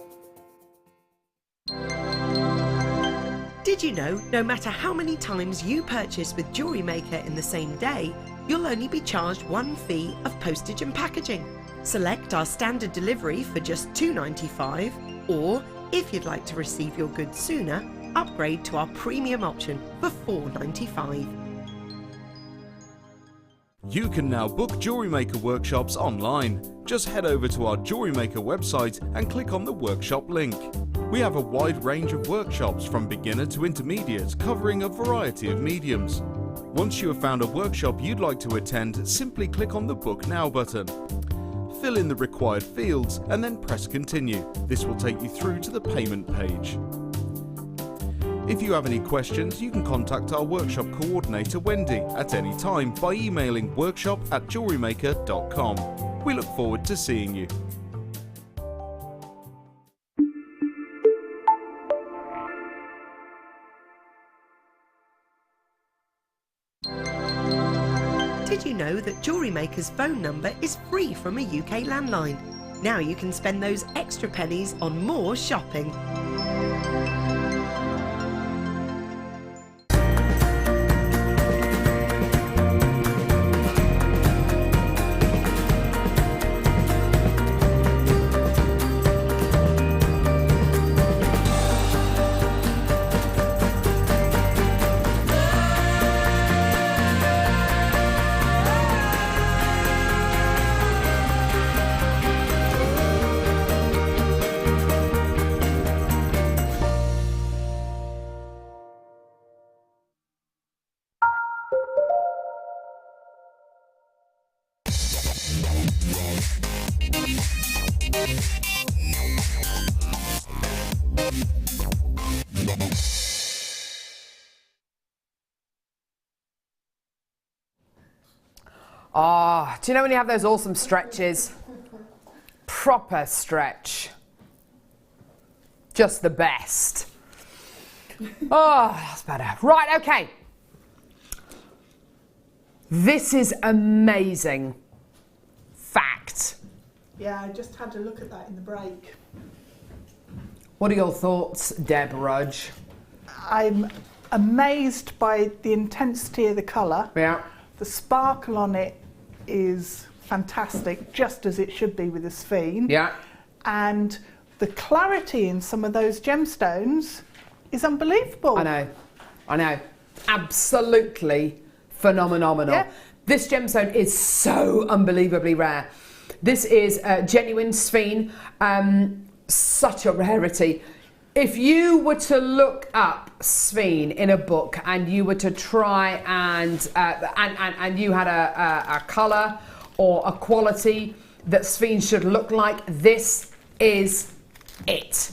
Did you know no matter how many times you purchase with Jewellery Maker in the same day, you'll only be charged one fee of postage and packaging? Select our standard delivery for just $2.95, or if you'd like to receive your goods sooner, upgrade to our premium option for $4.95. You can now book Jewellery Maker workshops online. Just head over to our Jewellery Maker website and click on the workshop link. We have a wide range of workshops from beginner to intermediate, covering a variety of mediums. Once you have found a workshop you'd like to attend, simply click on the Book Now button. Fill in the required fields and then press Continue. This will take you through to the payment page. If you have any questions, you can contact our workshop coordinator Wendy at any time by emailing workshop@jewellerymaker.com. We look forward to seeing you. Did you know that Jewellery Maker's phone number is free from a UK landline? Now you can spend those extra pennies on more shopping. Ah, do you know when you have those awesome stretches? Proper stretch. Just the best. Oh, that's better. Right, okay. This is amazing. Fact. Yeah, I just had a look at that in the break. What are your thoughts, Deb Rudge? I'm amazed by the intensity of the colour. Yeah. The sparkle on it is fantastic, just as it should be with a Sphene. Yeah. And the clarity in some of those gemstones is unbelievable. I know. Absolutely phenomenal. Yeah. This gemstone is so unbelievably rare. This is genuine sphene, such a rarity. If you were to look up sphene in a book and you were to try and you had a colour or a quality that sphene should look like, this is it.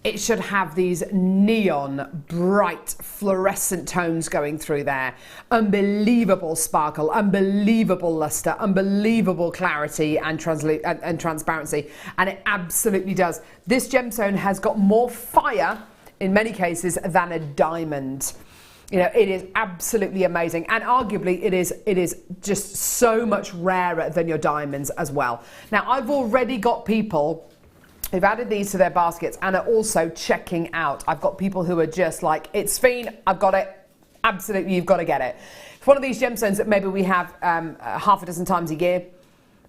It should have these neon, bright, fluorescent tones going through there. Unbelievable sparkle, unbelievable luster, unbelievable clarity and transparency. And it absolutely does. This gemstone has got more fire, in many cases, than a diamond. You know, it is absolutely amazing. And arguably, it is just so much rarer than your diamonds as well. Now, I've already got people who've added these to their baskets and are also checking out. I've got people who are just like, it's sphene, I've got it. Absolutely, you've got to get it. It's one of these gemstones that maybe we have half a dozen times a year.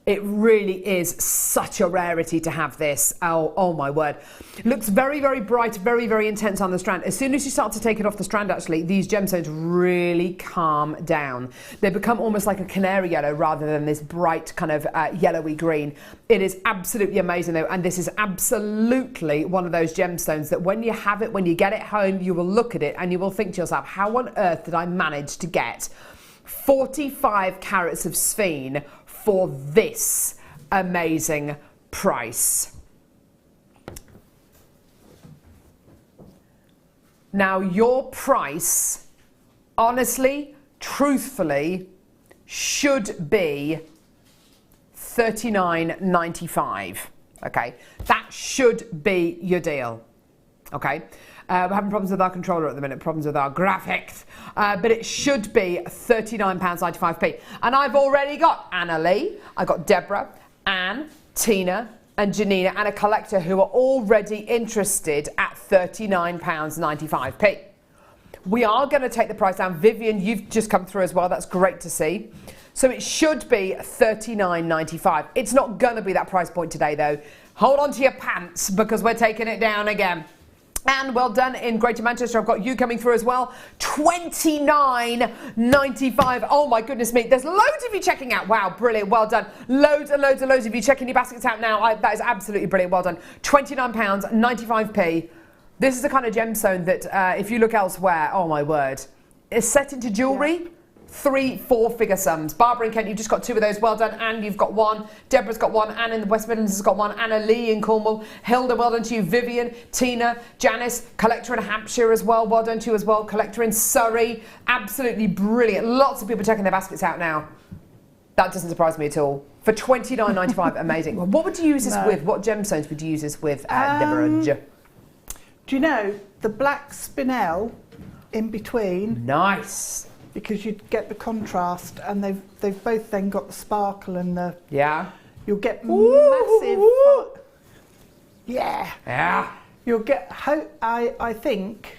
It really is such a rarity to have this. Oh my word. It looks very, very bright, very, very intense on the strand. As soon as you start to take it off the strand, actually, these gemstones really calm down. They become almost like a canary yellow rather than this bright kind of yellowy green. It is absolutely amazing though, and this is absolutely one of those gemstones that when you have it, when you get it home, you will look at it and you will think to yourself, how on earth did I manage to get 45 carats of sphene for this amazing price? Now, your price, honestly, truthfully, should be $39.95. Okay, that should be your deal. Okay. We're having problems with our controller at the minute, problems with our graphics, but it should be £39.95p. And I've already got Anna Lee, I've got Deborah, Anne, Tina and Janina and a collector who are already interested at £39.95p. We are going to take the price down. Vivian, you've just come through as well, that's great to see. So it should be $39.95. It's not going to be that price point today though. Hold on to your pants because we're taking it down again. And well done in Greater Manchester. I've got you coming through as well. $29.95. Oh my goodness me. There's loads of you checking out. Wow, brilliant. Well done. Loads and loads and loads of you checking your baskets out now. That is absolutely brilliant. Well done. £29.95p. This is the kind of gemstone that if you look elsewhere, oh my word, is set into jewellery. Yeah. 3-4 figure sums. Barbara and Kent, you've just got 2 of those. Well done. Anne, you've got 1. Deborah's got 1. Anne in the West Midlands has got 1. Anna Lee in Cornwall. Hilda, well done to you. Vivian, Tina, Janice, collector in Hampshire as well. Well done to you as well. Collector in Surrey. Absolutely brilliant. Lots of people checking their baskets out now. That doesn't surprise me at all. For $29.95, amazing. Well, what would you use this with? What gemstones would you use this with, Deborah? Do you know the black spinel in between? Nice. Because you'd get the contrast, and they've both then got the sparkle and the You'll get massive. Yeah. You'll get. I think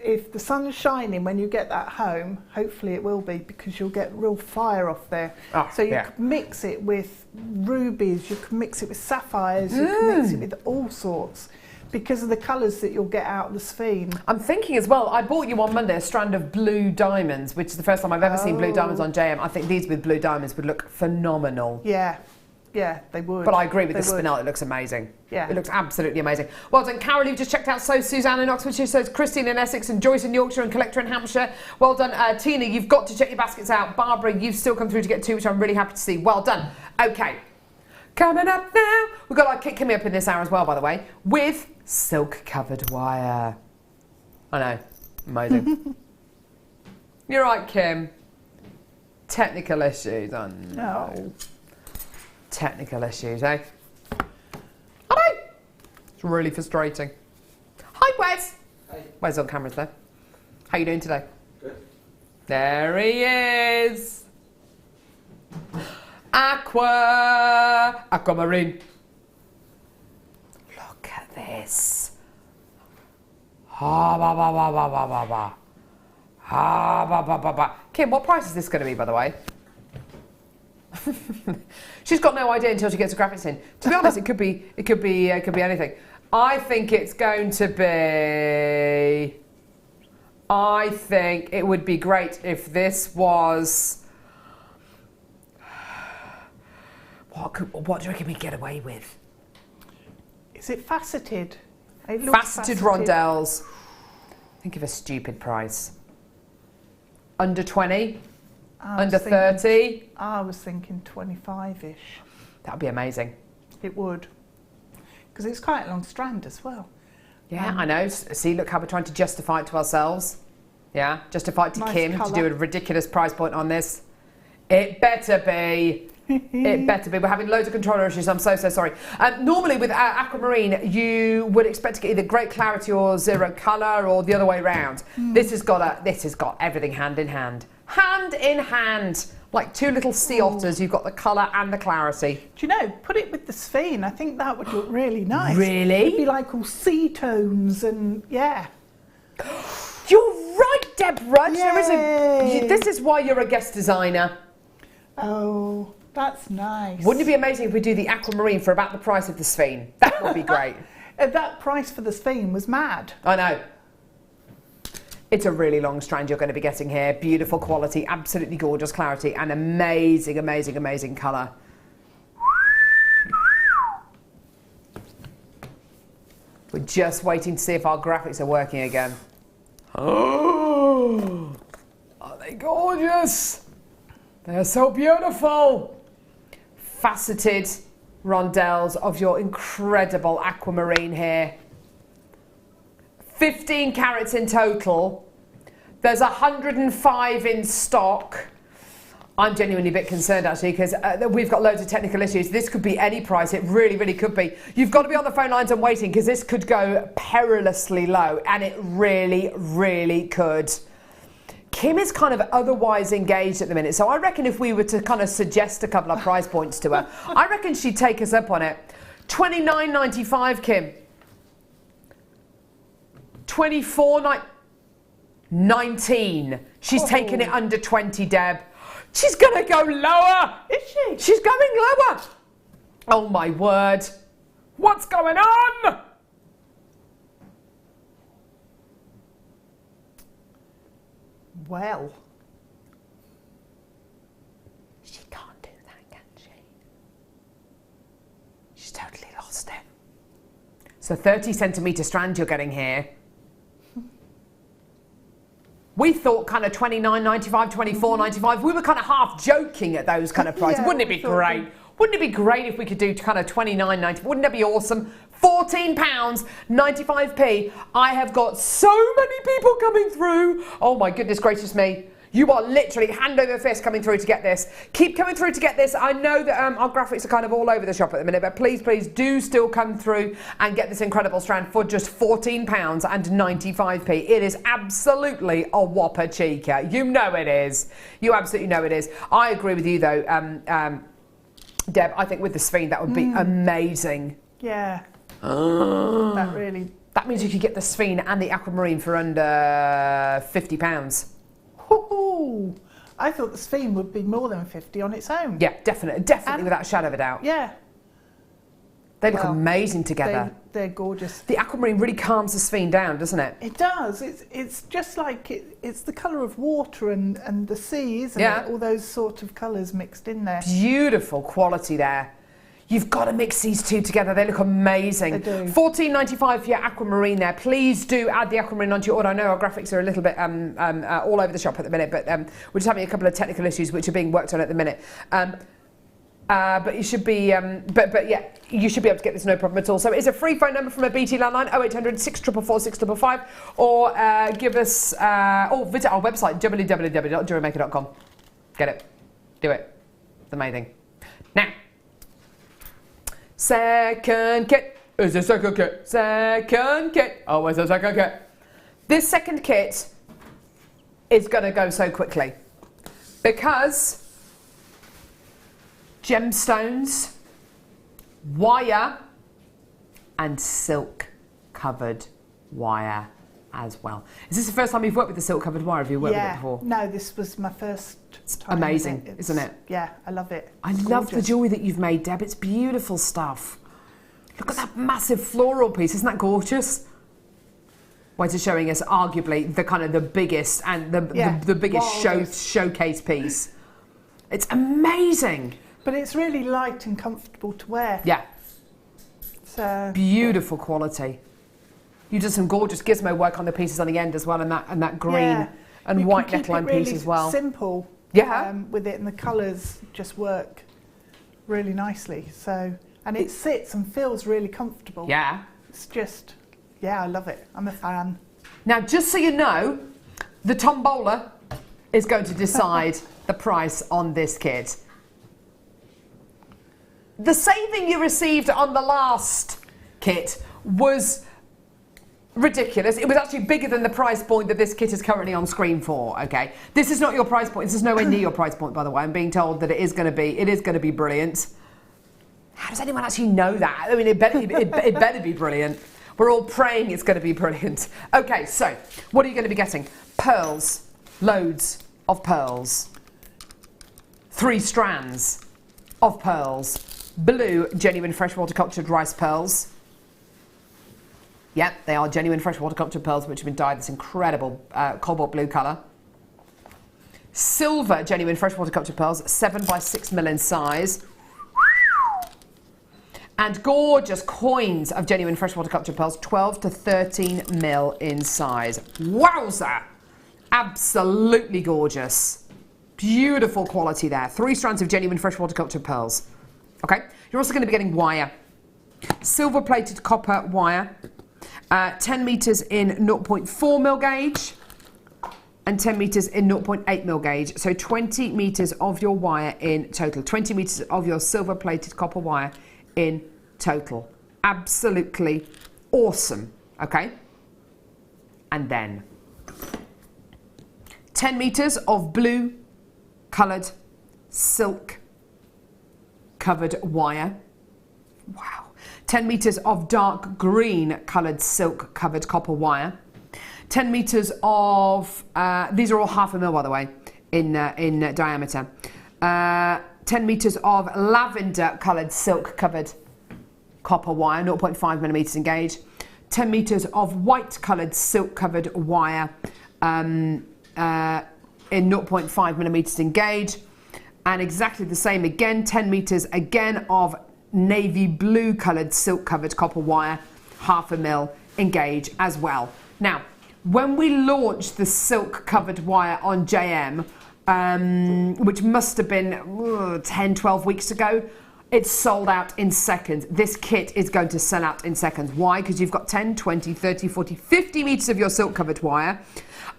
if the sun's shining when you get that home, hopefully it will be, because you'll get real fire off there. Oh, so you can mix it with rubies, you can mix it with sapphires, you can mix it with all sorts, because of the colours that you'll get out of the sphene. I'm thinking as well, I bought you on Monday a strand of blue diamonds, which is the first time I've ever seen blue diamonds on JM. I think these with blue diamonds would look phenomenal. Yeah, they would. But I agree with the spinel, it looks amazing. Yeah. It looks absolutely amazing. Well done, Carol, you've just checked out. So Suzanne in Oxfordshire, so Christine in Essex and Joyce in Yorkshire and Collector in Hampshire. Well done, Tina, you've got to check your baskets out. Barbara, you've still come through to get 2, which I'm really happy to see. Well done. Okay. Coming up now, we've got our kit coming up in this hour as well, by the way, with silk covered wire. I know, amazing. You're right, Kim. Technical issues, I know. No. Technical issues, eh? I know. It's really frustrating. Hi, Wes. Hey. Wes on camera's there. How you doing today? Good. There he is. Aquamarine. Look at this. Kim, what price is this going to be, by the way? She's got no idea until she gets the graphics in. To be honest, it could be anything. I think it's going to be I think it would be great if this was... What do you reckon we get away with? Is it faceted? It looks Faceted rondelles. Think of a stupid price. Under 20? Under 30? I was thinking 25-ish. That would be amazing. It would. Because it's quite a long strand as well. Yeah, I know. See, look how we're trying to justify it to ourselves. Yeah, justify it to Nice Kim colour. to do a ridiculous price point on this. It better be. It better be. We're having loads of controller issues. I'm so sorry. Normally with Aquamarine, you would expect to get either great clarity or zero colour, or the other way round. This has got everything hand in hand. Hand in hand. Like two little sea otters, you've got the colour and the clarity. Do you know, put it with the sphene. I think that would look really nice. Really? It'd be like all sea tones and, yeah. You're right, Deborah. Yay. This is why you're a guest designer. Oh, that's nice. Wouldn't it be amazing if we do the Aquamarine for about the price of the sphene? That would be great. That price for the sphene was mad. I know. It's a really long strand you're going to be getting here. Beautiful quality, absolutely gorgeous clarity, and amazing, amazing, amazing colour. We're just waiting to see if our graphics are working again. Oh, are they gorgeous? They're so beautiful. Faceted rondelles of your incredible Aquamarine here. 15 carats in total. There's 105 in stock. I'm genuinely a bit concerned actually, because we've got loads of technical issues. This could be any price. It really, really could be. You've got to be on the phone lines and waiting, because this could go perilously low, and it really, really could. Kim is kind of otherwise engaged at the minute, so I reckon if we were to kind of suggest a couple of price points to her, I reckon she'd take us up on it. $29.95, Kim. $24.19. She's taking it under 20, Deb. She's going to go lower. Is she? She's going lower. Oh my word. What's going on? Well. She can't do that, can she? She's totally lost it. So 30 centimetre strand you're getting here. We thought kind of $29.95, $24.95. We were kind of half joking at those kind of prices. Yeah, Wouldn't it be great? Wouldn't it be great if we could do kind of $29.90? Wouldn't that be awesome? £14.95p. I have got so many people coming through. Oh my goodness gracious me. You are literally hand over fist coming through to get this. Keep coming through to get this. I know that our graphics are kind of all over the shop at the minute, but please, please do still come through and get this incredible strand for just £14.95p. It is absolutely a whopper cheeker. You know it is. You absolutely know it is. I agree with you though, Deb. I think with the sphene that would be amazing. Yeah. That means you could get the sphene and the Aquamarine for under £50. Ooh, I thought the sphene would be more than 50 on its own. Yeah, definitely, without a shadow of a doubt. Yeah. They look amazing together. They're gorgeous. The Aquamarine really calms the sphene down, doesn't it? It does. It's just like it's the colour of water and the sea, isn't it? All those sort of colours mixed in there. Beautiful quality there. You've got to mix these two together. They look amazing. They do. $14.95 for your Aquamarine there. Please do add the Aquamarine onto your order. I know our graphics are a little bit all over the shop at the minute, but we're just having a couple of technical issues which are being worked on at the minute. But you should be, but yeah, you should be able to get this no problem at all. So it's a free phone number from a BT landline, 0800 644 655, or give us, or visit our website, www.jewellerymaker.com. Get it. Do it. It's amazing. Now, second kit. Is the second kit. Second kit. Oh, where's the second kit? This second kit is going to go so quickly because gemstones, wire, and silk covered wire as well. Is this the first time you've worked with the silk covered wire? Have you worked with it before? No, this was my first time. Amazing, isn't it? Yeah, I love it. I love the jewellery that you've made, Deb. It's beautiful stuff. Look at that massive floral piece. Isn't that gorgeous? Wait, it's showing us arguably the kind of the biggest and the biggest showcase piece. It's amazing. But it's really light and comfortable to wear. Yeah. So beautiful quality. You did some gorgeous gizmo work on the pieces on the end as well, and that green and white neckline piece as well. Simple. Yeah. With it, and the colours just work really nicely. So, and it sits and feels really comfortable. Yeah. It's just, I love it. I'm a fan. Now, just so you know, the tombola is going to decide the price on this kit. The saving you received on the last kit was ridiculous. It was actually bigger than the price point that this kit is currently on screen for, okay? This is not your price point. This is nowhere near your price point, by the way. I'm being told that it is going to be brilliant. How does anyone actually know that? I mean, it better be brilliant. We're all praying it's going to be brilliant. Okay, so what are you going to be getting? Pearls. Loads of pearls. 3 strands of pearls. Blue, genuine freshwater cultured rice pearls. Yep, they are genuine freshwater cultured pearls which have been dyed this incredible cobalt blue colour. Silver, genuine freshwater cultured pearls, 7 by 6 mil in size. And gorgeous coins of genuine freshwater cultured pearls, 12 to 13 mil in size. Wowza! Absolutely gorgeous. Beautiful quality there. 3 strands of genuine freshwater cultured pearls. Okay, you're also going to be getting wire. Silver plated copper wire. 10 metres in 0.4 mil gauge and 10 metres in 0.8 mil gauge. So 20 metres of your wire in total. 20 metres of your silver plated copper wire in total. Absolutely awesome. Okay. And then 10 metres of blue coloured silk covered wire. Wow. 10 metres of dark green coloured silk covered copper wire. 10 metres of, these are all 1/2 mil by the way, in diameter. 10 metres of lavender coloured silk covered copper wire, 0.5 millimetres in gauge. 10 metres of white coloured silk covered wire in 0.5 millimetres in gauge. And exactly the same again, 10 metres again of navy blue coloured silk covered copper wire, 1/2 mil in gauge as well. Now, when we launched the silk covered wire on JM, which must have been 10, 12 weeks ago, it sold out in seconds. This kit is going to sell out in seconds. Why? Because you've got 10, 20, 30, 40, 50 metres of your silk covered wire,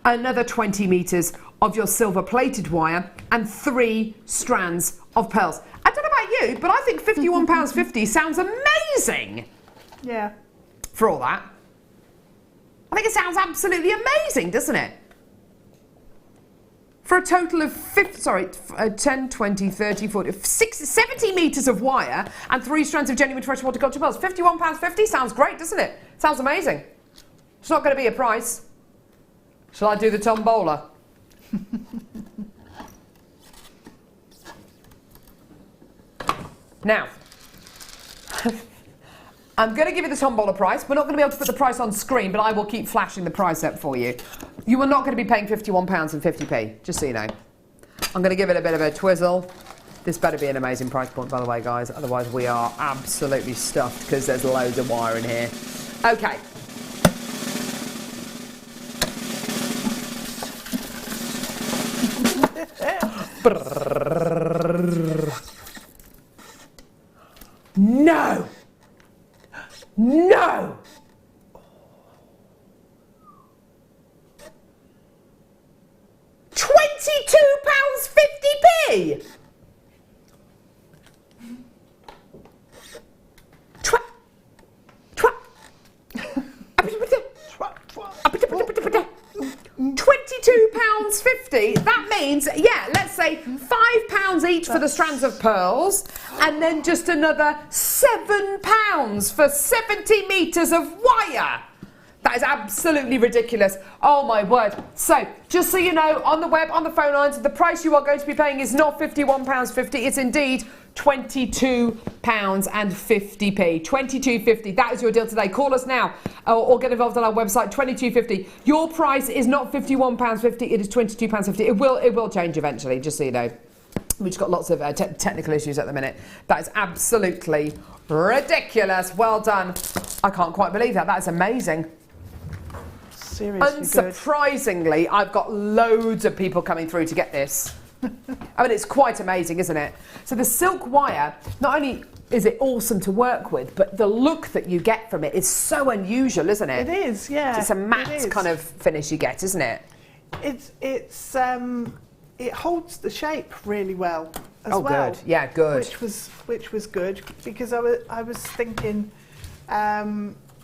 another 20 metres of your silver plated wire, and 3 strands of pearls. I don't know about you, but I think £51.50 sounds amazing. Yeah. For all that. I think it sounds absolutely amazing, doesn't it? For a total of 10, 20, 30, 40, 60, 70 metres of wire and 3 strands of genuine freshwater cultured pearls. £51.50 sounds great, doesn't it? Sounds amazing. It's not going to be a price. Shall I do the tombola? Now, I'm going to give you the tombola price. We're not going to be able to put the price on screen, but I will keep flashing the price up for you. You are not going to be paying £51.50, just so you know. I'm going to give it a bit of a twizzle. This better be an amazing price point, by the way, guys. Otherwise, we are absolutely stuffed because there's loads of wire in here. Okay. No! No! £22.50p! £22.50. That means, yeah, let's say £5 each for the strands of pearls, and then just another £7 for 70 metres of wire. That is absolutely ridiculous. Oh my word. So, just so you know, on the web, on the phone lines, the price you are going to be paying is not £51.50. It's indeed £22.50. £22.50. That is your deal today. Call us now or get involved on our website, £22.50. Your price is not £51.50. It is £22.50. It will change eventually, just so you know. We've just got lots of technical issues at the minute. That is absolutely ridiculous. Well done. I can't quite believe that. That is amazing. Seriously Unsurprisingly, good. I've got loads of people coming through to get this. I mean, it's quite amazing, isn't it? So the silk wire, not only is it awesome to work with, but the look that you get from it is so unusual, isn't it? It is, yeah. It's a matte kind of finish you get, isn't it? It holds the shape really well as well. Oh, good. Yeah, good. Which was good, because I was thinking,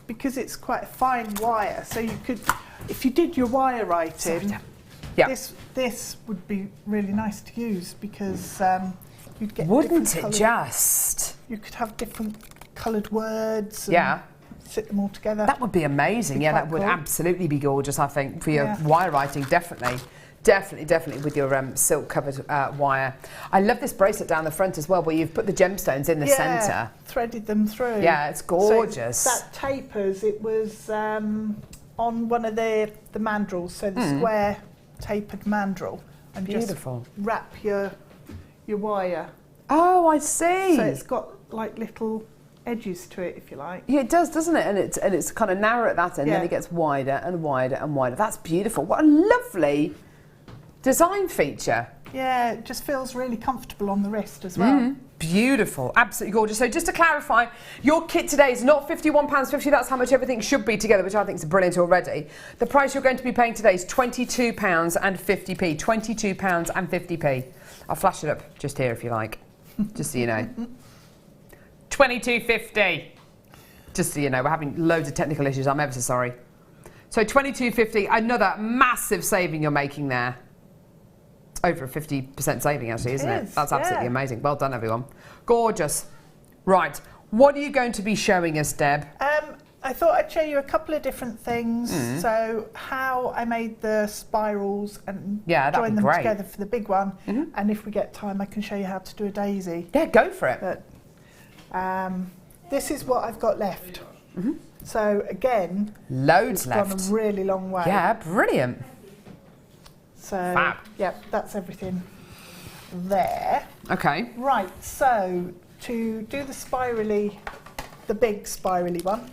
because it's quite a fine wire, so you could, if you did your wire writing, this would be really nice to use, because you'd get wouldn't it just? You could have different coloured words. And sit them all together. That would be amazing. Yeah, that would absolutely be gorgeous. I think for your wire writing, definitely. Definitely with your silk covered wire. I love this bracelet down the front as well, where you've put the gemstones in the centre. Threaded them through. Yeah, it's gorgeous. So that tapers, it was on one of the mandrels, so the square tapered mandrel, and beautiful. Just wrap your wire. Oh, I see. So it's got like little edges to it, if you like. Yeah, it does, doesn't it? And it's kind of narrow at that end, then it gets wider and wider and wider. That's beautiful. What a lovely design feature. Yeah, it just feels really comfortable on the wrist as well. Beautiful, absolutely gorgeous. So just to clarify, your kit today is not £51.50. That's how much everything should be together, which I think is brilliant already. The price you're going to be paying today is £22.50. £22.50. I'll flash it up just here if you like, just so you know. £22.50. Just so you know, we're having loads of technical issues. I'm ever so sorry. So £22.50, another massive saving you're making there. Over a 50% saving, actually, isn't it? That's absolutely amazing. Well done, everyone. Gorgeous. Right, what are you going to be showing us, Deb? I thought I'd show you a couple of different things. So how I made the spirals and join them together for the big one. And if we get time, I can show you how to do a daisy. Yeah, go for it. But, this is what I've got left. So again, loads left. It's gone a really long way. Yeah, brilliant. So, that's everything there. Okay. Right, so to do the big spirally one,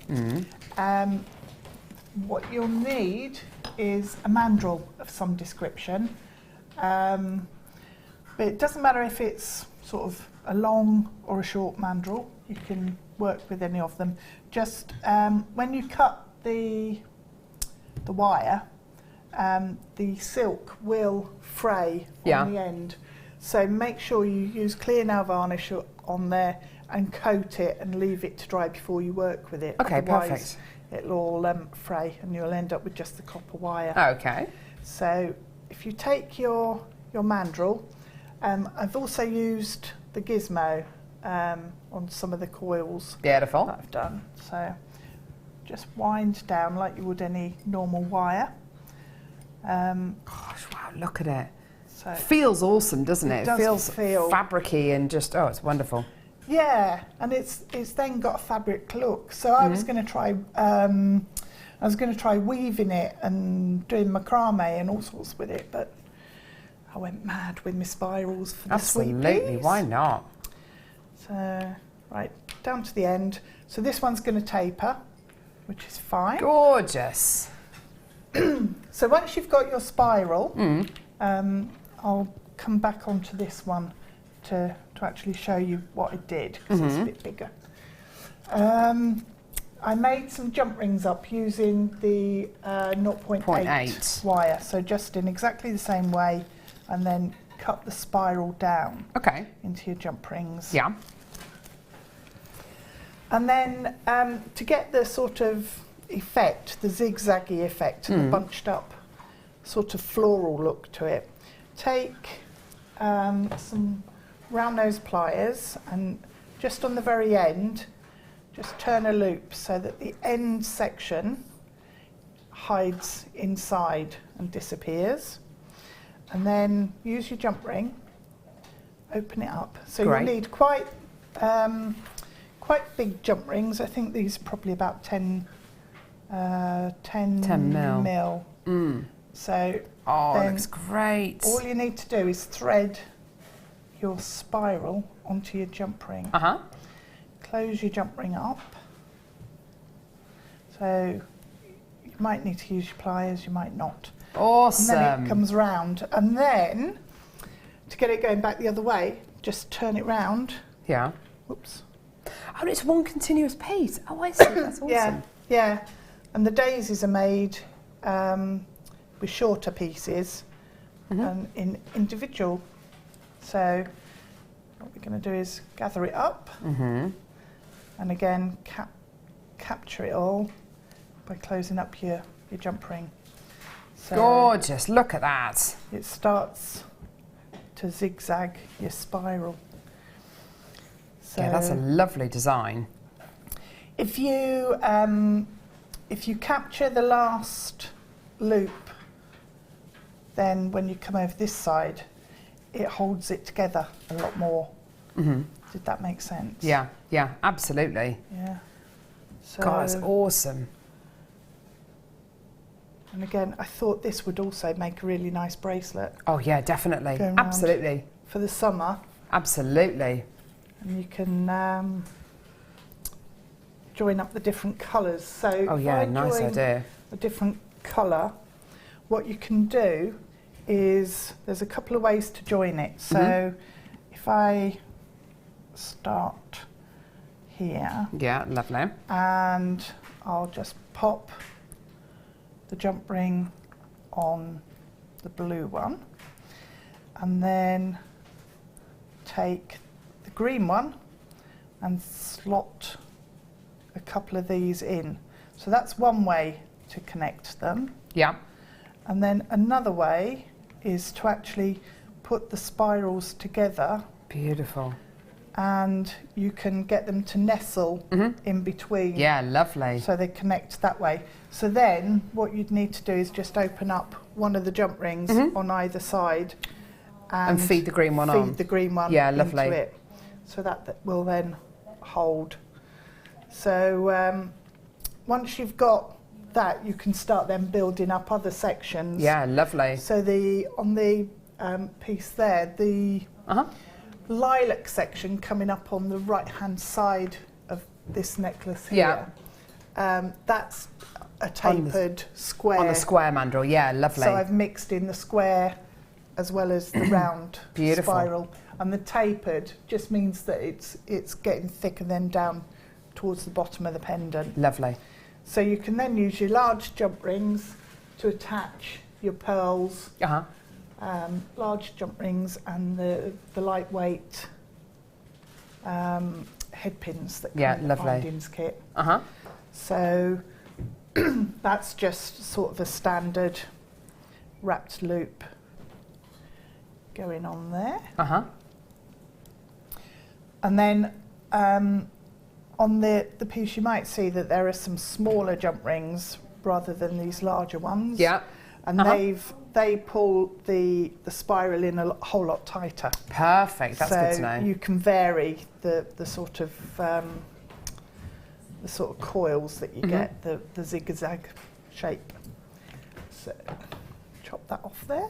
what you'll need is a mandrel of some description. But it doesn't matter if it's sort of a long or a short mandrel, you can work with any of them. Just when you cut the wire, the silk will fray on the end, so make sure you use clear nail varnish on there and coat it and leave it to dry before you work with it. Okay, otherwise perfect. It'll all fray and you'll end up with just the copper wire. Okay. So if you take your mandrel, I've also used the gizmo on some of the coils that I've done. So just wind down like you would any normal wire. Gosh, wow, look at it. So feels awesome, doesn't it? It feels fabricy and just, it's wonderful. Yeah, and it's then got a fabric look. So I was going to try weaving it and doing macrame and all sorts with it, but I went mad with my spirals for the sweet peas. Absolutely, why not? So, right, down to the end. So this one's going to taper, which is fine. Gorgeous. So once you've got your spiral, I'll come back onto this one to actually show you what I did, because it's a bit bigger. I made some jump rings up using the 0.8 wire, so just in exactly the same way, and then cut the spiral down into your jump rings. Yeah. And then to get the sort of effect, the zigzaggy effect, and the bunched up sort of floral look to it, take some round nose pliers and just on the very end, just turn a loop so that the end section hides inside and disappears. And then use your jump ring, open it up. So you'll need quite big jump rings. I think these are probably about 10 mil. So it looks great. All you need to do is thread your spiral onto your jump ring. Close your jump ring up. So you might need to use your pliers, you might not. Awesome. And then it comes round, and then to get it going back the other way, just turn it round. Yeah. Whoops. Oh, it's one continuous piece. Oh, I see. That's awesome. Yeah. And the daisies are made with shorter pieces and in individual. So what we're going to do is gather it up and again capture it all by closing up your jump ring. So gorgeous, look at that. It starts to zigzag your spiral. So yeah, that's a lovely design. If you capture the last loop, then when you come over this side, it holds it together a lot more. Did that make sense? Yeah, yeah, absolutely. Yeah. So, God, it's awesome. And again, I thought this would also make a really nice bracelet. Oh yeah, definitely. Absolutely. For the summer. Absolutely. And you can join up the different colours. So oh yeah, nice idea. A different colour. What you can do is there's a couple of ways to join it. So if I start here. Yeah, lovely. And I'll just pop the jump ring on the blue one and then take the green one and slot a couple of these in. So that's one way to connect them. Yeah. And then another way is to actually put the spirals together. Beautiful. And you can get them to nestle in between. Yeah, lovely. So they connect that way. So then what you'd need to do is just open up one of the jump rings on either side and feed the green one on. Feed the green one lovely. into it. So that will then hold. So once you've got that, you can start then building up other sections. Yeah, lovely. So on the piece there, the lilac section coming up on the right-hand side of this necklace here. Yeah. That's a tapered square. On the square mandrel, yeah, lovely. So I've mixed in the square as well as the round spiral. And the tapered just means that it's getting thicker then down towards the bottom of the pendant. Lovely. So you can then use your large jump rings to attach your pearls. Large jump rings and the lightweight head pins that come in the findings kit. So that's just sort of a standard wrapped loop going on there. And then on the piece you might see that there are some smaller jump rings rather than these larger ones. Yeah. And they pull the spiral in a whole lot tighter. Perfect, that's good to know. So you can vary the sort of coils that you get, the zigzag shape. So chop that off there.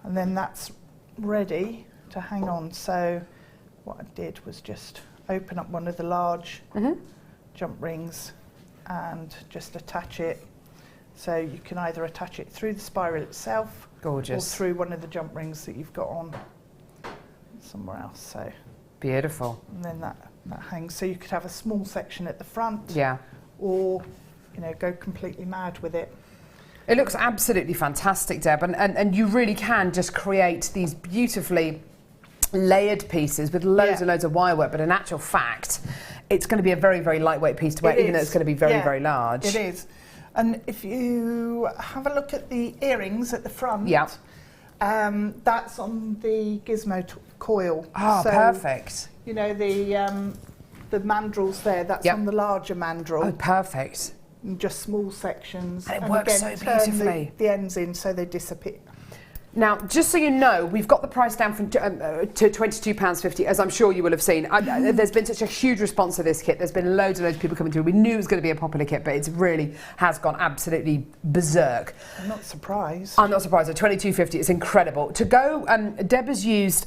And then that's ready to hang on. So what I did was just open up one of the large jump rings and just attach it. So you can either attach it through the spiral itself, gorgeous, or through one of the jump rings that you've got on somewhere else. So beautiful. And then that hangs. So you could have a small section at the front, or go completely mad with it. It looks absolutely fantastic, Deb, and you really can just create these beautifully layered pieces with loads and loads of wire work, but in actual fact, it's going to be a very, very lightweight piece to wear, even though it's going to be very, very large. It is. And if you have a look at the earrings at the front, that's on the gizmo coil. Oh, so, perfect. The mandrels there, that's on the larger mandrel. Oh, perfect. in just small sections. And it works so beautifully. Turn the ends in so they disappear. Now, just so you know, we've got the price down from to £22.50, as I'm sure you will have seen. There's been such a huge response to this kit. There's been loads and loads of people coming through. We knew it was going to be a popular kit, but it really has gone absolutely berserk. I'm not surprised. I'm not surprised. At £22.50, it's incredible. To go, Deb has used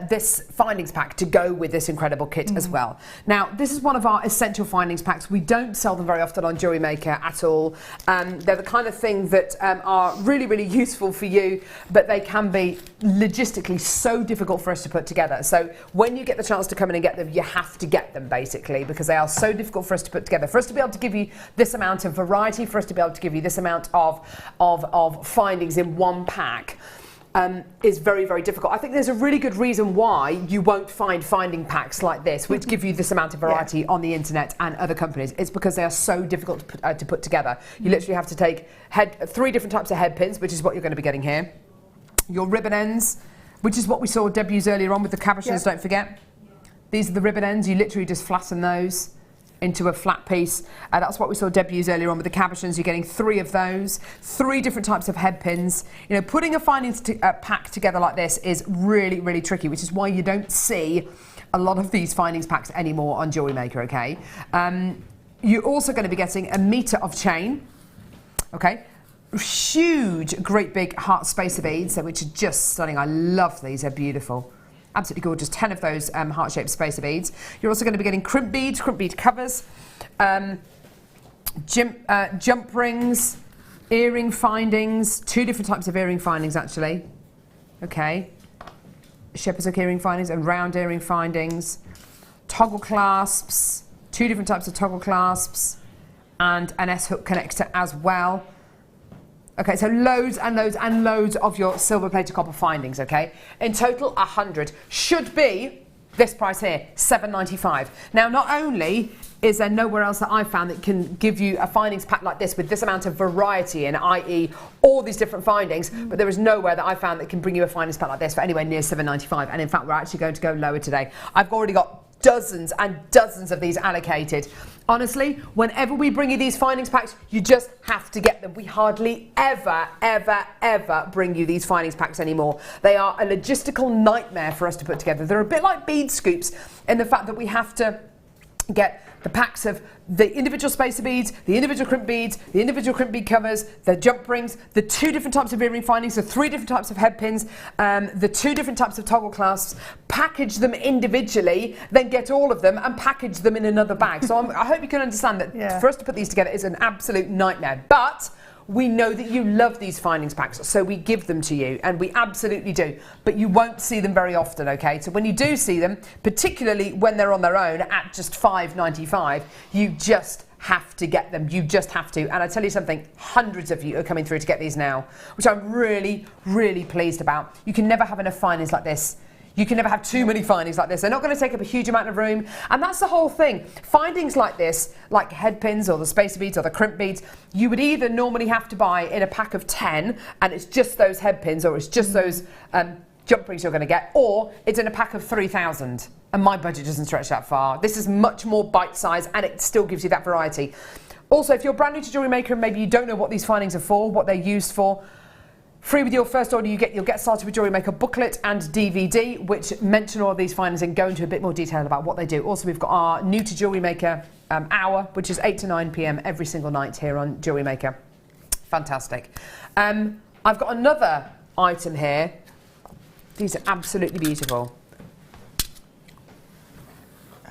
this findings pack to go with this incredible kit as well. Now, this is one of our essential findings packs. We don't sell them very often on Jewellery Maker at all. They're the kind of thing that are really, really useful for you, but they can be logistically so difficult for us to put together. So when you get the chance to come in and get them, you have to get them basically, because they are so difficult for us to put together. For us to be able to give you this amount of variety, for us to be able to give you this amount of findings in one pack, is very, very difficult. I think there's a really good reason why you won't find finding packs like this, which give you this amount of variety on the internet and other companies. It's because they are so difficult to put together. You literally have to take 3 different types of head pins, which is what you're going to be getting here. Your ribbon ends, which is what we saw Deb use earlier on with the cabochons, don't forget. These are the ribbon ends. You literally just flatten those into a flat piece. That's what we saw Deb use earlier on with the cabochons. You're getting 3 of those, 3 different types of head pins. You know, putting a findings pack together like this is really, really tricky, which is why you don't see a lot of these findings packs anymore on Jewellery Maker, okay? You're also going to be getting 1 metre of chain, okay? Huge, great big heart spacer beads, which are just stunning. I love these, they're beautiful. Absolutely gorgeous. 10 of those heart-shaped spacer beads. You're also going to be getting crimp bead covers, jump rings, earring findings, 2 different types of earring findings actually. Okay. Shepherd's hook earring findings and round earring findings. Toggle clasps, 2 different types of toggle clasps, and an S-hook connector as well. Okay, so loads and loads and loads of your silver plated copper findings, okay? In total, 100. Should be this price here, $7.95. Now, not only is there nowhere else that I've found that can give you a findings pack like this with this amount of variety in, i.e. all these different findings, but there is nowhere that I've found that can bring you a findings pack like this for anywhere near $7.95. And in fact, we're actually going to go lower today. I've already got dozens and dozens of these allocated. Honestly, whenever we bring you these findings packs, you just have to get them. We hardly ever bring you these findings packs anymore. They are a logistical nightmare for us to put together. They're a bit like bead scoops in the fact that we have to get the packs of the individual spacer beads, the individual crimp beads, the individual crimp bead covers, the jump rings, the 2 different types of earring findings, the 3 different types of head pins, the 2 different types of toggle clasps, package them individually, then get all of them and package them in another bag. So I hope you can understand that for us to put these together is an absolute nightmare. But we know that you love these findings packs, so we give them to you, and we absolutely do. But you won't see them very often, okay? So when you do see them, particularly when they're on their own at just $5.95, you just have to get them. You just have to. And I tell you something, hundreds of you are coming through to get these now, which I'm really, really pleased about. You can never have enough findings like this. You can never have too many findings like this. They're not going to take up a huge amount of room. And that's the whole thing. Findings like this, like head pins or the spacer beads or the crimp beads, you would either normally have to buy in a pack of 10 and it's just those head pins or it's just those jump rings you're going to get, or it's in a pack of 3,000. And my budget doesn't stretch that far. This is much more bite size and it still gives you that variety. Also, if you're brand new to Jewellery Maker and maybe you don't know what these findings are for, what they're used for, free with your first order, you'll get started with Jewellery Maker booklet and DVD, which mention all of these findings and go into a bit more detail about what they do. Also, we've got our new to Jewellery Maker hour, which is 8 to 9 p.m. every single night here on Jewellery Maker. Fantastic. I've got another item here. These are absolutely beautiful.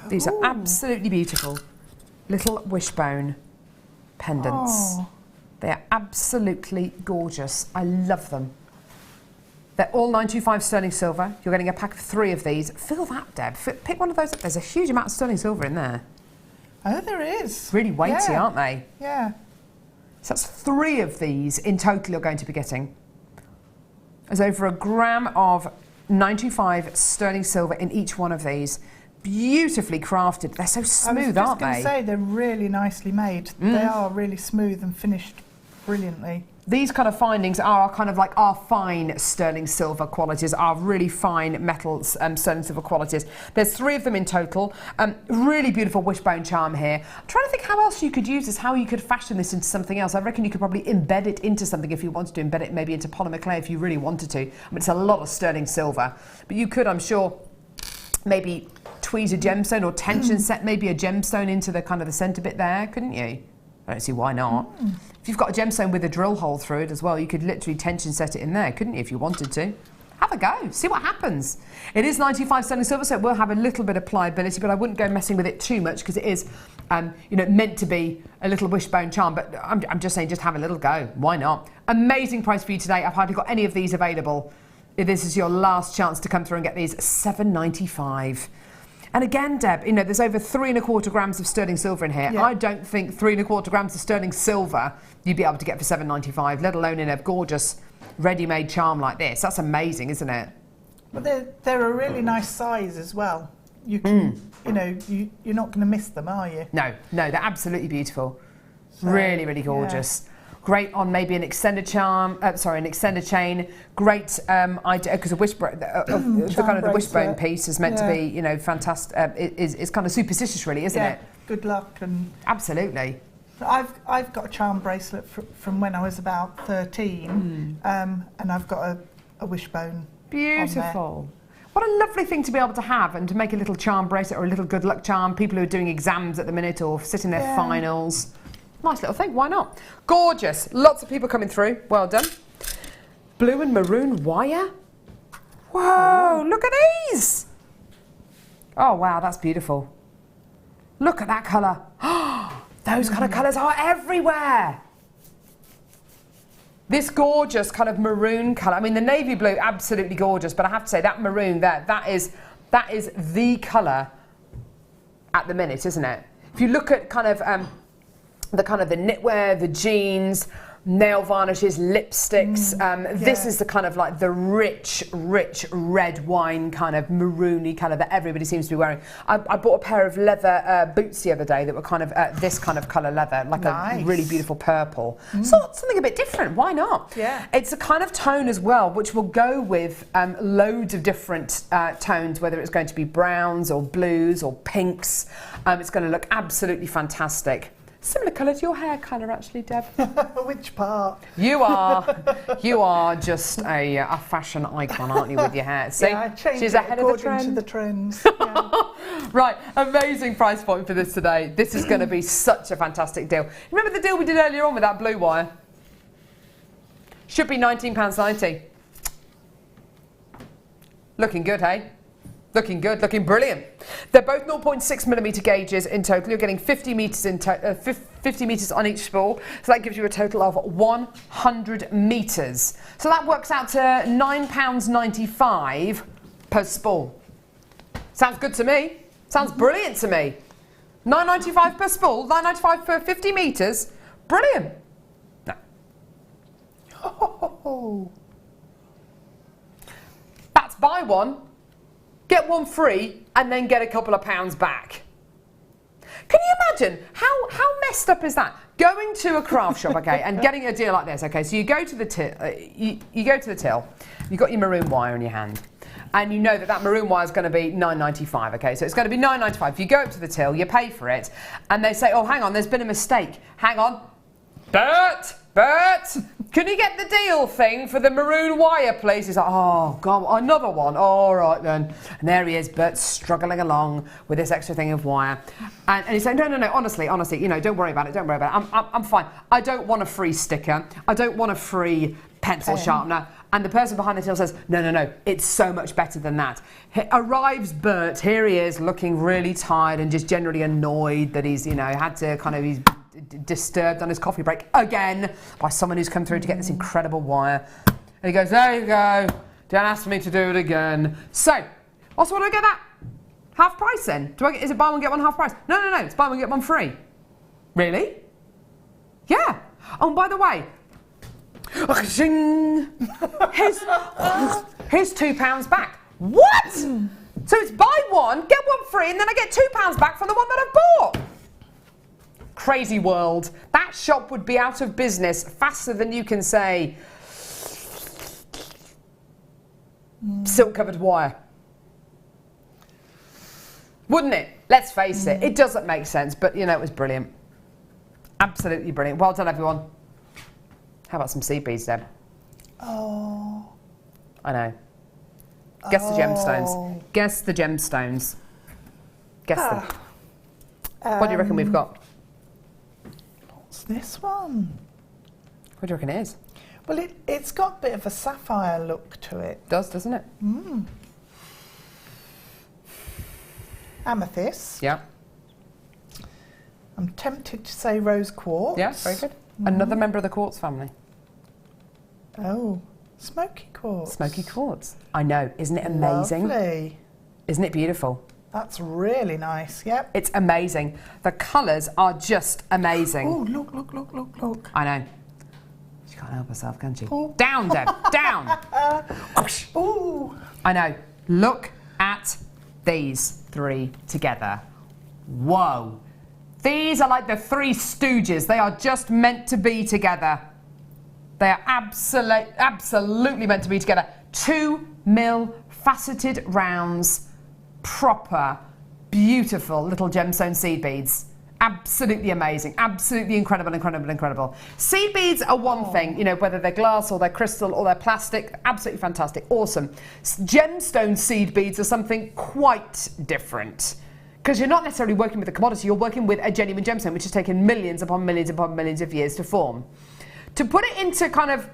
These are absolutely beautiful. Little wishbone pendants. Oh. They are absolutely gorgeous. I love them. They're all 925 sterling silver. You're getting a pack of 3 of these. Feel that, Deb. Pick one of those up. There's a huge amount of sterling silver in there. Oh, there is. Really weighty, aren't they? Yeah. So that's 3 of these in total you're going to be getting. There's over 1 gram of 925 sterling silver in each one of these. Beautifully crafted. They're so smooth, aren't they? I was just going to say, they're really nicely made. They are really smooth and finished brilliantly. These kind of findings are kind of like our fine sterling silver qualities, our really fine metals sterling silver qualities. There's 3 of them in total. Really beautiful wishbone charm here. I'm trying to think how else you could use this, how you could fashion this into something else. I reckon you could probably embed it into something if you wanted to, embed it maybe into polymer clay if you really wanted to. I mean, it's a lot of sterling silver, but you could, I'm sure, maybe tweeze a gemstone or tension set maybe a gemstone into the kind of the centre bit there, couldn't you? I don't see why not. If you've got a gemstone with a drill hole through it as well, you could literally tension set it in there, couldn't you, if you wanted to? Have a go, see what happens. It is 95 sterling silver, so it will have a little bit of pliability, but I wouldn't go messing with it too much because it is, you know, meant to be a little wishbone charm. But I'm just saying, just have a little go. Why not? Amazing price for you today. I've hardly got any of these available. If this is your last chance to come through and get these, $7.95. And again, Deb, you know, there's over 3¼ grams of sterling silver in here. Yeah. I don't think 3¼ grams of sterling silver you'd be able to get for $7.95, let alone in a gorgeous ready-made charm like this. That's amazing, isn't it? Well, they're a really nice size as well. You can, you know, you're not going to miss them, are you? No, they're absolutely beautiful. So, really, really gorgeous. Yeah. Great on maybe an extended charm, an extended chain. Great idea, because the kind of the wishbone piece is meant to be, you know, fantastic. It's kind of superstitious, really, isn't it? Good luck and absolutely. I've got a charm bracelet from when I was about 13, and I've got a wishbone. Beautiful. What a lovely thing to be able to have and to make a little charm bracelet or a little good luck charm. People who are doing exams at the minute or sitting their finals. Nice little thing, why not? Gorgeous. Lots of people coming through. Well done. Blue and maroon wire. Whoa, look at these. Oh, wow, that's beautiful. Look at that colour. Those kind of colours are everywhere. This gorgeous kind of maroon colour. I mean, the navy blue, absolutely gorgeous, but I have to say that maroon there, that is the colour at the minute, isn't it? If you look at kind of the knitwear, the jeans, nail varnishes, lipsticks. This is the kind of like the rich red wine kind of maroony colour that everybody seems to be wearing. I bought a pair of leather boots the other day that were kind of this kind of colour leather, like a really beautiful purple. So something a bit different, why not? Yeah. It's a kind of tone as well, which will go with loads of different tones, whether it's going to be browns or blues or pinks. It's going to look absolutely fantastic. Similar colour to your hair colour, actually, Deb. Which part? You are just a fashion icon, aren't you, with your hair? See, yeah, I changed she's it ahead of the trend. To the trends. Yeah. Right, amazing price point for this today. This is going to be such a fantastic deal. Remember the deal we did earlier on with that blue wire? Should be £19.90. Looking good, hey? Looking good, looking brilliant. They're both 0.6mm gauges in total. You're getting 50 metres 50 metres on each spool, so that gives you a total of 100 metres. So that works out to £9.95 per spool. Sounds good to me. Sounds brilliant to me. £9.95 per spool, £9.95 per 50 metres. Brilliant. No. Oh. That's buy one, get one free, and then get a couple of pounds back. Can you imagine how messed up is that? Going to a craft shop, okay, and getting a deal like this, okay. So you go to the till, you go to the till. You've got your maroon wire in your hand, and you know that maroon wire is going to be £9.95, okay. So it's going to be £9.95. If you go up to the till, you pay for it, and they say, "Oh, hang on, there's been a mistake. Hang on, Bert, can you get the deal thing for the maroon wire, please?" He's like, "Oh, God, another one. All right, then." And there he is, Bert's struggling along with this extra thing of wire. And he's saying, no, honestly, you know, don't worry about it. I'm fine. I don't want a free sticker. I don't want a free pencil sharpener. And the person behind the till says, no, it's so much better than that. Arrives Bert, here he is, looking really tired and just generally annoyed that he's, you know, had to kind of, he's disturbed on his coffee break again by someone who's come through to get this incredible wire. And he goes, "There you go, don't ask me to do it again." So, also, do I get that? Half price then? Is it buy one get one half price? No, it's buy one get one free. Really? Yeah. Oh, and by the way, here's £2 back. What? So it's buy one, get one free, and then I get £2 back from the one that I bought. crazy world. That shop would be out of business faster than you can say silk covered wire. Wouldn't it? Let's face it. It doesn't make sense, but you know, it was brilliant. Absolutely brilliant. Well done, everyone. How about some seed beads, Deb? Oh. I know. Guess the gemstones. Guess the gemstones. Guess them. What do you reckon we've got? What's this one? What do you reckon it is? Well, it's got a bit of a sapphire look to it. Does, doesn't it? Amethyst. Yeah. I'm tempted to say rose quartz. Yeah, very good. Another member of the quartz family. Oh, smoky quartz. Smoky quartz. I know. Isn't it amazing? Lovely. Isn't it beautiful? That's really nice, yep. It's amazing. The colours are just amazing. Oh, look, look, look, look, look. I know. She can't help herself, can she? Oh. Down, Deb, down. Ooh. I know. Look at these three together. Whoa. These are like the Three Stooges. They are just meant to be together. They are absolutely meant to be together. 2 mil faceted rounds. Proper, beautiful little gemstone seed beads. Absolutely amazing. Absolutely incredible, incredible, incredible. Seed beads are one thing, you know, whether they're glass or they're crystal or they're plastic. Absolutely fantastic. Awesome. Gemstone seed beads are something quite different. Because you're not necessarily working with a commodity, you're working with a genuine gemstone, which has taken millions upon millions upon millions of years to form. To put it into kind of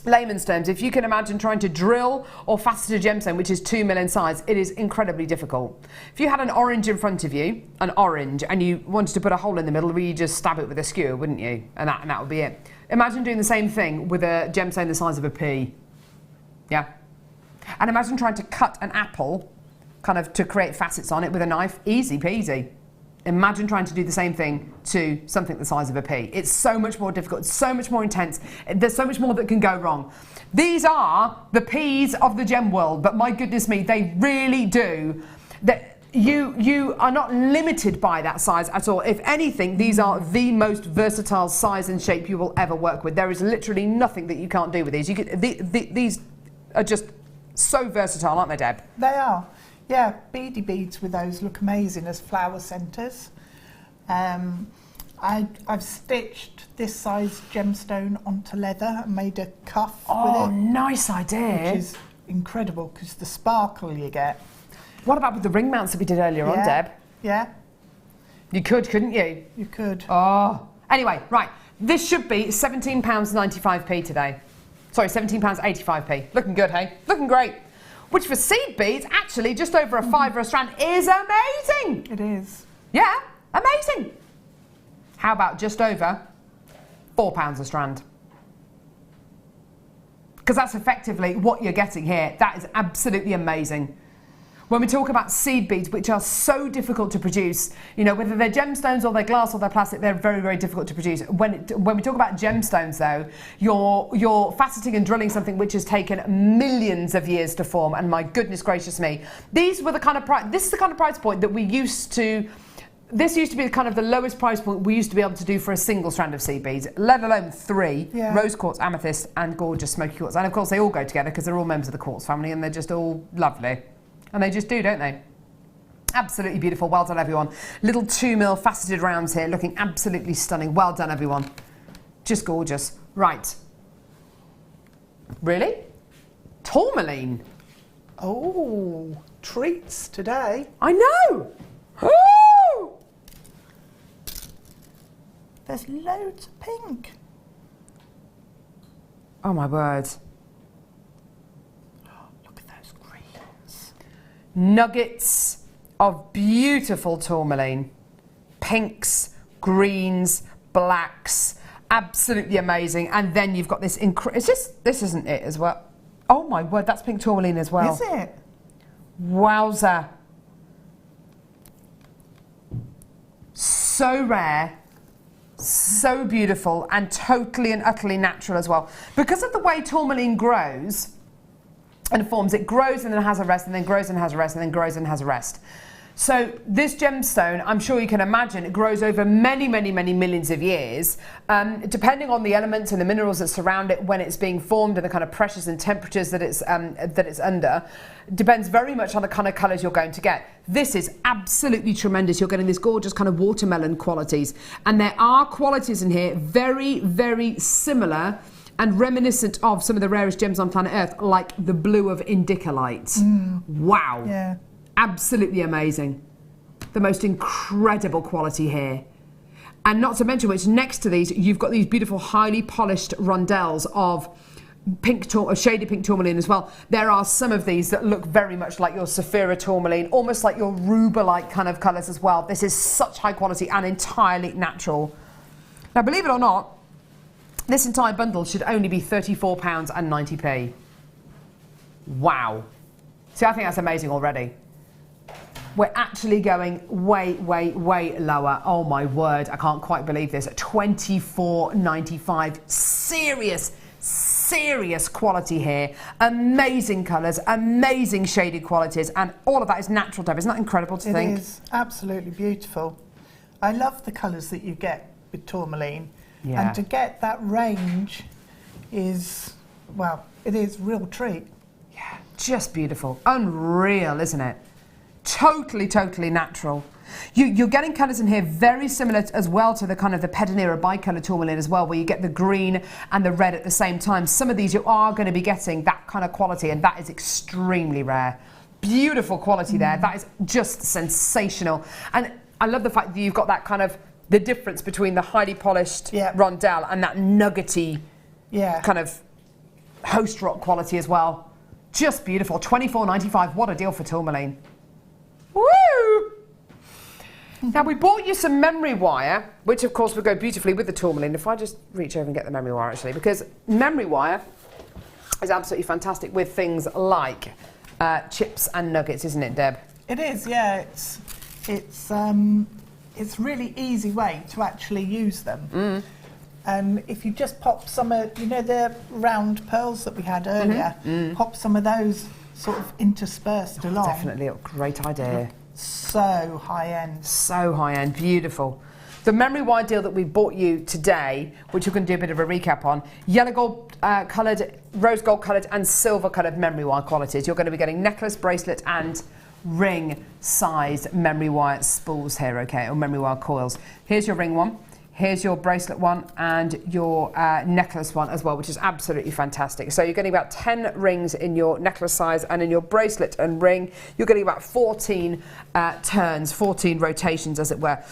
layman's terms, if you can imagine trying to drill or facet a gemstone, which is 2 mil in size, it is incredibly difficult. If you had an orange in front of you, and you wanted to put a hole in the middle, you just stab it with a skewer, wouldn't you? And that would be it. Imagine doing the same thing with a gemstone the size of a pea. Yeah? And imagine trying to cut an apple, kind of to create facets on it with a knife. Easy peasy. Imagine trying to do the same thing to something the size of a pea. It's so much more difficult, it's so much more intense, there's so much more that can go wrong. These are the peas of the gem world, but my goodness me, they really do. You are not limited by that size at all. If anything, these are the most versatile size and shape you will ever work with. There is literally nothing that you can't do with these. These are just so versatile, aren't they, Deb? They are. Yeah, beady beads with those look amazing as flower centres. I've stitched this size gemstone onto leather and made a cuff with it. Oh, nice idea. Which is incredible because the sparkle you get. What about with the ring mounts that we did earlier on, Deb? Yeah. You could, couldn't you? You could. Oh. Anyway, right. This should be £17.95p today. Sorry, £17.85p. Looking good, hey? Looking great. Which for seed beads, actually just over a £5 a strand is amazing. It is. Yeah, amazing. How about just over £4 a strand? Because that's effectively what you're getting here. That is absolutely amazing. When we talk about seed beads, which are so difficult to produce, you know, whether they're gemstones or they're glass or they're plastic, they're very, very difficult to produce. When we talk about gemstones, though, you're faceting and drilling something which has taken millions of years to form. And my goodness gracious me, these were the kind of this is the kind of price point that we used to. This used to be kind of the lowest price point we used to be able to do for a single strand of seed beads, let alone 3, rose quartz, amethyst, and gorgeous smoky quartz. And of course, they all go together because they're all members of the quartz family, and they're just all lovely. And they just do, don't they? Absolutely beautiful. Well done, everyone. Little 2 mil faceted rounds here, looking absolutely stunning. Well done, everyone. Just gorgeous. Right. Really? Tourmaline. Oh, treats today. I know. Oh! There's loads of pink. Oh, my word. Nuggets of beautiful tourmaline, pinks, greens, blacks, absolutely amazing. And then you've got this this isn't it as well. Oh my word, that's pink tourmaline as well. Is it? Wowza. So rare, so beautiful, and totally and utterly natural as well. Because of the way tourmaline grows, and forms, it grows and then has a rest, and then grows and has a rest, and then grows and has a rest. So this gemstone, I'm sure you can imagine, it grows over many, many, many millions of years, depending on the elements and the minerals that surround it when it's being formed and the kind of pressures and temperatures that it's under. Depends very much on the kind of colours you're going to get. This is absolutely tremendous. You're getting this gorgeous kind of watermelon qualities. And there are qualities in here very, very similar and reminiscent of some of the rarest gems on planet Earth, like the blue of indicolite. Wow. Yeah. Absolutely amazing. The most incredible quality here. And not to mention, which next to these, you've got these beautiful, highly polished rondelles of shaded pink tourmaline as well. There are some of these that look very much like your Saphira tourmaline, almost like your ruber-like kind of colours as well. This is such high quality and entirely natural. Now, believe it or not, this entire bundle should only be £34.90. Wow. See, I think that's amazing already. We're actually going way, way, way lower. Oh my word, I can't quite believe this. £24.95. Serious quality here. Amazing colours, amazing shaded qualities, and all of that is natural, Deb. Isn't that incredible to think? It is absolutely beautiful. I love the colours that you get with tourmaline. Yeah. And to get that range is, well, it is a real treat. Yeah, just beautiful. Unreal, isn't it? Totally, totally natural. You're getting colours in here very similar as well to the kind of the Pedonera bicolour tourmaline as well, where you get the green and the red at the same time. Some of these you are going to be getting that kind of quality, and that is extremely rare. Beautiful quality there. That is just sensational. And I love the fact that you've got that kind of the difference between the highly polished rondelle and that nuggety kind of host rock quality as well. Just beautiful. £24.95. What a deal for tourmaline. Woo! Now, we bought you some memory wire, which of course would go beautifully with the tourmaline. If I just reach over and get the memory wire, actually, because memory wire is absolutely fantastic with things like chips and nuggets, isn't it, Deb? It is, yeah. It's really easy way to actually use them. And if you just pop some of, you know, the round pearls that we had earlier, pop some of those sort of interspersed along. Definitely a great idea. So high end. So high end, beautiful. The memory wire deal that we bought you today, which we're going to do a bit of a recap on, yellow gold coloured, rose gold coloured and silver coloured memory wire qualities. You're going to be getting necklace, bracelet and ring size memory wire spools here, okay, or memory wire coils. Here's your ring one. Here's your bracelet one and your necklace one as well, which is absolutely fantastic. So you're getting about 10 rings in your necklace size, and in your bracelet and ring, you're getting about 14 turns, 14 rotations, as it were.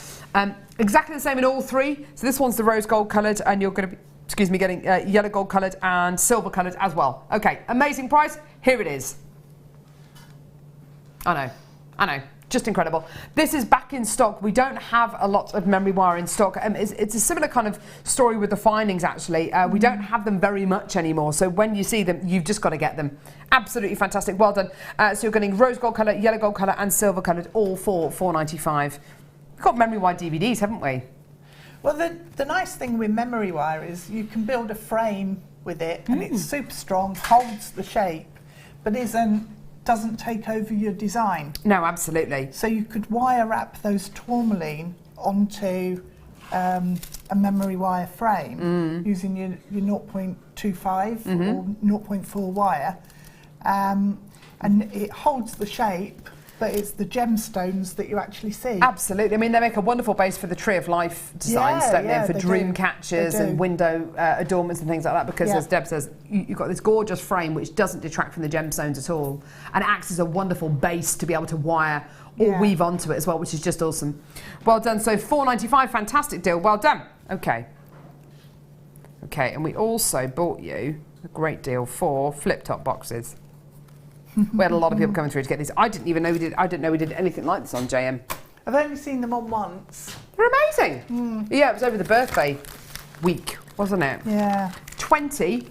Exactly the same in all three. So this one's the rose gold coloured, and you're going to be, getting yellow gold coloured and silver coloured as well. Okay, amazing price. Here it is. I know. Just incredible. This is back in stock. We don't have a lot of memory wire in stock. It's a similar kind of story with the findings, actually. We don't have them very much anymore. So when you see them, you've just got to get them. Absolutely fantastic. Well done. So you're getting rose gold colour, yellow gold colour and silver coloured, all for £4.95. We've got memory wire DVDs, haven't we? Well, the nice thing with memory wire is you can build a frame with it, and it's super strong, holds the shape, but doesn't take over your design. No, absolutely. So you could wire wrap those tourmaline onto a memory wire frame using your 0.25 or 0.4 wire, and it holds the shape, but it's the gemstones that you actually see. Absolutely. I mean, they make a wonderful base for the Tree of Life designs, don't they? For dream catchers and window adornments and things like that, because as Deb says, you've got this gorgeous frame which doesn't detract from the gemstones at all, and it acts as a wonderful base to be able to wire or weave onto it as well, which is just awesome. Well done. So $4.95, fantastic deal. Well done. Okay, and we also bought you a great deal for flip-top boxes. We had a lot of people coming through to get these. I didn't know we did anything like this on JM. I've only seen them on once. They're amazing. Yeah, it was over the birthday week, wasn't it? Yeah. 20.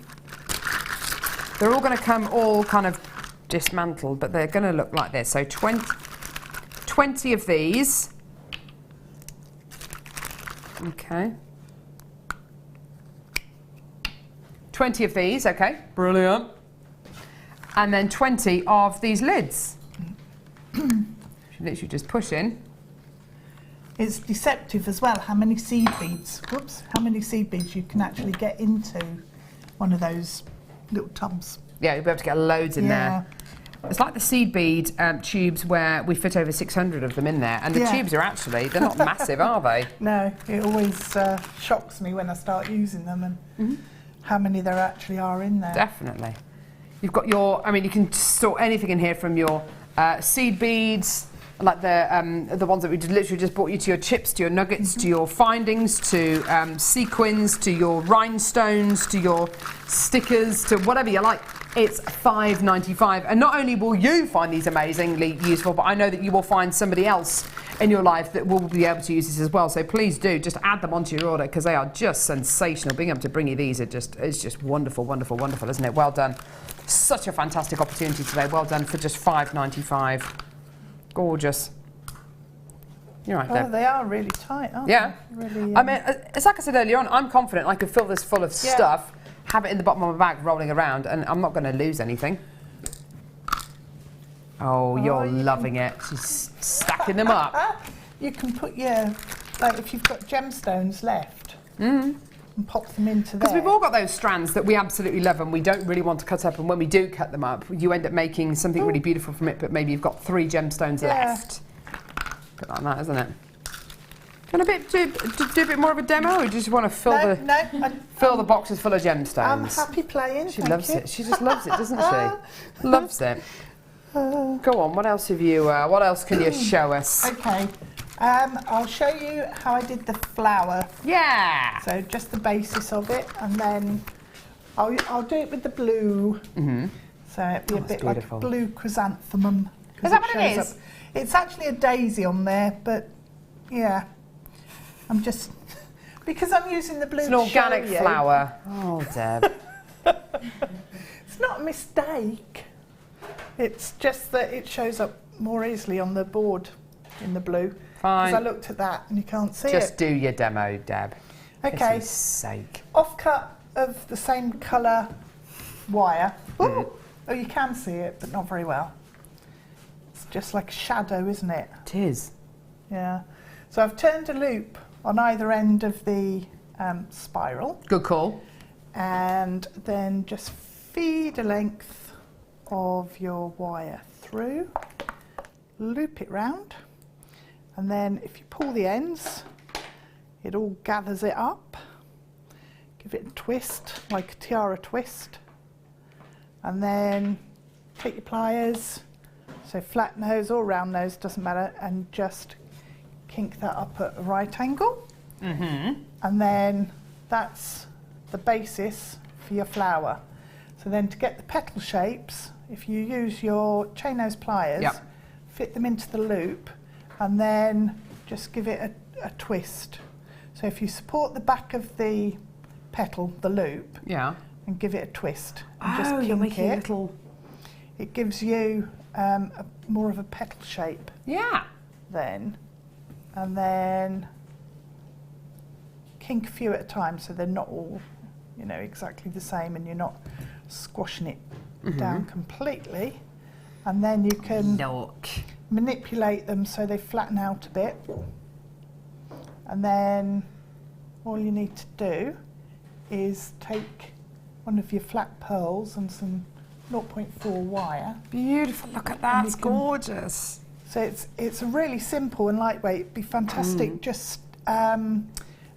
They're all going to come all kind of dismantled, but they're going to look like this. So 20 of these. Okay. 20 of these, okay. Brilliant. And then 20 of these lids. literally just push in. It's deceptive as well how many seed beads, how many seed beads you can actually get into one of those little tubs. Yeah, you'll be able to get loads in there. It's like the seed bead tubes where we fit over 600 of them in there, and the tubes are actually, they're not massive, are they? No, it always shocks me when I start using them and how many there actually are in there. Definitely. You've got your, I mean, you can store anything in here from your seed beads, like the ones that we literally just brought you, to your chips, to your nuggets, to your findings, to sequins, to your rhinestones, to your stickers, to whatever you like. It's $5.95, and not only will you find these amazingly useful, but I know that you will find somebody else in your life that will be able to use this as well. So please do just add them onto your order, because they are just sensational. Being able to bring you these it's just wonderful, wonderful, wonderful, isn't it? Well done. Such a fantastic opportunity today. Well done for just $5.95. Gorgeous. You're right there. Oh, they are really tight, aren't they? Really, I mean, it's like I said earlier on, I'm confident I could fill this full of stuff, have it in the bottom of my bag rolling around, and I'm not going to lose anything. Oh, you're loving it. She's stacking them up. You can put like if you've got gemstones left, and pop them into there. Because we've all got those strands that we absolutely love and we don't really want to cut up, and when we do cut them up, you end up making something really beautiful from it, but maybe you've got 3 gemstones left. Good like that, isn't it? Do a bit more of a demo, or do you just want to fill the boxes full of gemstones? I'm happy playing. She loves it. She just loves it, doesn't she? Loves it. Go on. What else have you? What else can you show us? Okay. I'll show you how I did the flower. Yeah. So just the basis of it, and then I'll do it with the blue. So it'd be a bit beautiful. like a blue chrysanthemum. Is that what it is? It's actually a daisy on there, but yeah, I'm just because I'm using the blue. It's an organic flower. Oh, Deb. It's not a mistake. It's just that it shows up more easily on the board in the blue. Fine. Because I looked at that and you can't see it. Just do your demo, Deb. Okay. For his sake. Offcut of the same colour wire. Oh, you can see it, but not very well. It's just like a shadow, isn't it? It is. Yeah. So I've turned a loop on either end of the spiral. Good call. And then just feed a length of your wire through, loop it round, and then if you pull the ends, it all gathers it up. Give it a twist, like a tiara twist, and then take your pliers, so flat nose or round nose, doesn't matter, and just kink that up at a right angle. And then that's the basis for your flower. So then to get the petal shapes, if you use your chain nose pliers, fit them into the loop, and then just give it a twist. So if you support the back of the petal, the loop, and give it a twist, and just kink you're making it, a little... it gives you more of a petal shape. Yeah. Then, and then kink a few at a time, so they're not all, you know, exactly the same, and you're not squashing it down completely. And then you can manipulate them so they flatten out a bit. And then all you need to do is take one of your flat pearls and some 0.4 wire. Beautiful, look at that, it's gorgeous. So it's a really simple and lightweight. It'd be fantastic just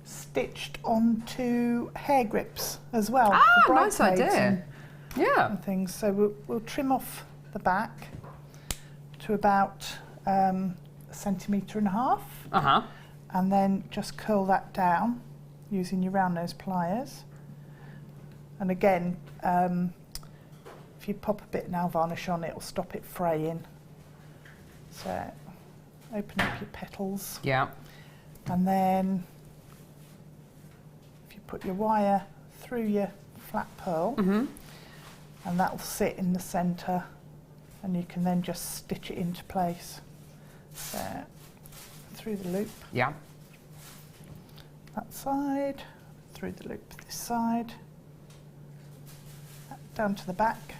stitched onto hair grips as well. Ah, nice idea. And things. So we'll trim off the back to about 1.5 centimetres. And then just curl that down using your round nose pliers. And again, if you pop a bit of nail varnish on, it'll stop it fraying. So open up your petals. Yeah. And then if you put your wire through your flat pearl, and that will sit in the centre, and you can then just stitch it into place. So through the loop. Yeah. That side, through the loop this side, down to the back.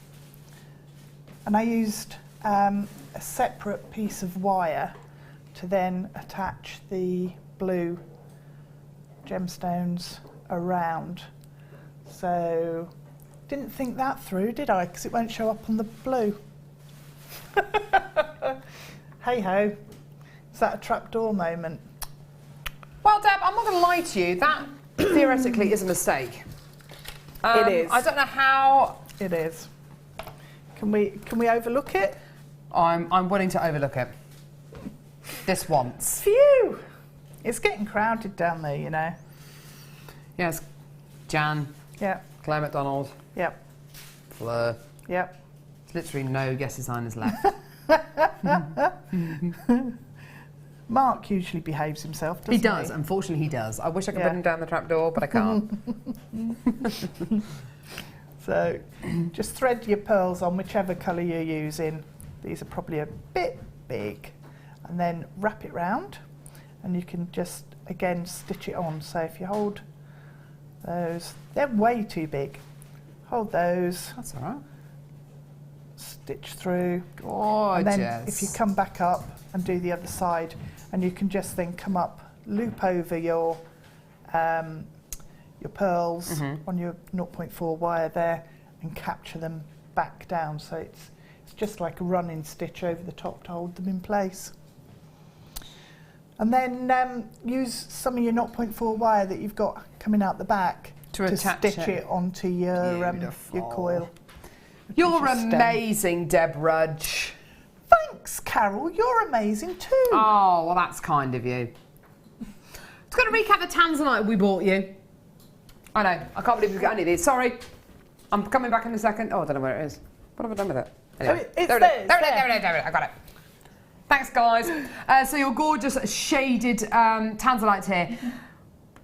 And I used a separate piece of wire to then attach the blue gemstones around. So didn't think that through, did I? Because it won't show up on the blue. Hey ho, is that a trapdoor moment? Well, Deb, I'm not going to lie to you. That theoretically is a mistake. It is. I don't know how. It is. Can we overlook it? I'm willing to overlook it. This once. Phew! It's getting crowded down there, you know. Yes, Jan. Yeah. Claire McDonald. Yep. Fleur. Yep. There's literally no guest designers left. Mark usually behaves himself, doesn't he? He does. Unfortunately, he does. I wish I could put him down the trapdoor, but I can't. So just thread your pearls on whichever colour you're using. These are probably a bit big. And then wrap it round and you can just, again, stitch it on. So if you hold those, they're way too big. Hold those. That's all right. Stitch through. Gorgeous. And then if you come back up and do the other side, and you can just then come up, loop over your pearls on your 0.4 wire there and capture them back down. So it's just like a running stitch over the top to hold them in place. And then use some of your 0.4 wire that you've got coming out the back to stitch it onto your coil. You're amazing, Deb Rudge. Thanks, Carol. You're amazing too. Oh, well, that's kind of you. Just got to recap the Tanzanite we bought you. I know. I can't believe we've got any of these. Sorry. I'm coming back in a second. Oh, I don't know where it is. What have I done with it? Anyway, there it is. I got it. Thanks, guys. So your gorgeous shaded Tanzanite here.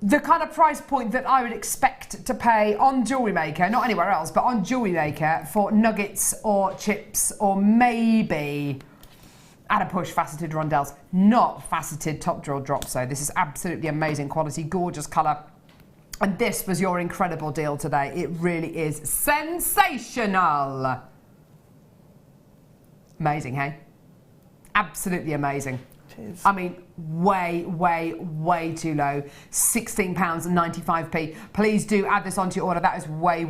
The kind of price point that I would expect to pay on Jewellery Maker, not anywhere else, but on Jewellery Maker for nuggets or chips or maybe, at a push, faceted rondelles, not faceted top drill drops. So this is absolutely amazing quality, gorgeous colour. And this was your incredible deal today. It really is sensational. Amazing, hey? Absolutely amazing. It is. I mean, way too low. £16.95. Please do add this onto your order. That is way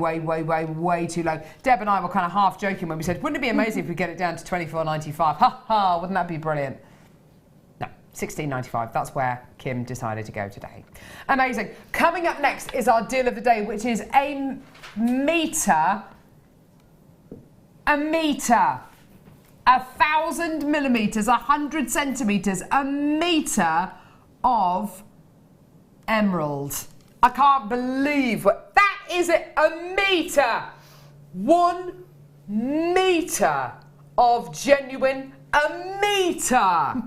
too low. Deb and I were kind of half joking when we said, wouldn't it be amazing if we get it down to £24.95? Ha ha, wouldn't that be brilliant? No, £16.95. That's where Kim decided to go today. Amazing. Coming up next is our deal of the day, which is a metre. 1,000 millimetres, 100 centimetres, a metre of emerald. I can't believe what that is. A metre. 1 metre of genuine, a metre.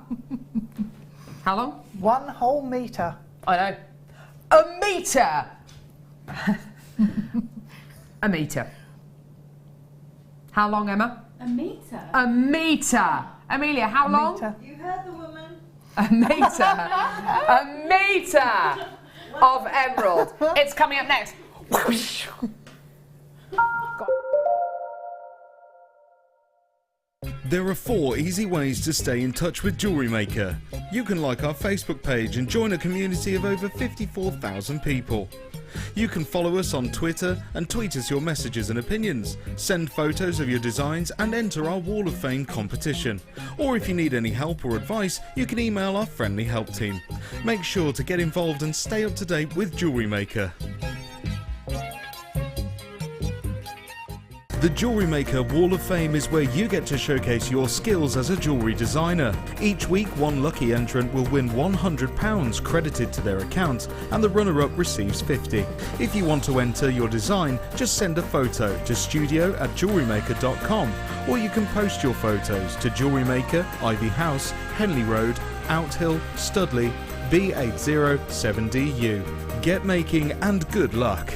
How long? 1 whole metre. I know. A metre. A metre. How long, Emma? A metre? A metre. Amelia, how long? Metre. You heard the woman. A metre. A metre of emerald. It's coming up next. There are 4 easy ways to stay in touch with Jewellery Maker. You can like our Facebook page and join a community of over 54,000 people. You can follow us on Twitter and tweet us your messages and opinions, send photos of your designs and enter our Wall of Fame competition. Or if you need any help or advice, you can email our friendly help team. Make sure to get involved and stay up to date with Jewellery Maker. The Jewellery Maker Wall of Fame is where you get to showcase your skills as a jewellery designer. Each week, one lucky entrant will win £100 credited to their account, and the runner-up receives £50. If you want to enter your design, just send a photo to studio@jewellerymaker.com, or you can post your photos to Jewellery Maker, Ivy House, Henley Road, Outhill, Studley, B807DU. Get making and good luck.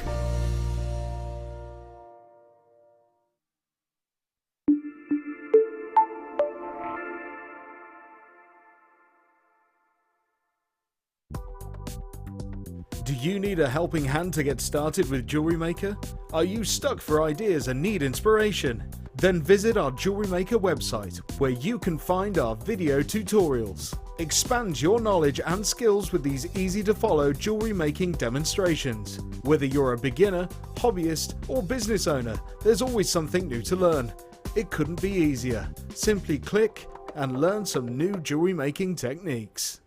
Do you need a helping hand to get started with Jewellery Maker? Are you stuck for ideas and need inspiration? Then visit our Jewellery Maker website, where you can find our video tutorials. Expand your knowledge and skills with these easy-to-follow jewellery making demonstrations. Whether you're a beginner, hobbyist, or business owner, there's always something new to learn. It couldn't be easier. Simply click and learn some new jewellery making techniques.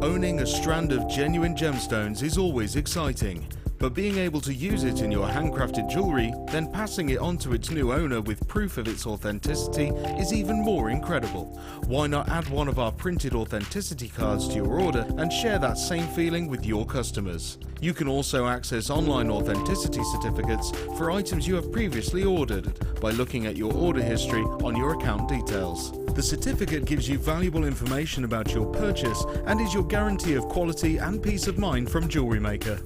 Owning a strand of genuine gemstones is always exciting. But being able to use it in your handcrafted jewellery, then passing it on to its new owner with proof of its authenticity is even more incredible. Why not add one of our printed authenticity cards to your order and share that same feeling with your customers? You can also access online authenticity certificates for items you have previously ordered by looking at your order history on your account details. The certificate gives you valuable information about your purchase and is your guarantee of quality and peace of mind from Jewellery Maker.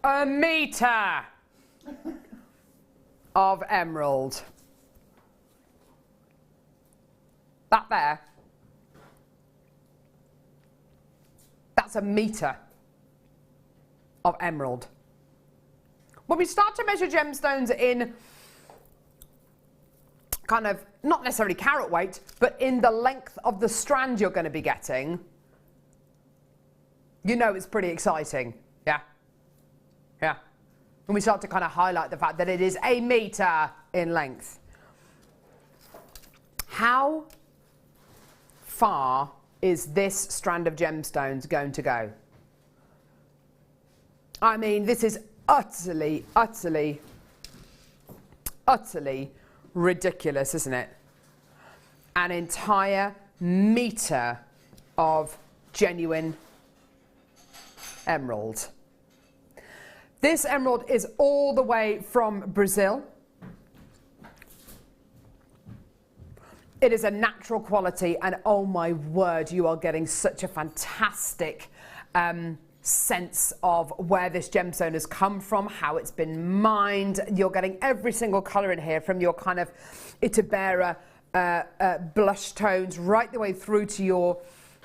A metre of emerald. That there, that's a metre of emerald. When we start to measure gemstones in kind of, not necessarily carat weight, but in the length of the strand you're going to be getting, you know it's pretty exciting. Yeah. Yeah. And we start to kind of highlight the fact that it is a metre in length. How far is this strand of gemstones going to go? I mean, this is utterly, utterly, utterly ridiculous, isn't it? An entire metre of genuine emerald. This emerald is all the way from Brazil. It is a natural quality, and oh my word, you are getting such a fantastic sense of where this gemstone has come from, how it's been mined. You're getting every single colour in here, from your kind of Itabera blush tones right the way through to your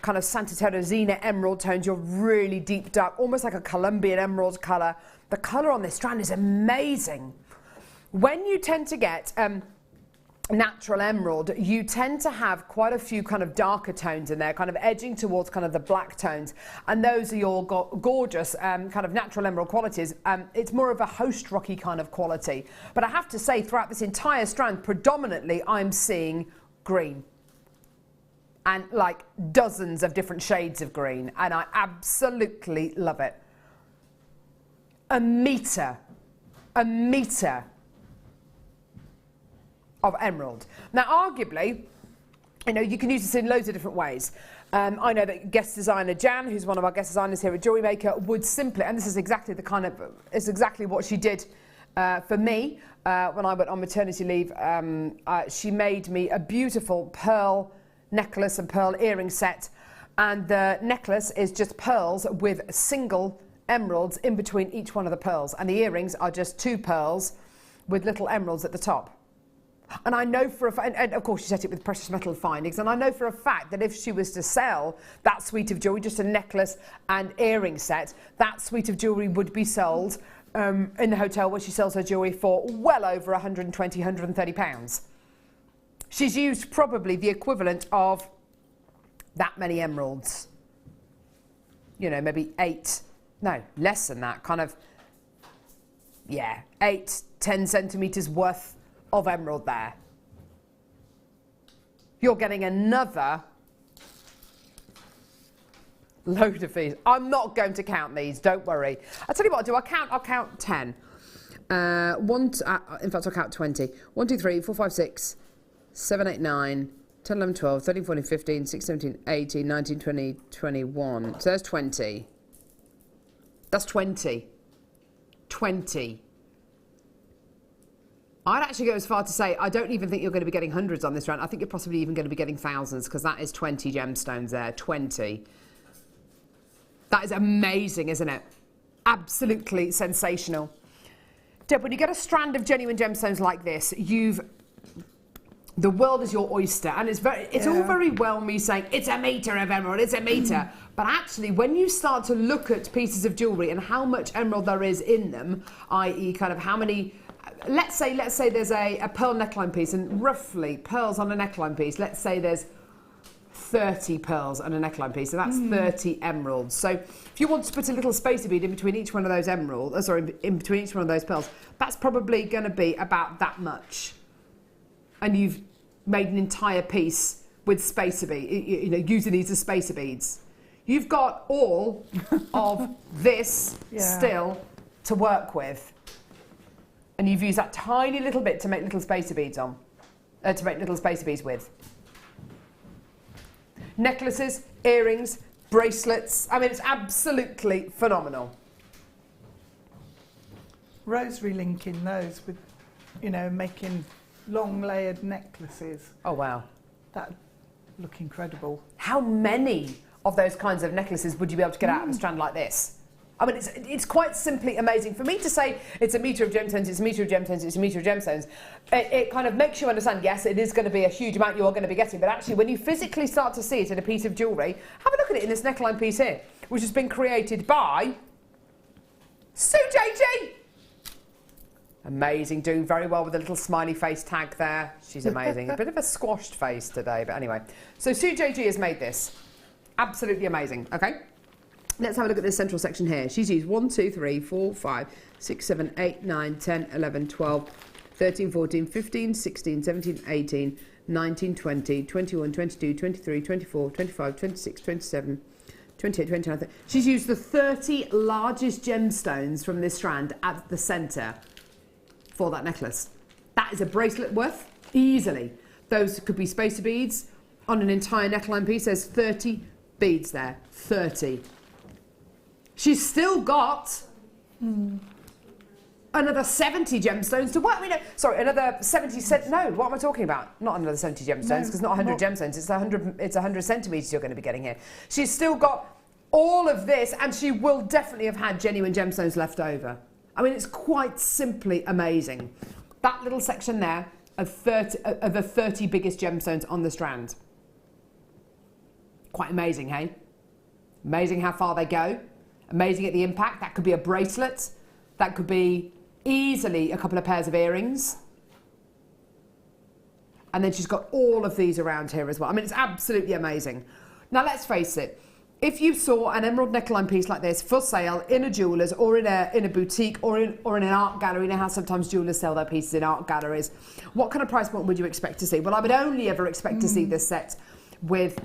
kind of Santa Teresina emerald tones, your really deep dark, almost like a Colombian emerald colour. The colour on this strand is amazing. When you tend to get natural emerald, you tend to have quite a few kind of darker tones in there, kind of edging towards kind of the black tones, and those are your gorgeous kind of natural emerald qualities. It's more of a host rocky kind of quality. But I have to say, throughout this entire strand, predominantly I'm seeing green. And like dozens of different shades of green, and I absolutely love it. A metre of emerald. Now, arguably, you know, you can use this in loads of different ways. I know that guest designer Jan, who's one of our guest designers here at Jewellery Maker, would simply, and this is exactly the kind of, it's exactly what she did for me when I went on maternity leave. She made me a beautiful pearl necklace and pearl earring set, and the necklace is just pearls with single emeralds in between each one of the pearls, and the earrings are just two pearls with little emeralds at the top. And I know for a fact, and of course she set it with precious metal findings, and I know for a fact that if she was to sell that suite of jewellery, just a necklace and earring set, that suite of jewellery would be sold in the hotel where she sells her jewellery for well over 120, 130 pounds. She's used probably the equivalent of that many emeralds. You know, maybe 8, no, less than that, kind of, yeah, 8, 10 centimetres worth of emerald there. You're getting another load of these. I'm not going to count these, don't worry. I'll tell you what I'll do, I'll count 10. In fact, I'll count 20. 1, 2, 3, 4, 5, 6, 7, 8, 9, 10, 11, 12, 13, 14, 15, 16, 17, 18, 19, 20, 21. So there's 20. That's 20. 20. I'd actually go as far to say I don't even think you're going to be getting hundreds on this round. I think you're possibly even going to be getting thousands, because that is 20 gemstones there. 20. That is amazing, isn't it? Absolutely sensational. Deb, when you get a strand of genuine gemstones like this, the world is your oyster, and it's all very well me saying it's a metre of emerald, it's a metre, but actually when you start to look at pieces of jewellery and how much emerald there is in them, i.e. kind of how many, let's say there's a pearl neckline piece, and roughly pearls on a neckline piece, let's say there's 30 pearls on a neckline piece, so that's 30 emeralds. So if you want to put a little spacer bead in between each one of those emeralds, in between each one of those pearls, that's probably going to be about that much. And you've made an entire piece with spacer beads, using these as spacer beads. You've got all of this still to work with. And you've used that tiny little bit to make little spacer beads with. Necklaces, earrings, bracelets. I mean, it's absolutely phenomenal. Rosary linking those with, making long layered necklaces. Oh, wow. That look incredible. How many of those kinds of necklaces would you be able to get out of a strand like this? I mean, it's quite simply amazing. For me to say it's a metre of gemstones, it's a metre of gemstones, it's a metre of gemstones, it kind of makes you understand, yes, it is going to be a huge amount you're going to be getting, but actually when you physically start to see it in a piece of jewellery, have a look at it in this neckline piece here, which has been created by Sue JG. Amazing, doing very well with a little smiley face tag there. She's amazing. A bit of a squashed face today, but anyway. So Sue JG has made this. Absolutely amazing, okay? Let's have a look at this central section here. She's used 1, 2, 3, 4, 5, 6, 7, 8, 9, 10, 11, 12, 13, 14, 15, 16, 17, 18, 19, 20, 21, 22, 23, 24, 25, 26, 27, 28, 29, 30. She's used the 30 largest gemstones from this strand at the centre for that necklace. That is a bracelet worth, easily. Those could be spacer beads on an entire neckline piece. There's 30 beads there, 30. She's still got another 70 gemstones to work. Another 70. No, what am I talking about? Not another 70 gemstones, because not 100 gemstones. It's 100 centimetres you're going to be getting here. She's still got all of this, and she will definitely have had genuine gemstones left over. I mean, it's quite simply amazing. That little section there of the 30 biggest gemstones on the strand. Quite amazing, hey? Amazing how far they go. Amazing at the impact. That could be a bracelet. That could be easily a couple of pairs of earrings. And then she's got all of these around here as well. I mean, it's absolutely amazing. Now, let's face it. If you saw an emerald neckline piece like this for sale in a jeweller's or in a boutique or in an art gallery, you know how sometimes jewellers sell their pieces in art galleries, what kind of price point would you expect to see? Well, I would only ever expect to see this set with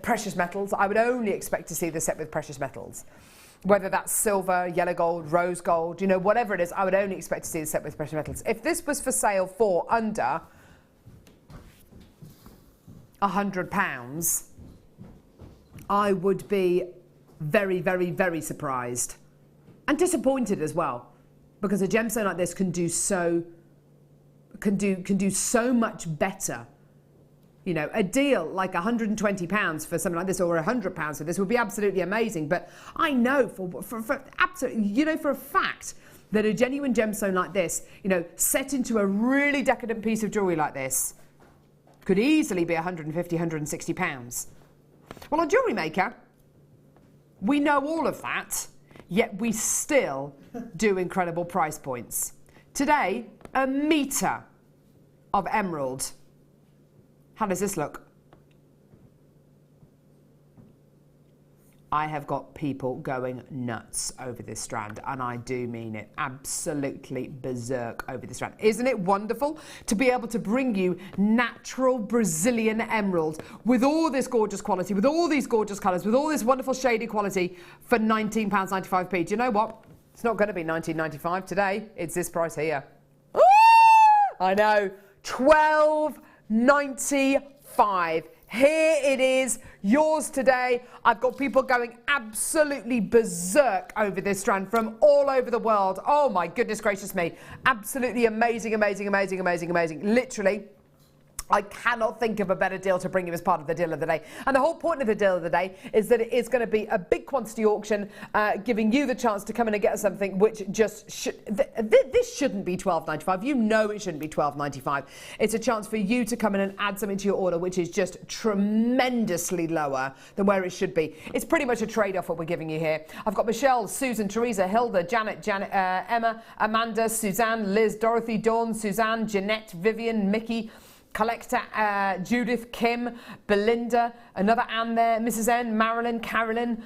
precious metals. I would only expect to see this set with precious metals. Whether that's silver, yellow gold, rose gold, whatever it is, I would only expect to see the set with precious metals. If this was for sale for under £100, I would be very, very, very surprised and disappointed as well, because a gemstone like this can do so much better. A deal like £120 for something like this, or £100 for this, would be absolutely amazing. But I know for absolutely, for a fact that a genuine gemstone like this, set into a really decadent piece of jewellery like this, could easily be £150, £160. Well, on Jewellery Maker, we know all of that. yet we still do incredible price points. Today, a metre of emerald. How does this look? I have got people going nuts over this strand, and I do mean it, absolutely berserk over this strand. Isn't it wonderful to be able to bring you natural Brazilian emerald with all this gorgeous quality, with all these gorgeous colours, with all this wonderful shady quality for £19.95p? Do you know what? It's not going to be £19.95 today. It's this price here. I know, £12.95. Here it is, yours today. I've got people going absolutely berserk over this strand from all over the world. Oh my goodness gracious me. Absolutely amazing, amazing, amazing, amazing, amazing. Literally, I cannot think of a better deal to bring you as part of the deal of the day. And the whole point of the deal of the day is that it is going to be a big quantity auction, giving you the chance to come in and get something which just this shouldn't be £12.95. You know it shouldn't be £12.95. It's a chance for you to come in and add something to your order which is just tremendously lower than where it should be. It's pretty much a trade-off what we're giving you here. I've got Michelle, Susan, Teresa, Hilda, Janet, Emma, Amanda, Suzanne, Liz, Dorothy, Dawn, Suzanne, Jeanette, Vivian, Mickey, Collector, Judith, Kim, Belinda, another Anne there, Mrs. N, Marilyn, Carolyn,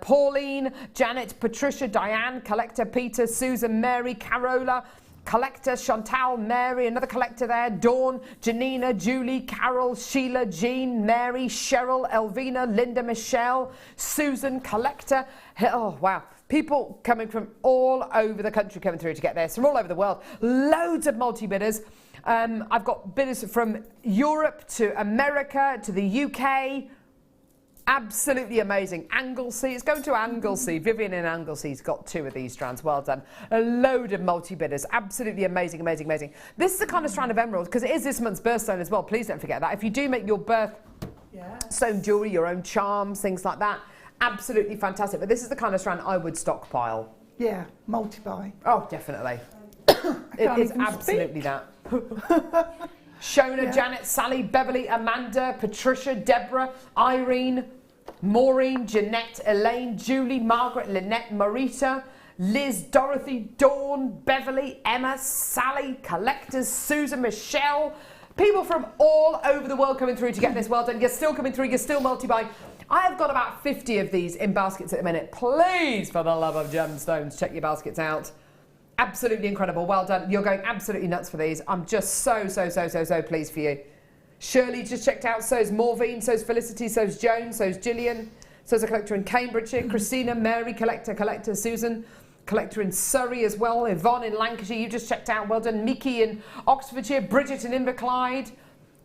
Pauline, Janet, Patricia, Diane, Collector, Peter, Susan, Mary, Carola, Collector, Chantal, Mary, another collector there, Dawn, Janina, Julie, Carol, Sheila, Jean, Mary, Cheryl, Elvina, Linda, Michelle, Susan, Collector. Oh, wow. People coming from all over the country coming through to get this, from all over the world. Loads of multi-bidders. I've got bidders from Europe to America to the UK. Absolutely amazing. Anglesey, it's going to Anglesey. Vivian in Anglesey's got 2 of these strands. Well done. A load of multi-bidders. Absolutely amazing, amazing, amazing. This is the kind of strand of emerald, because it is this month's birthstone as well. Please don't forget that. If you do make your birthstone jewellery, your own charms, things like that, absolutely fantastic. But this is the kind of strand I would stockpile. Yeah, multi-buy. Oh, definitely. It is absolutely that. Shona, Janet, Sally, Beverly, Amanda, Patricia, Deborah, Irene, Maureen, Jeanette, Elaine, Julie, Margaret, Lynette, Marita, Liz, Dorothy, Dawn, Beverly, Emma, Sally, collectors, Susan, Michelle. People from all over the world coming through to get this. Well done. You're still coming through. You're still multi-buy. I have got about 50 of these in baskets at the minute. Please, for the love of gemstones, check your baskets out. Absolutely incredible. Well done. You're going absolutely nuts for these. I'm just so pleased for you. Shirley just checked out. So's Maureen. So's Felicity. So's Joan. So's Gillian. So's a collector in Cambridgeshire. Christina, Mary, collector. Susan, collector in Surrey as well. Yvonne in Lancashire. You just checked out. Well done. Mickey in Oxfordshire. Bridget in Inverclyde.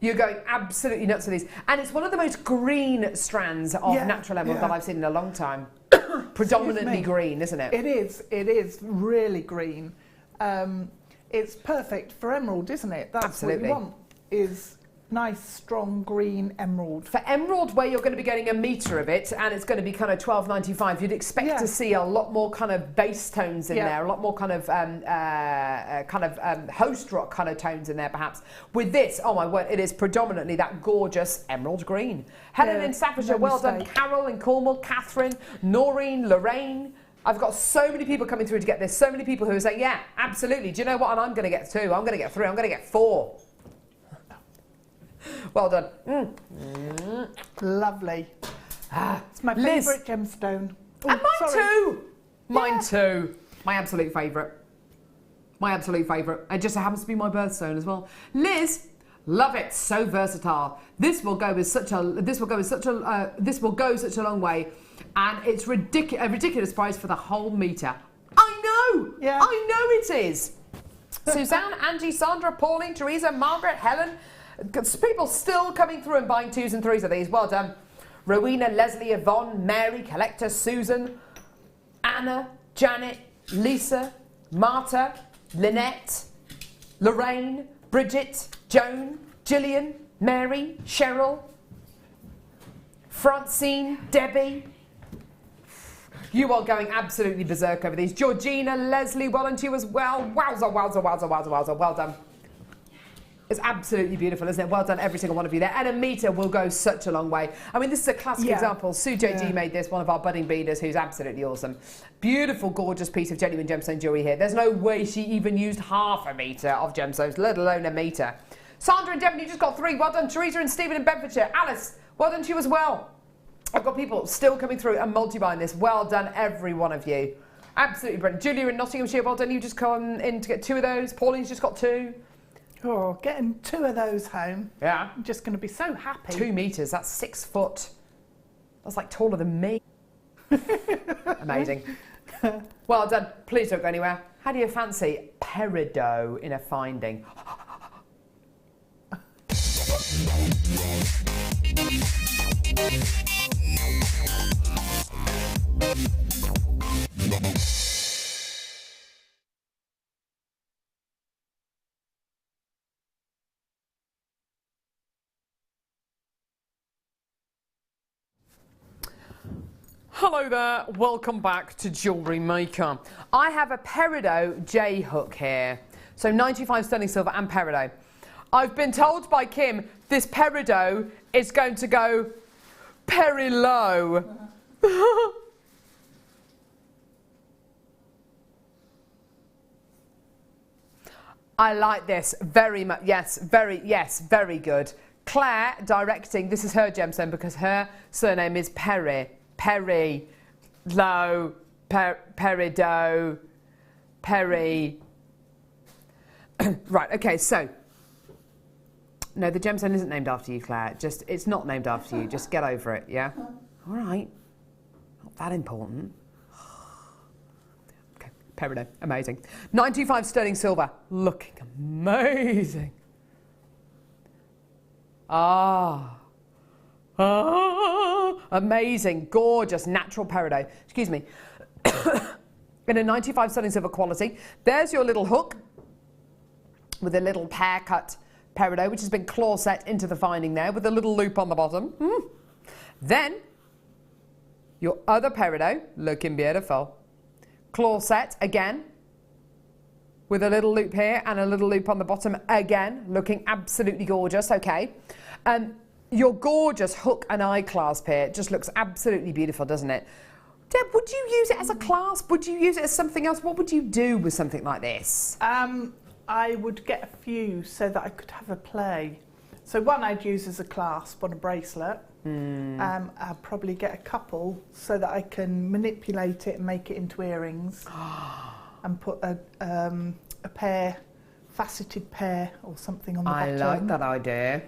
You're going absolutely nuts for these. And it's one of the most green strands of natural emerald that I've seen in a long time. Predominantly green, isn't it? It is really green. It's perfect for emerald, isn't it? That's absolutely what you want, is nice, strong, green emerald. For emerald, where you're going to be getting a metre of it, and it's going to be kind of £12.95, you'd expect to see a lot more kind of base tones in there, a lot more kind of host rock kind of tones in there, perhaps. With this, oh my word, it is predominantly that gorgeous emerald green. Helen in Staffordshire, well done. Carol in Cornwall, Catherine, Noreen, Lorraine. I've got so many people coming through to get this. So many people who are saying, yeah, absolutely. Do you know what? And I'm going to get 2. I'm going to get 3. I'm going to get 4. Well done. Lovely. It's my favourite gemstone. And mine too. Mine too. My absolute favourite. My absolute favourite. It just happens to be my birthstone as well. Liz, love it. So versatile. This will go such a long way, and it's a ridiculous price for the whole metre. I know. Yeah. I know it is. Suzanne, Angie, Sandra, Pauline, Teresa, Margaret, Helen. People still coming through and buying 2s and 3s of these. Well done. Rowena, Leslie, Yvonne, Mary, Collector, Susan, Anna, Janet, Lisa, Marta, Lynette, Lorraine, Bridget, Joan, Gillian, Mary, Cheryl, Francine, Debbie. You are going absolutely berserk over these. Georgina, Leslie, well done to you as well. Wowza, wowza, wowza, wowza, wowza. Well done. It's absolutely beautiful, isn't it? Well done, every single one of you there. And a metre will go such a long way. I mean, this is a classic example. Sue JG made this, one of our budding beaders, who's absolutely awesome. Beautiful, gorgeous piece of genuine gemstone jewellery here. There's no way she even used half a metre of gemstones, let alone a metre. Sandra and Devon, you just got 3. Well done. Teresa and Stephen in Bedfordshire. Alice, well done to you as well. I've got people still coming through and multi-buying this. Well done, every one of you. Absolutely brilliant. Julia in Nottinghamshire, well done. You just come in to get 2 of those. Pauline's just got 2. Oh, getting 2 of those home. Yeah. I'm just going to be so happy. 2 metres, that's 6 foot. That's like taller than me. Amazing. Well done. Please don't go anywhere. How do you fancy peridot in a finding? Hello there, welcome back to Jewellery Maker. I have a peridot J hook here. So 95 sterling silver and peridot. I've been told by Kim this peridot is going to go very low. I like this very much. Yes, very good. Claire directing, this is her gemstone because her surname is Perry. Perry, low, peridot, Perry. Right, okay, so. No, the gemstone isn't named after you, Claire. It's not named after you. Just get over it, yeah? All right. Not that important. Okay, peridot, amazing. 925 sterling silver, looking amazing. Amazing, gorgeous, natural peridot. Excuse me. In a 95 sterling silver quality. There's your little hook with a little pear cut peridot, which has been claw set into the finding there with a little loop on the bottom. Then your other peridot, looking beautiful. Claw set again with a little loop here and a little loop on the bottom again, looking absolutely gorgeous. Okay. Your gorgeous hook and eye clasp here just looks absolutely beautiful, doesn't it? Deb, would you use it as a clasp? Would you use it as something else? What would you do with something like this? I would get a few so that I could have a play. So one I'd use as a clasp on a bracelet. I'd probably get a couple so that I can manipulate it and make it into earrings. And put a pair, faceted pair or something on the bottom. I like that idea.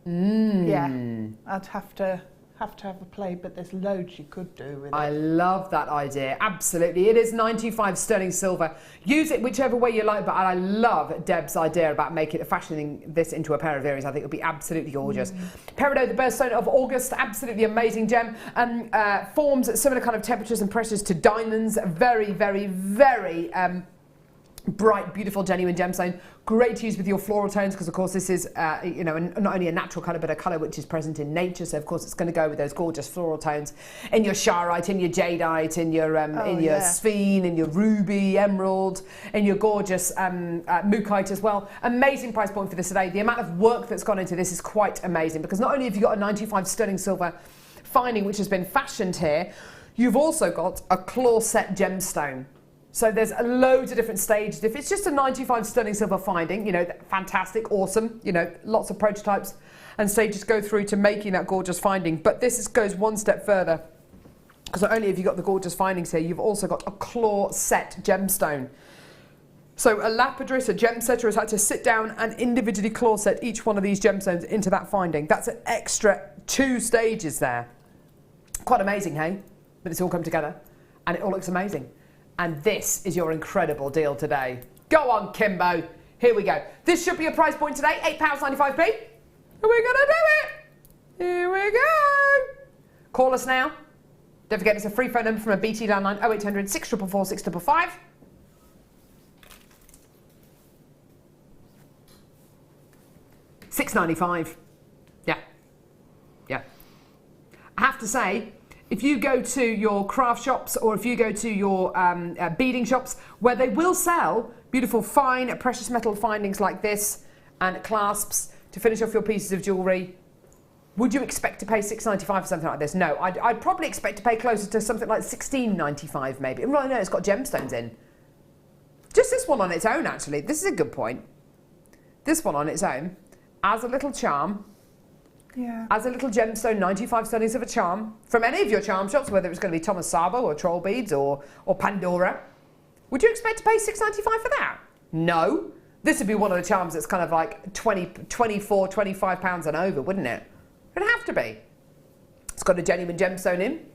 Yeah, I'd have to have a play, but there's loads you could do with it. I love that idea. Absolutely. It is 95 sterling silver. Use it whichever way you like, but I love Deb's idea about fashioning this into a pair of earrings. I think it would be absolutely gorgeous. Peridot, the birthstone of August, absolutely amazing gem. Forms at similar kind of temperatures and pressures to diamonds. Very, very, very bright, beautiful, genuine gemstone. Great to use with your floral tones because, of course, this is, not only a natural colour, but a colour which is present in nature. So, of course, it's going to go with those gorgeous floral tones in your charoite, in your jadeite, in your sphene, in your ruby, emerald, in your gorgeous mookaite as well. Amazing price point for this today. The amount of work that's gone into this is quite amazing because not only have you got a 95 sterling silver finding which has been fashioned here, you've also got a claw set gemstone. So there's loads of different stages. If it's just a 95 sterling silver finding, fantastic, awesome, lots of prototypes and stages go through to making that gorgeous finding. But this goes one step further because not only have you got the gorgeous findings here, you've also got a claw set gemstone. So a lapidary, a gem setter has had to sit down and individually claw set each one of these gemstones into that finding. That's an extra 2 stages there. Quite amazing, hey? But it's all come together and it all looks amazing. And this is your incredible deal today. Go on, Kimbo. Here we go. This should be a price point today, £8.95p. And we're going to do it. Here we go. Call us now. Don't forget, it's a free phone number from a BT landline, 0800 644 655. £6.95. Yeah. I have to say, if you go to your craft shops or if you go to your beading shops where they will sell beautiful fine precious metal findings like this, and clasps to finish off your pieces of jewellery. Would you expect to pay $6.95 for something like this? No, I'd probably expect to pay closer to something like $16.95 maybe. Right, no, it's got gemstones in. Just this one on its own, actually. This is a good point. This one on its own, as a little charm, as a little gemstone 95 sterling silver charm, from any of your charm shops, whether it's going to be Thomas Sabo or Troll Beads or Pandora, would you expect to pay $6.95 for that? No. This would be one of the charms that's kind of like 24, 25 pounds and over, wouldn't it? It'd have to be. It's got a genuine gemstone in,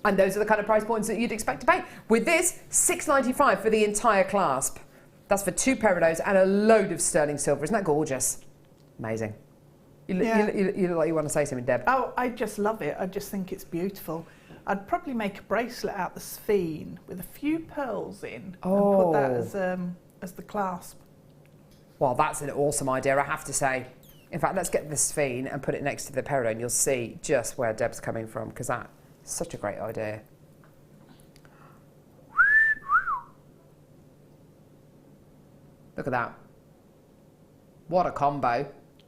and those are the kind of price points that you'd expect to pay. With this, $6.95 for the entire clasp. That's for 2 pair of those and a load of sterling silver. Isn't that gorgeous? Amazing. You look like you want to say something, Deb. Oh, I just love it. I just think it's beautiful. I'd probably make a bracelet out the sphene with a few pearls in and put that as the clasp. Well, that's an awesome idea, I have to say. In fact, let's get the sphene and put it next to the peridot, and you'll see just where Deb's coming from, because that's such a great idea. Look at that. What a combo.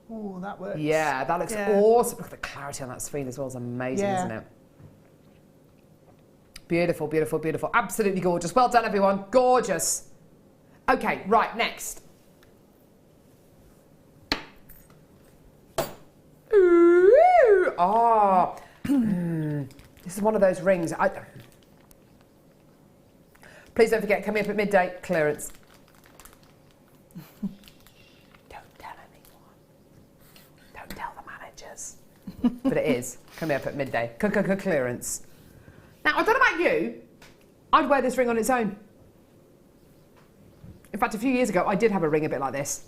Oh, that works. Yeah, that looks awesome. Look at the clarity on that sphene as well. It's amazing, isn't it? Beautiful, beautiful, beautiful. Absolutely gorgeous. Well done, everyone. Gorgeous. Okay, right, next. Ooh, oh. This is one of those rings. Please don't forget, coming up at midday, clearance. Don't tell anyone. Don't tell the managers. But it is coming up at midday. Clearance. Now, I don't know about you, I'd wear this ring on its own. In fact, a few years ago, I did have a ring a bit like this.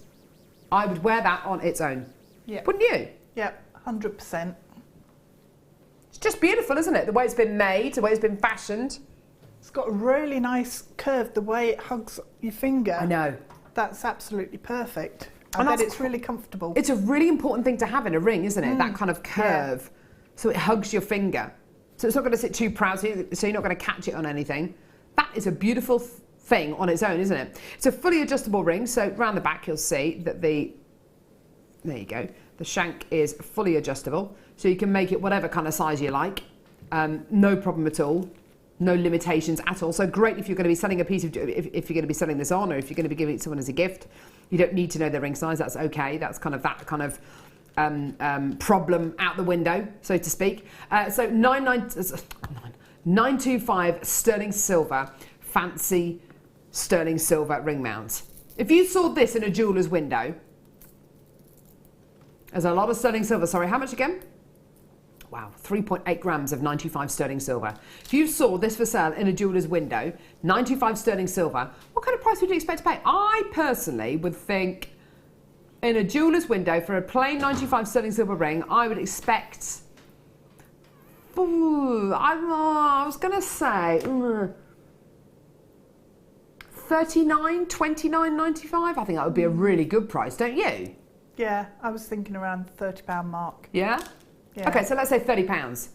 I would wear that on its own. Yeah. Wouldn't you? Yep, 100%. It's just beautiful, isn't it? The way it's been made, the way it's been fashioned. It's got a really nice curve, the way it hugs your finger. I know. That's absolutely perfect. I bet it's really comfortable. It's a really important thing to have in a ring, isn't it? That kind of curve. Yeah. So it hugs your finger. So it's not going to sit too proud, so you're not going to catch it on anything. That is a beautiful thing on its own, isn't it? It's a fully adjustable ring, so round the back you'll see that there you go, the shank is fully adjustable, so you can make it whatever kind of size you like. No problem at all. No limitations at all. So great if you're going to be selling a piece of, if you're going to be selling this on, or if you're going to be giving it to someone as a gift. You don't need to know their ring size. That's okay. That's kind of that kind of problem out the window, so to speak. So 925 sterling silver, fancy sterling silver ring mount. If you saw this in a jeweller's window, there's a lot of sterling silver. Sorry, how much again? Wow, 3.8 grams of 95 sterling silver. If you saw this for sale in a jeweller's window, 95 sterling silver, what kind of price would you expect to pay? I personally would think in a jeweller's window for a plain 95 sterling silver ring, I would expect, I was going to say, 39, 29.95. I think that would be a really good price, don't you? Yeah, I was thinking around the £30 mark. Yeah? Yeah. Okay, so let's say £30.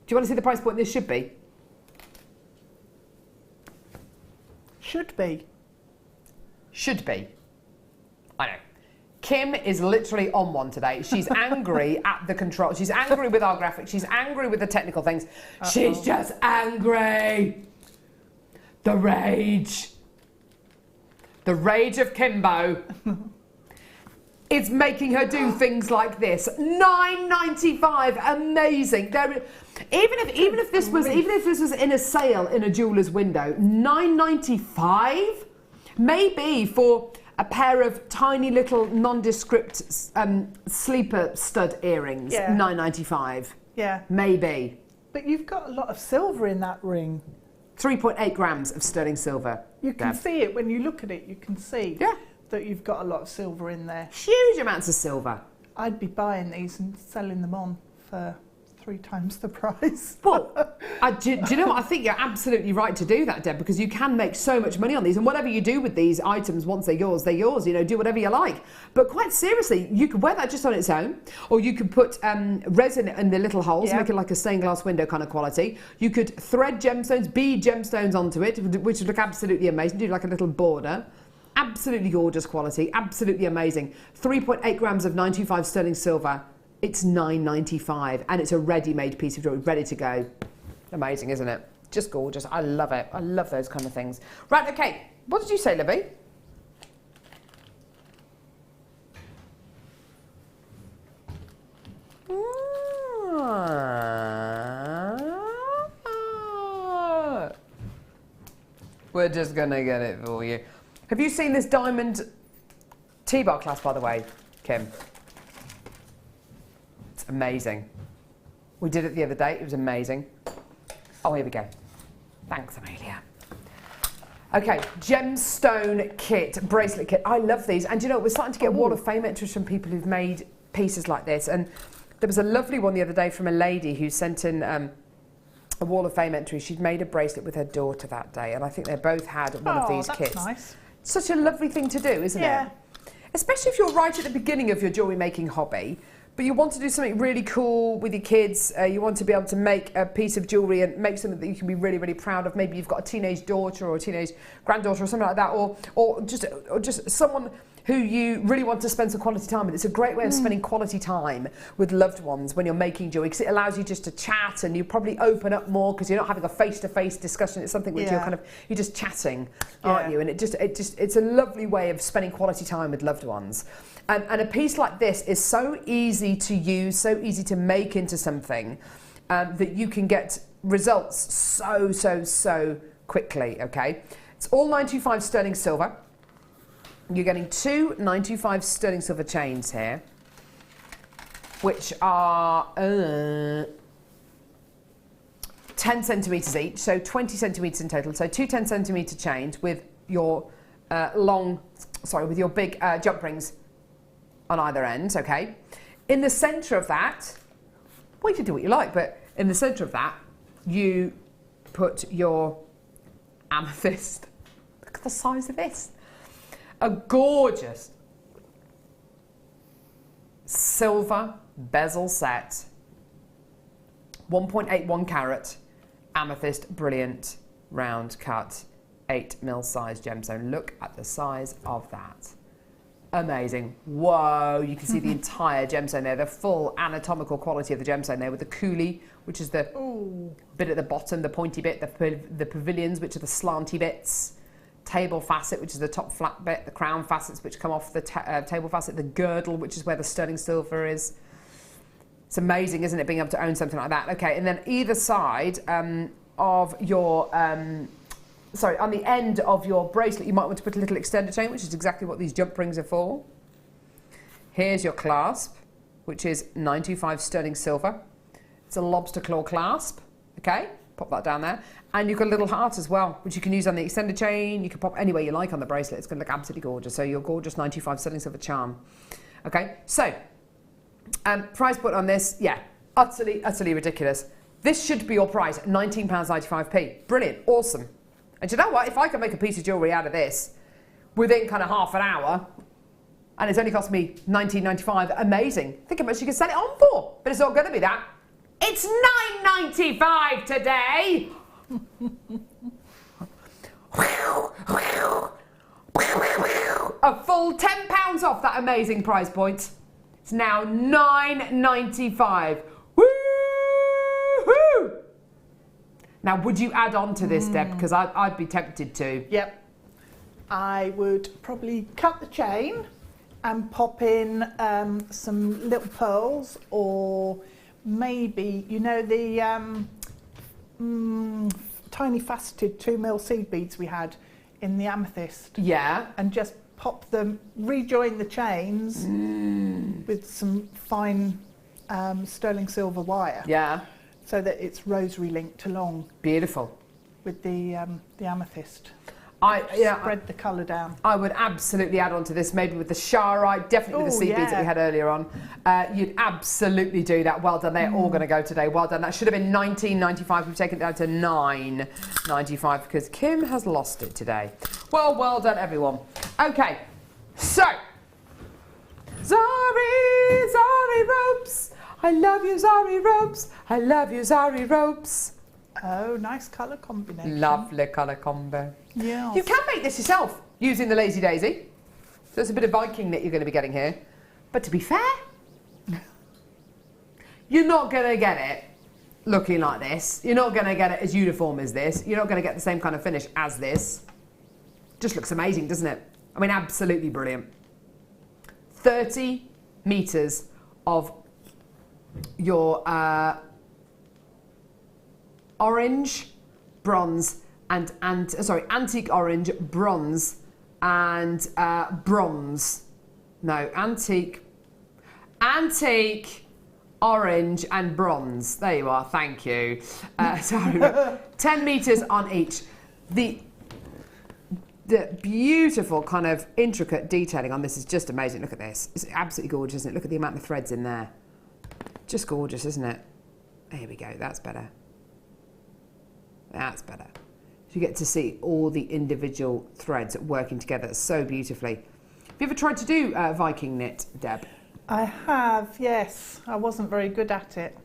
Do you want to see the price point this should be? Should be. Should be. I know. Kim is literally on one today. She's angry at the control. She's angry with our graphics. She's angry with the technical things. She's just angry. The rage. The rage of Kimbo. It's making her do things like this. $9.95, amazing. Even if this was in a sale in a jeweller's window, $9.95, maybe for a pair of tiny little nondescript sleeper stud earrings. Yeah. $9.95. Yeah. Maybe. But you've got a lot of silver in that ring. 3.8 grams of sterling silver. You can see it when you look at it. You can see. Yeah. That you've got a lot of silver in there. Huge amounts of silver. I'd be buying these and selling them on for 3 times the price. Well, do you know what? I think you're absolutely right to do that, Deb, because you can make so much money on these. And whatever you do with these items, once they're yours, they're yours. You know, do whatever you like. But quite seriously, you could wear that just on its own, or you could put resin in the little holes, make it like a stained glass window kind of quality. You could thread gemstones, bead gemstones onto it, which would look absolutely amazing. Do like a little border. Absolutely gorgeous quality, absolutely amazing. 3.8 grams of 925 sterling silver. It's £9.95 and it's a ready-made piece of jewellery, ready to go. Amazing, isn't it? Just gorgeous. I love it. I love those kind of things. Right, okay. What did you say, Libby? We're just going to get it for you. Have you seen this diamond T-bar clasp, by the way, Kim? It's amazing. We did it the other day. It was amazing. Oh, here we go. Thanks, Amelia. Okay, gemstone kit, bracelet kit. I love these. And you know, we're starting to get a wall of fame entries from people who've made pieces like this. And there was a lovely one the other day from a lady who sent in a wall of fame entry. She'd made a bracelet with her daughter that day. And I think they both had one of these kits. Nice. Such a lovely thing to do, isn't it? Especially if you're right at the beginning of your jewellery making hobby, but you want to do something really cool with your kids. You want to be able to make a piece of jewellery and make something that you can be really, really proud of. Maybe you've got a teenage daughter or a teenage granddaughter or something like that, or just someone who you really want to spend some quality time with. It's a great way of spending quality time with loved ones when you're making jewellery, because it allows you just to chat and you probably open up more because you're not having a face-to-face discussion. It's something which you're just chatting, aren't you? And it's a lovely way of spending quality time with loved ones. And a piece like this is so easy to use, so easy to make into something that you can get results so quickly, okay? It's all 925 sterling silver. You're getting two 925 sterling silver chains here, which are 10 centimetres each, so 20 centimetres in total. So two 10 centimetre chains with your with your big jump rings on either end, okay? In the centre of that, well, you can do what you like, but in the centre of that, you put your amethyst. Look at the size of this. A gorgeous silver bezel set, 1.81 carat, amethyst, brilliant, round cut, 8mm size gemstone. Look at the size of that. Amazing. Whoa, you can see the entire gemstone there, the full anatomical quality of the gemstone there with the coulis, which is the bit at the bottom, the pointy bit, the pavilions, which are the slanty bits, table facet, which is the top flat bit, the crown facets, which come off the table facet, the girdle, which is where the sterling silver is. It's amazing, isn't it, being able to own something like that? Okay, and then either side of your, on the end of your bracelet, you might want to put a little extender chain, which is exactly what these jump rings are for. Here's your clasp, which is 925 sterling silver. It's a lobster claw clasp, okay? Pop that down there. And you've got a little heart as well, which you can use on the extender chain. You can pop anywhere you like on the bracelet. It's going to look absolutely gorgeous. So your gorgeous 925 sterling silver charm. Okay, so price put on this, utterly ridiculous. This should be your price, £19.95p. Brilliant, awesome. And you know what? If I can make a piece of jewellery out of this within kind of half an hour, and it's only cost me £19.95, amazing. Think how much you can sell it on for. But it's not going to be that. It's £9.95 today. A full £10 off that amazing price point. It's now £9.95. Woo-hoo! Now, would you add on to this, Deb? Because I'd be tempted to. Yep. I would probably cut the chain and pop in some little pearls, or maybe, you know, the tiny faceted 2mm seed beads we had in the amethyst. Yeah. And just pop them, rejoin the chains with some fine sterling silver wire. Yeah. So that it's rosary linked along. Beautiful. With the amethyst. Spread the colour down. I would absolutely add on to this, maybe with the Sharite, definitely with the seed beads that we had earlier on. You'd absolutely do that. Well done. They're all going to go today. Well done. That should have been £19.95. We've taken it down to £9.95 because Kim has lost it today. Well done, everyone. Okay, so Zari ropes. I love you, Zari ropes. I love you, Zari ropes. Oh, nice colour combination. Lovely colour combo. Yeah. You can make this yourself. using the Lazy Daisy. So it's a bit of Viking knit you're going to be getting here. But to be fair, you're not going to get it looking like this. You're not going to get it as uniform as this. You're not going to get the same kind of finish as this. Just looks amazing, doesn't it? I mean, absolutely brilliant. 30 metres of your orange, bronze, and antique orange, bronze, and bronze. No, antique, orange, and bronze. There you are. Thank you. So 10 metres on each. The beautiful kind of intricate detailing on this is just amazing. Look at this. It's absolutely gorgeous, isn't it? Look at the amount of threads in there. Just gorgeous, isn't it? There we go. That's better. That's better. You get to see all the individual threads working together so beautifully. Have you ever tried to do Viking knit, Deb? I have, yes. I wasn't very good at it.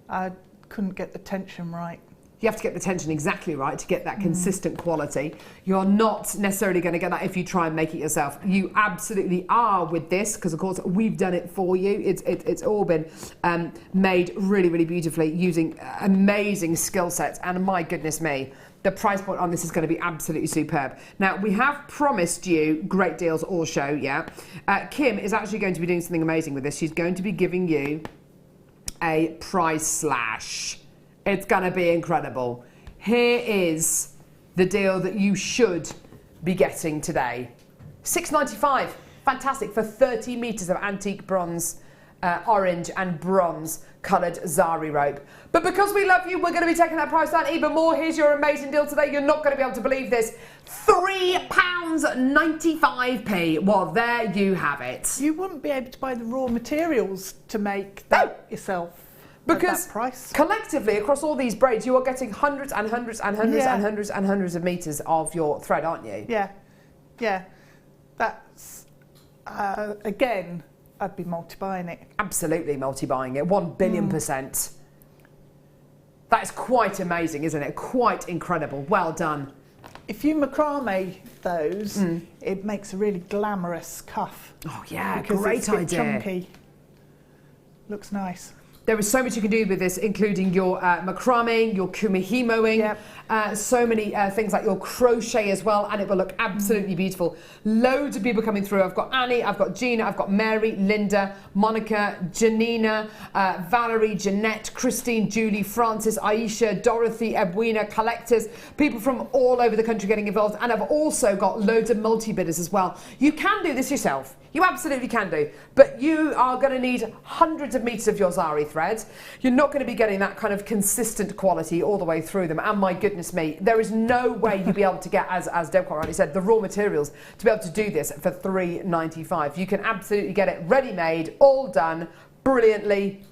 I couldn't get the tension right. You have to get the tension exactly right to get that consistent quality. You're not necessarily going to get that if you try and make it yourself. You absolutely are with this, because of course we've done it for you. It's all been made really, really beautifully using amazing skill sets. And my goodness me, the price point on this is going to be absolutely superb. Now, we have promised you great deals all show, yeah. Kim is actually going to be doing something amazing with this. She's going to be giving you a price slash. It's going to be incredible. Here is the deal that you should be getting today. $6.95. Fantastic for 30 metres of antique bronze, orange and bronze coloured zari rope. But because we love you, we're going to be taking that price down even more. Here's your amazing deal today. You're not going to be able to believe this. £3.95p. Well, there you have it. You wouldn't be able to buy the raw materials to make that yourself. Because collectively, across all these braids, you are getting hundreds and hundreds and hundreds and hundreds and hundreds of metres of your thread, aren't you? Yeah, yeah. That's, again, I'd be multi-buying it. Absolutely multi-buying it, 1,000,000,000%. That is quite amazing, isn't it? Quite incredible. Well done. If you macrame those, it makes a really glamorous cuff. Oh yeah, because great it's a bit idea. Chunky. Looks nice. There is so much you can do with this, including your macrame, your kumihimoing, so many things like your crochet as well, and it will look absolutely beautiful. Loads of people coming through. I've got Annie, I've got Gina, I've got Mary, Linda, Monica, Janina, Valerie, Jeanette, Christine, Julie, Francis, Aisha, Dorothy, Edwina, collectors, people from all over the country getting involved, and I've also got loads of multi-bidders as well. You can do this yourself. You absolutely can do, but you are going to need hundreds of metres of your zari threads. You're not going to be getting that kind of consistent quality all the way through them, and my goodness me, there is no way you'll be able to get, as Deb quite rightly said, the raw materials to be able to do this for $3.95. You can absolutely get it ready-made, all done, brilliantly,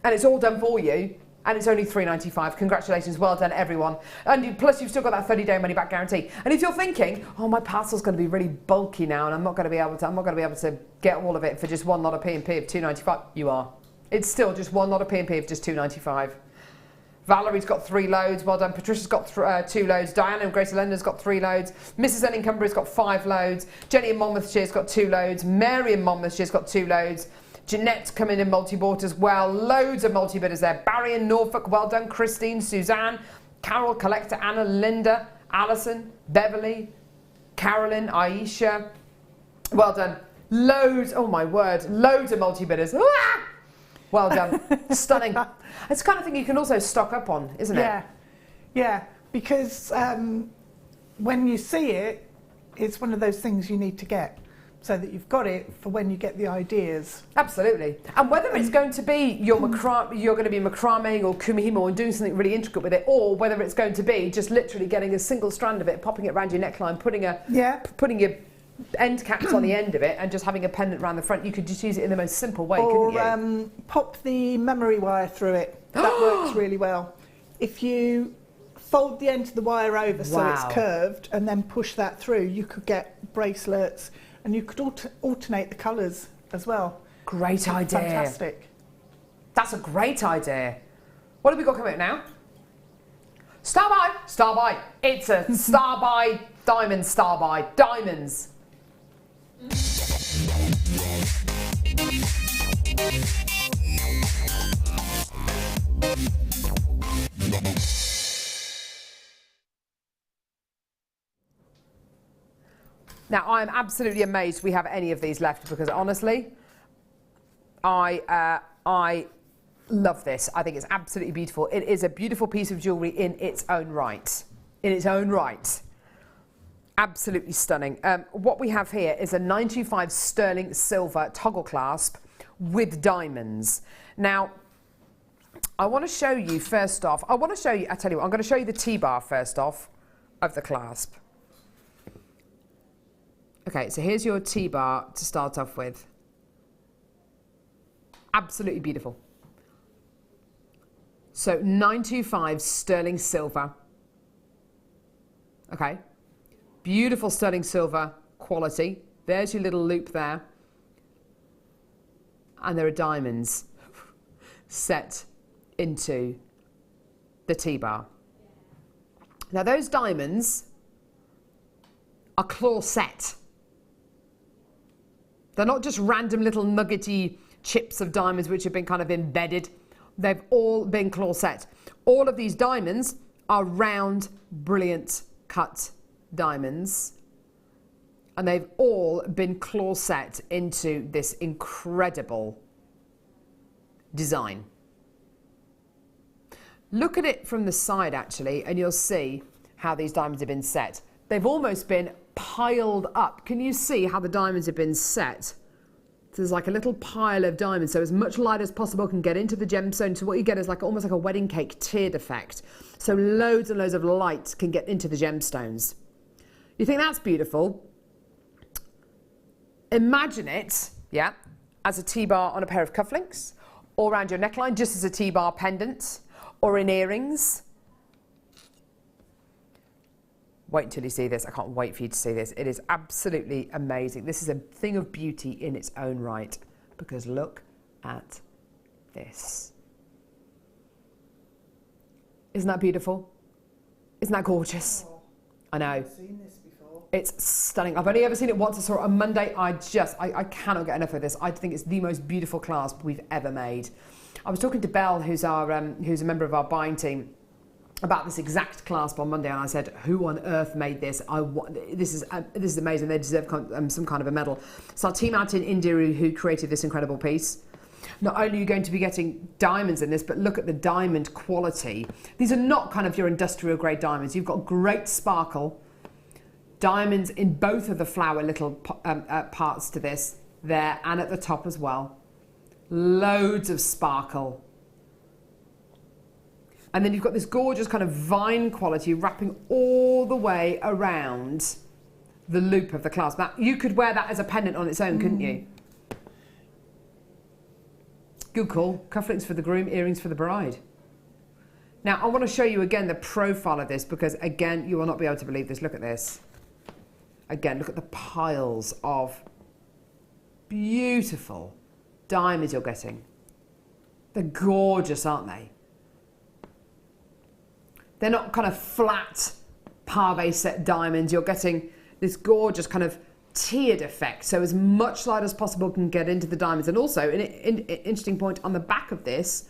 and it's all done for you. And it's only $3.95. Congratulations, well done everyone. And plus you've still got that 30-day money-back guarantee. And if you're thinking, oh, my parcel's going to be really bulky now, and I'm not going to be able to get all of it for just one lot of P&P of $2.95, you are. It's still just one lot of P&P of just $2.95. Valerie's got 3 loads. Well done. Patricia's got 2 loads. Diana and Grace Lender's got 3 loads. Mrs. Ennincumbre's got 5 loads. Jenny in Monmouthshire's got 2 loads. Mary in Monmouthshire's got 2 loads. Jeanette's coming in multi-bought as well. Loads of multi-bidders there. Barry in Norfolk, well done. Christine, Suzanne, Carol, Collector, Anna, Linda, Alison, Beverly, Carolyn, Aisha. Well done. Loads, oh my word, loads of multi-bidders. Ah! Well done. Stunning. It's the kind of thing you can also stock up on, isn't it? Yeah, yeah, because when you see it, it's one of those things you need to get, so that you've got it for when you get the ideas. Absolutely. And whether it's going to be you're going to be macrameing or kumihimo and doing something really intricate with it, or whether it's going to be just literally getting a single strand of it, popping it around your neckline, putting your end caps on the end of it, and just having a pendant around the front. You could just use it in the most simple way, couldn't you? Or pop the memory wire through it. That works really well. If you fold the end of the wire over so it's curved and then push that through, you could get bracelets, and you could alternate the colours as well. Great idea. Fantastic. That's a great idea. What have we got coming up now? Star by. It's a Star by Diamonds, star by. Diamonds. Now, I am absolutely amazed we have any of these left because honestly, I love this. I think it's absolutely beautiful. It is a beautiful piece of jewellery in its own right. In its own right. Absolutely stunning. What we have here is a 925 sterling silver toggle clasp with diamonds. Now, I want to show you first off, I tell you what, I'm going to show you the T-bar first off of the clasp. Okay, so here's your T-bar to start off with. Absolutely beautiful. So 925 sterling silver. Okay. Beautiful sterling silver quality. There's your little loop there. And there are diamonds set into the T-bar. Now those diamonds are claw set. They're not just random little nuggety chips of diamonds which have been kind of embedded. They've all been claw set. All of these diamonds are round, brilliant cut diamonds. And they've all been claw set into this incredible design. Look at it from the side actually, and you'll see how these diamonds have been set. They've almost been piled up. Can you see how the diamonds have been set? So there's like a little pile of diamonds, so as much light as possible can get into the gemstone. So what you get is like almost like a wedding cake tiered effect. So loads and loads of light can get into the gemstones. You think that's beautiful? Imagine it, yeah, as a T-bar on a pair of cufflinks, or around your neckline, just as a T-bar pendant, or in earrings. Wait until you see this. I can't wait for you to see this. It is absolutely amazing. This is a thing of beauty in its own right, because look at this. Isn't that beautiful? Isn't that gorgeous? Oh, I know. I've seen this before. It's stunning. I've only ever seen it once. I saw it on Monday. I cannot get enough of this. I think it's the most beautiful clasp we've ever made. I was talking to Belle, who's a member of our buying team, about this exact clasp on Monday, and I said, who on earth made this? This is amazing. They deserve some kind of a medal. It's our team out in India who created this incredible piece. Not only are you going to be getting diamonds in this, but look at the diamond quality. These are not kind of your industrial grade diamonds. You've got great sparkle. Diamonds in both of the flower little parts to this, there and at the top as well. Loads of sparkle. And then you've got this gorgeous kind of vine quality wrapping all the way around the loop of the clasp. Now, you could wear that as a pendant on its own, couldn't you? Good call. Cufflinks for the groom, earrings for the bride. Now, I want to show you again the profile of this because, again, you will not be able to believe this. Look at this. Again, look at the piles of beautiful diamonds you're getting. They're gorgeous, aren't they? They're not kind of flat pave set diamonds. You're getting this gorgeous kind of tiered effect. So as much light as possible can get into the diamonds. And also, an interesting point on the back of this,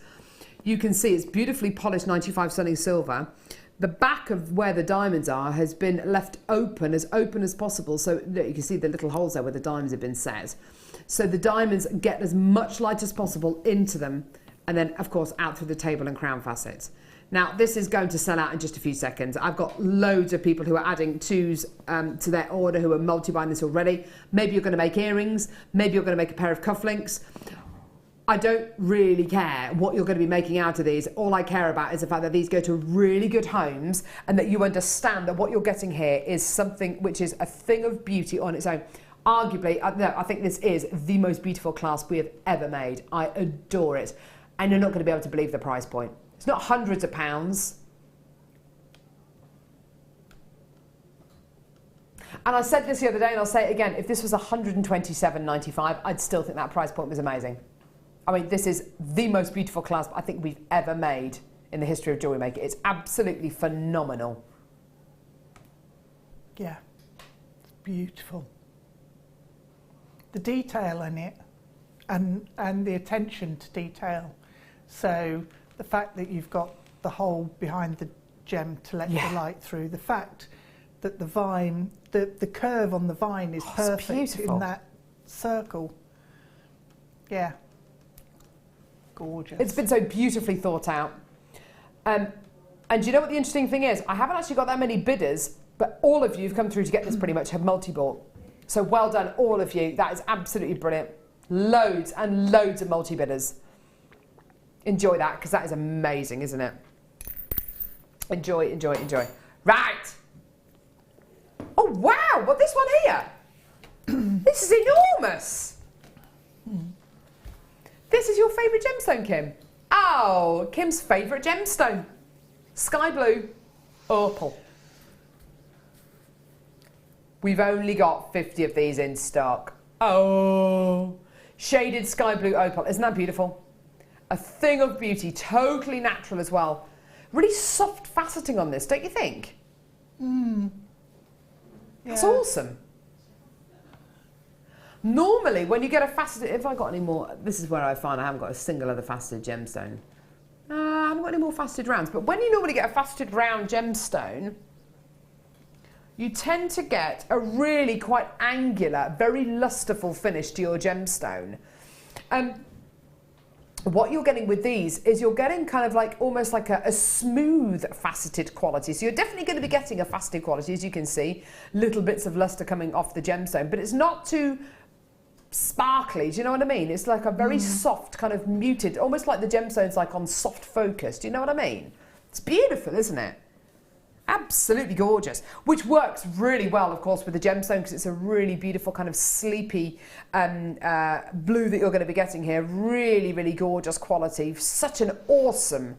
you can see it's beautifully polished 95 sterling silver. The back of where the diamonds are has been left open as possible. So you can see the little holes there where the diamonds have been set. So the diamonds get as much light as possible into them. And then, of course, out through the table and crown facets. Now, this is going to sell out in just a few seconds. I've got loads of people who are adding twos to their order who are multi-buying this already. Maybe you're going to make earrings. Maybe you're going to make a pair of cufflinks. I don't really care what you're going to be making out of these. All I care about is the fact that these go to really good homes and that you understand that what you're getting here is something which is a thing of beauty on its own. Arguably, I think this is the most beautiful clasp we have ever made. I adore it. And you're not going to be able to believe the price point. It's not hundreds of pounds. And I said this the other day, and I'll say it again. If this was $127.95, I'd still think that price point was amazing. I mean, this is the most beautiful clasp I think we've ever made in the history of Jewellery Maker. It's absolutely phenomenal. Yeah, beautiful. The detail in it and the attention to detail. So the fact that you've got the hole behind the gem to let the light through, the fact that the vine, the curve on the vine is perfect in that circle. Yeah. Gorgeous. It's been so beautifully thought out. And do you know what the interesting thing is? I haven't actually got that many bidders, but all of you who've come through to get this pretty much have multi-bought. So well done, all of you. That is absolutely brilliant. Loads and loads of multi-bidders. Enjoy that, because that is amazing, isn't it? Enjoy, enjoy, enjoy. Right. Oh, wow. Well, this one here. This is enormous. This is your favourite gemstone, Kim. Oh, Kim's favourite gemstone. Sky blue, opal. We've only got 50 of these in stock. Oh, shaded sky blue opal. Isn't that beautiful? A thing of beauty, totally natural as well. Really soft faceting on this, don't you think? Yeah. That's awesome. Normally, when you get a faceted, if I got any more, this is where I find I haven't got a single other faceted gemstone. I haven't got any more faceted rounds, but when you normally get a faceted round gemstone, you tend to get a really quite angular, very lusterful finish to your gemstone. What you're getting with these is you're getting kind of like almost like a smooth faceted quality. So you're definitely going to be getting a faceted quality, as you can see, little bits of luster coming off the gemstone, but it's not too sparkly, do you know what I mean? It's like a very soft kind of muted, almost like the gemstone's like on soft focus, do you know what I mean? It's beautiful, isn't it? Absolutely gorgeous, which works really well, of course, with the gemstone, because it's a really beautiful kind of sleepy blue that you're going to be getting here. Really, really gorgeous quality. Such an awesome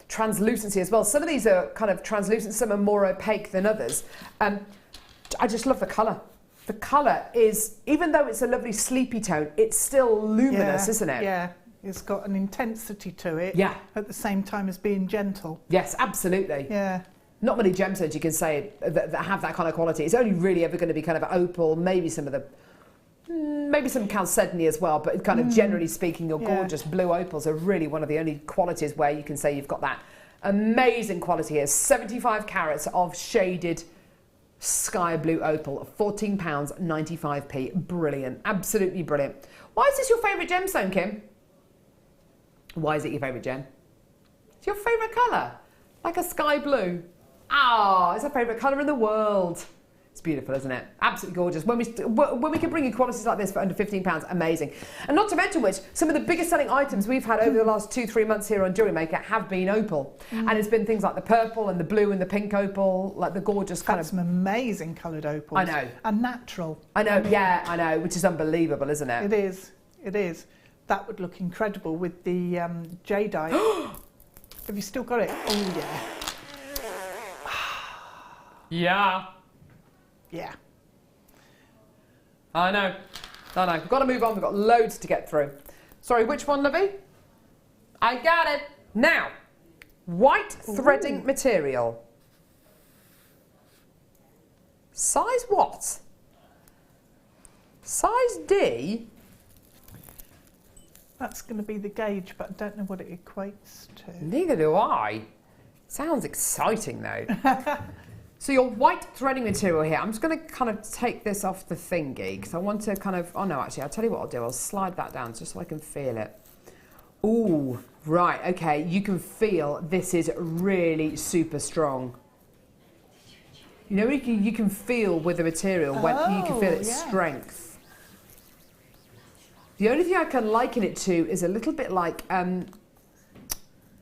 translucency as well. Some of these are kind of translucent, some are more opaque than others. I just love the colour. The colour is, even though it's a lovely sleepy tone, it's still luminous, isn't it? Yeah, it's got an intensity to it. Yeah. At the same time as being gentle. Yes, absolutely. Yeah. Not many gemstones you can say that have that kind of quality. It's only really ever going to be kind of opal, maybe some of the, maybe some chalcedony as well, but kind of generally speaking, your gorgeous blue opals are really one of the only qualities where you can say you've got that amazing quality here. 75 carats of shaded sky blue opal, £14.95p. Brilliant, absolutely brilliant. Why is this your favourite gemstone, Kim? Why is it your favourite gem? It's your favourite colour, like a sky blue. Ah, it's our favourite colour in the world. It's beautiful, isn't it? Absolutely gorgeous. When we can bring you qualities like this for under £15, amazing. And not to mention which, some of the biggest selling items we've had over the last 2-3 months here on Jewellery Maker have been opal. And it's been things like the purple and the blue and the pink opal, like the gorgeous kind of... some amazing coloured opals. I know. And natural. I know, yeah, I know, which is unbelievable, isn't it? It is, it is. That would look incredible with the jadeite. Have you still got it? Oh, yeah. Yeah. Yeah. I know. We've got to move on. We've got loads to get through. Sorry, which one, Lovey? I got it. Now, white threading material. Size what? Size D? That's going to be the gauge, but I don't know what it equates to. Neither do I. Sounds exciting, though. So your white threading material here, I'm just going to kind of take this off the thingy, because I want to kind of, oh no, actually, I'll tell you what I'll do. I'll slide that down just so I can feel it. Ooh, right, okay, you can feel this is really super strong. You know, you can feel with the material, when you can feel its strength. The only thing I can liken it to is a little bit like,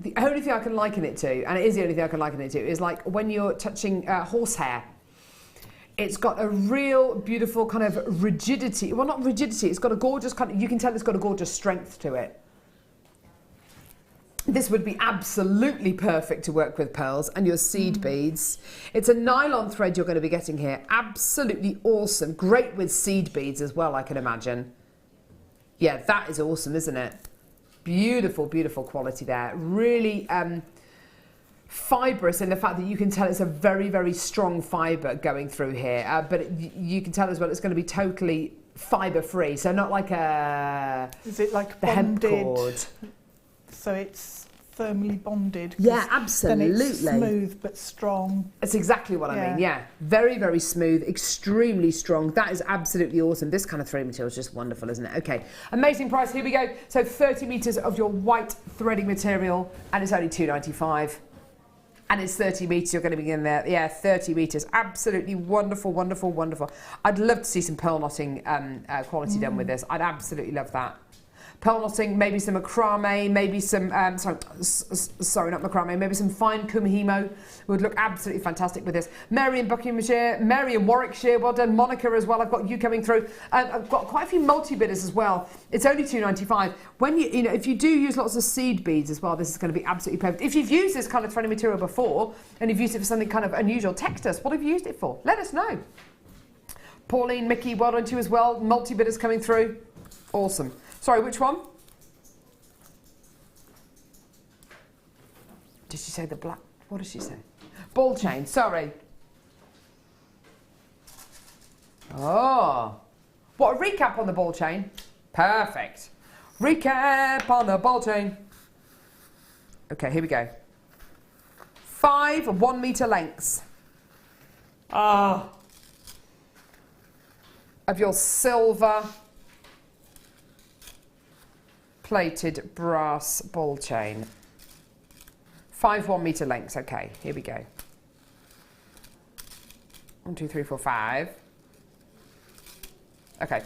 the only thing I can liken it to, and it is the only thing I can liken it to, is like when you're touching horsehair. It's got a real beautiful kind of rigidity. Well, not rigidity, it's got a gorgeous kind of, you can tell it's got a gorgeous strength to it. This would be absolutely perfect to work with pearls and your seed beads. It's a nylon thread you're going to be getting here. Absolutely awesome. Great with seed beads as well, I can imagine. Yeah, that is awesome, isn't it? Beautiful, beautiful quality there. Really fibrous in the fact that you can tell it's a very, very strong fibre going through here, but you can tell as well it's going to be totally fibre free, so not like a... Is it like the hemp bonded? cord? So it's firmly bonded. Yeah, absolutely. Then it's smooth but strong. That's exactly what I mean, yeah. Very, very smooth, extremely strong. That is absolutely awesome. This kind of thread material is just wonderful, isn't it? Okay, amazing price. Here we go. So 30 metres of your white threading material, and it's only $2.95. And it's 30 metres, you're going to be in there. Yeah, 30 metres. Absolutely wonderful, wonderful, wonderful. I'd love to see some pearl knotting quality done with this. I'd absolutely love that. Pearl knotting, maybe some macrame, maybe some, sorry, not macrame, maybe some fine kumihimo would look absolutely fantastic with this. Mary in Buckinghamshire, Mary in Warwickshire, well done. Monica as well, I've got you coming through. I've got quite a few multi-bidders as well. It's only $2.95. When you know, if you do use lots of seed beads as well, this is going to be absolutely perfect. If you've used this kind of threading material before, and you've used it for something kind of unusual, text us. What have you used it for? Let us know. Pauline, Mickey, well done to you as well. Multi-bidders coming through. Awesome. Sorry, which one? Did she say the black? What did she say? Ball chain, sorry. Oh. What, a recap on the ball chain? Perfect. Recap on the ball chain. Okay, here we go. 5 1 metre lengths. Ah. Of your silver plated brass ball chain. 5 1 metre lengths. Okay, here we go. 1 2 3 4 5. Okay,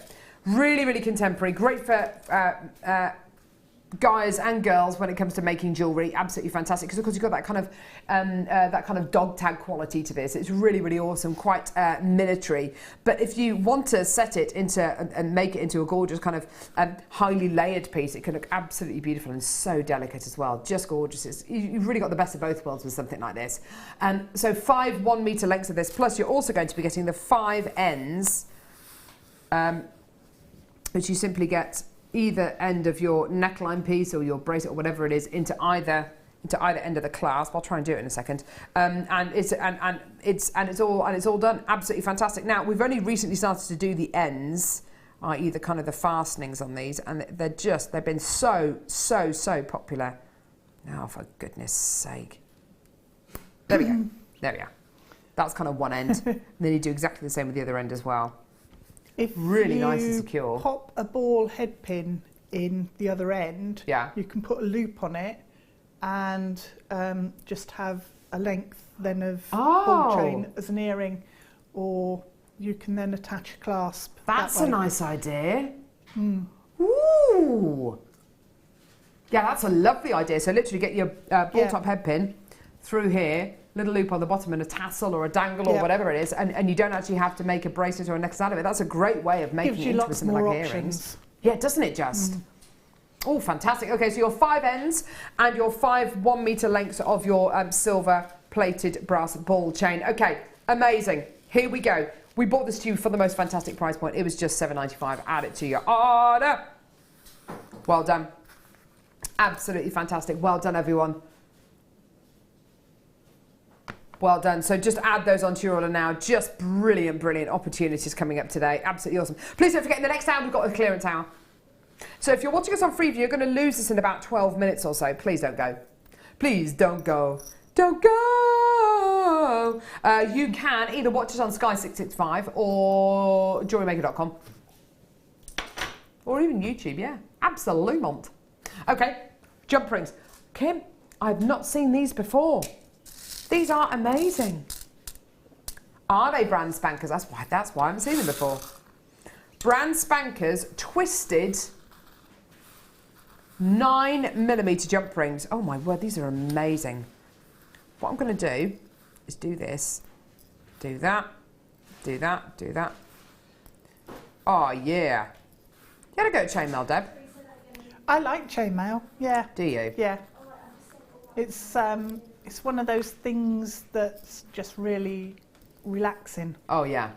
really, really contemporary. Great for guys and girls when it comes to making jewellery. Absolutely fantastic, because of course you've got that kind of dog tag quality to this. It's really, really awesome, quite military. But if you want to set it into and make it into a gorgeous kind of highly layered piece, it can look absolutely beautiful and so delicate as well. Just gorgeous. You've really got the best of both worlds with something like this. So 5 1 metre lengths of this, plus you're also going to be getting the 5 ends, which you simply get either end of your neckline piece or your bracelet or whatever it is into either end of the clasp. I'll try and do it in a second. And it's all done. Absolutely fantastic. Now we've only recently started to do the ends, i.e. the kind of the fastenings on these, and they've been so popular. Oh, for goodness sake! There we go. There we are. That's kind of one end. And then you do exactly the same with the other end as well. If really nice and secure. Pop a ball head pin in the other end, you can put a loop on it and just have a length then of ball chain as an earring, or you can then attach a clasp. That's a nice idea. Ooh. Yeah, that's a lovely idea. So literally get your ball top head pin through here, little loop on the bottom and a tassel or a dangle or whatever it is, and you don't actually have to make a bracelet or a necklace out of it. That's a great way of making it into something like earrings. Yeah, doesn't it just? Oh, fantastic. Okay, so your 5 ends and your 5 1 metre lengths of your silver plated brass ball chain. Okay, amazing. Here we go. We bought this to you for the most fantastic price point. It was just $7.95. Add it to your order. Well done. Absolutely fantastic. Well done, everyone. Well done. So just add those onto your order now. Just brilliant, brilliant opportunities coming up today. Absolutely awesome. Please don't forget, in the next hour, we've got a clearance hour. So if you're watching us on Freeview, you're going to lose this in about 12 minutes or so. Please don't go. Please don't go. Don't go. You can either watch us on Sky 665 or jewellerymaker.com. Or even YouTube, yeah. Absolutely. Okay, jump rings. Kim, I've not seen these before. These are amazing. Are they brand spankers? That's why I haven't seen them before. Brand spankers, twisted 9mm jump rings. Oh my word, these are amazing. What I'm going to do is do this, do that, do that, do that. Oh yeah. You had a go at chainmail, Deb? I like chainmail, yeah. Do you? Yeah. It's one of those things that's just really relaxing. Oh yeah.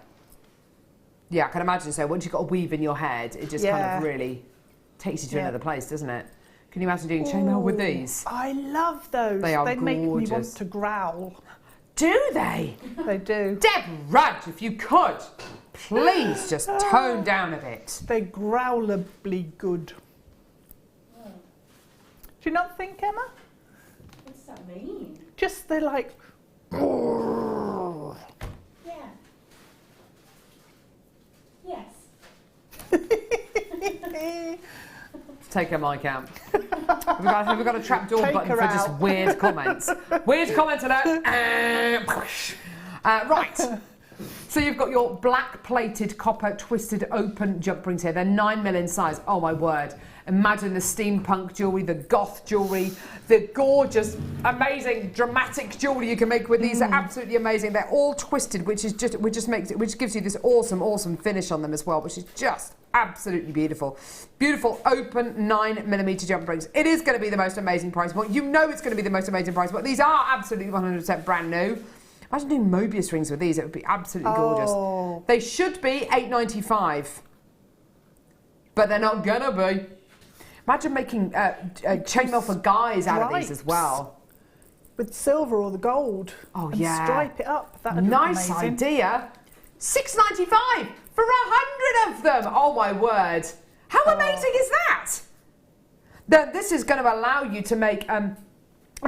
Yeah, I can imagine so. Once you've got a weave in your head, it just kind of really takes you to another place, doesn't it? Can you imagine doing chainmail with these? I love those. They are They make me want gorgeous. to growl. Do they? They do. Deb Rudd, if you could, please just tone down a bit. They growlably good. Oh, Do you not think, Emma? what does that mean? Just they're like. Yeah. Yes. Take her mic out. Have we got a trapdoor Take button her for just out. weird comments? Weird comment alert. Right. So you've got your black plated copper twisted open jump rings here. They're 9mm in size. Oh my word. Imagine the steampunk jewellery, the goth jewellery, the gorgeous, amazing, dramatic jewellery you can make with these. They're absolutely amazing. They're all twisted, which gives you this awesome finish on them as well, which is just absolutely beautiful. Beautiful open 9mm jump rings. It is going to be the most amazing price point. You know it's going to be the most amazing price point. These are absolutely 100% brand new. Imagine doing Mobius rings with these. It would be absolutely gorgeous. They should be $8.95, but they're not gonna be. Imagine making chainmail for guys out of these as well. With silver or the gold. Oh, and yeah. stripe it up. That'd Nice look amazing. idea. $6.95 for 100 of them. Oh my word! How amazing is that? Then this is going to allow you to make. I'm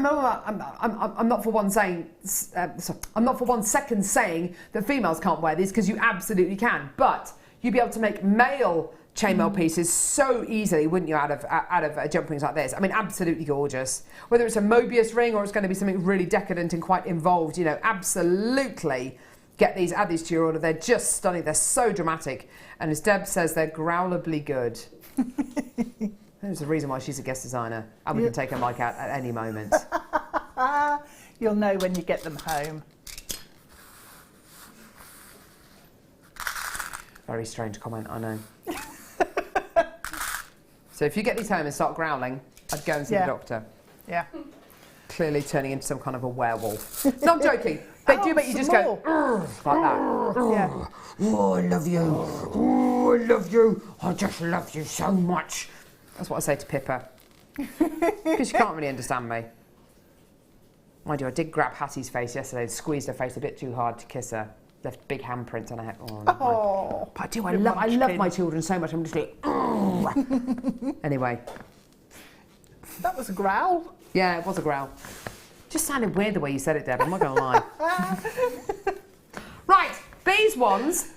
not for one second saying that females can't wear these, because you absolutely can. But you'd be able to make male chainmail pieces so easily, wouldn't you, out of jump rings like this? I mean, absolutely gorgeous. Whether it's a Mobius ring or it's going to be something really decadent and quite involved, you know, absolutely get these, add these to your order. They're just stunning. They're so dramatic. And as Deb says, they're growlably good. There's a reason why she's a guest designer, and we can take her mic out at any moment. You'll know when you get them home. Very strange comment, I know. So if you get these home and start growling, I'd go and see the doctor. Yeah. Clearly turning into some kind of a werewolf. No, I'm joking. They do make you just go like that. Yeah. Oh, I love you. Oh, I love you. I just love you so much. That's what I say to Pippa. Because she can't really understand me. Mind you, I did grab Hattie's face yesterday and squeezed her face a bit too hard to kiss her. Left big handprints on her head. Oh, but I do. I love my children so much. I'm just like, oh. Anyway. That was a growl. Yeah, it was a growl. Just sounded weird the way you said it, Deb. I'm not going to lie. Right, these ones.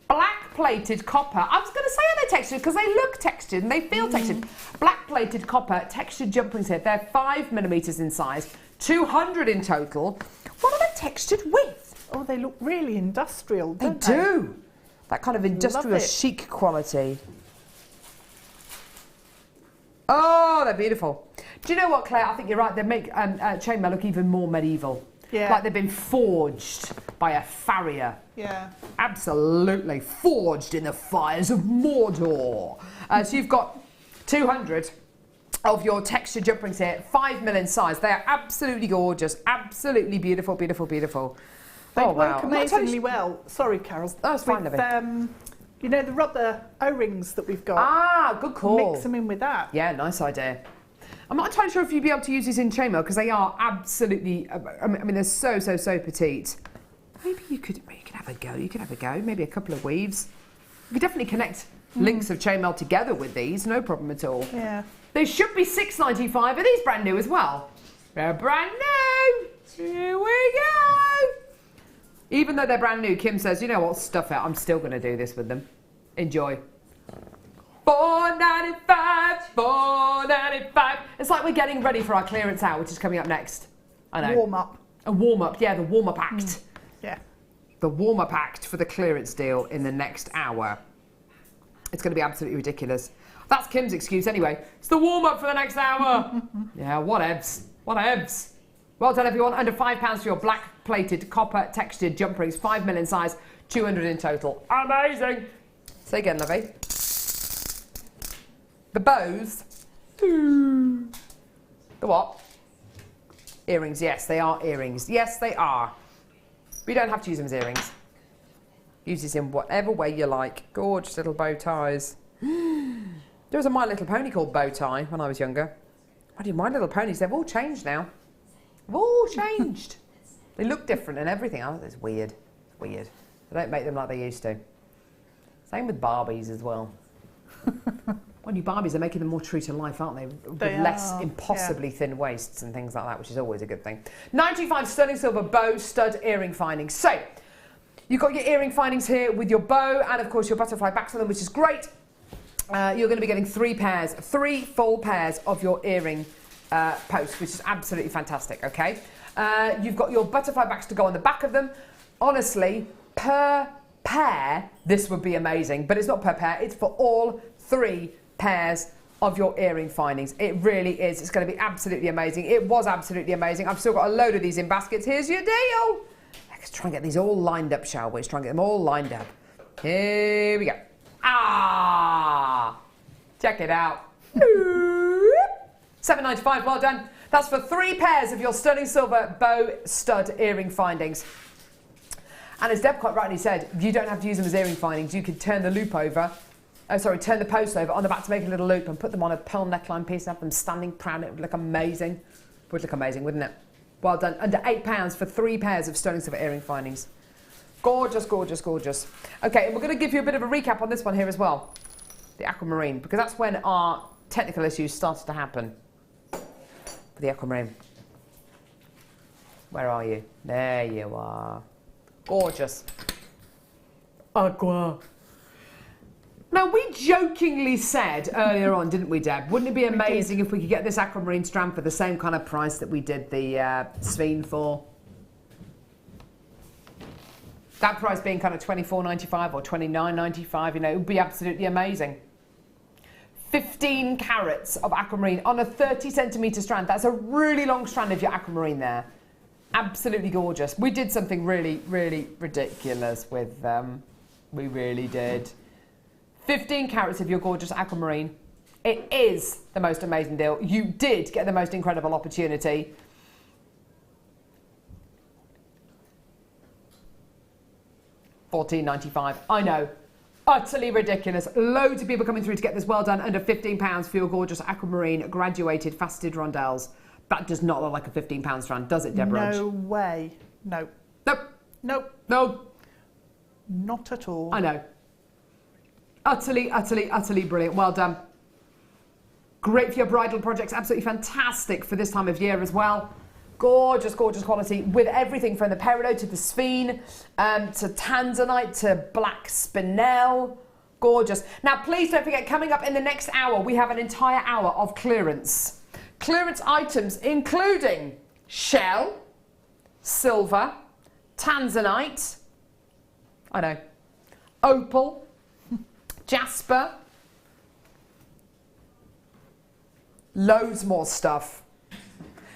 Black plated copper. I was going to say are they textured because they look textured and they feel textured. Black plated copper textured jump rings here. They're 5mm in size, 200 in total. What are they textured with? Oh, they look really industrial, They don't they? do. That kind of industrial Love it. chic quality. Oh, they're beautiful. Do you know what, Claire? I think you're right. They make chainmail look even more medieval. Yeah. Like they've been forged by a farrier. Yeah. Absolutely. Forged in the fires of Mordor. So you've got 200 of your textured jump rings here, 5mm in size. They are absolutely gorgeous. Absolutely beautiful, beautiful, beautiful. They wow. work amazingly well. Sorry, Carol. Oh, it's fine, with, lovely. you know, the rubber O-rings that we've got. Ah, good call. Mix them in with that. Yeah, nice idea. I'm not entirely sure if you'd be able to use these in chainmail because they are absolutely. I mean, they're so petite. Maybe you could have a go. You could have a go. Maybe a couple of weaves. You could definitely connect links of chainmail together with these. No problem at all. Yeah. They should be $6.95. Are these brand new as well? They're brand new. Here we go. Even though they're brand new, Kim says, you know what? Stuff it. I'm still going to do this with them. Enjoy. $4.95, $4.95. It's like we're getting ready for our clearance hour, which is coming up next. I know. Warm up. A warm up, yeah, the warm up act. Yeah. The warm up act for the clearance deal in the next hour. It's going to be absolutely ridiculous. That's Kim's excuse anyway. It's the warm up for the next hour. Yeah, whatevs. Whatevs. Well done, everyone. Under £5 for your black plated copper textured jump rings, 5mm in size, 200 in total. Amazing. Say again, lovey. The bows. The what? Earrings. Yes, they are earrings. Yes, they are. We don't have to use them as earrings. Use this in whatever way you like. Gorgeous little bow ties. There was a My Little Pony called Bow Tie when I was younger. I did My Little Ponies. They've all changed now. They've all changed. They look different and everything. I think it's weird. It's weird. They don't make them like they used to. Same with Barbies as well. When you Barbies, they're making them more true to life, aren't they? With less impossibly thin waists and things like that, which is always a good thing. 925 sterling silver bow stud earring findings. So, you've got your earring findings here with your bow and, of course, your butterfly backs on them, which is great. You're going to be getting 3 full pairs of your earring posts, which is absolutely fantastic, okay? You've got your butterfly backs to go on the back of them. Honestly, per pair, this would be amazing, but it's not per pair, it's for all 3 pairs of your earring findings. It really is. It's going to be absolutely amazing. It was absolutely amazing. I've still got a load of these in baskets. Here's your deal. Let's try and get these all lined up, shall we? Let's try and get them all lined up. Here we go. Ah! Check it out. $7.95, well done. That's for 3 pairs of your sterling silver bow stud earring findings. And as Deb quite rightly said, you don't have to use them as earring findings. You could turn the loop over, turn the post over on the back to make a little loop and put them on a pearl neckline piece and have them standing proud. It would look amazing. It would look amazing, wouldn't it? Well done. Under £8 for 3 pairs of sterling silver earring findings. Gorgeous, gorgeous, gorgeous. Okay, and we're going to give you a bit of a recap on this one here as well. The Aquamarine, because that's when our technical issues started to happen. For the Aquamarine. Where are you? There you are. Gorgeous. Aqua. Now, we jokingly said earlier on, didn't we, Deb? Wouldn't it be amazing if we could get this Aquamarine strand for the same kind of price that we did the Sveen for? That price being kind of $24.95 or $29.95, you know, it would be absolutely amazing. 15 carats of Aquamarine on a 30 centimetre strand. That's a really long strand of your Aquamarine there. Absolutely gorgeous. We did something really, really ridiculous with them. We really did. 15 carats of your gorgeous Aquamarine. It is the most amazing deal. You did get the most incredible opportunity. $14.95. I know. Utterly ridiculous. Loads of people coming through to get this well done under £15 for your gorgeous Aquamarine graduated faceted rondelles. That does not look like a £15 strand, does it, Deborah? No way. No. Nope. Nope. No. Not at all. I know. Utterly, utterly, utterly brilliant. Well done. Great for your bridal projects. Absolutely fantastic for this time of year as well. Gorgeous, gorgeous quality with everything from the peridot to the Sveen, to Tanzanite, to black spinel. Gorgeous. Now, please don't forget, coming up in the next hour, we have an entire hour of clearance. Clearance items including shell, silver, Tanzanite, I know, opal, Jasper, loads more stuff.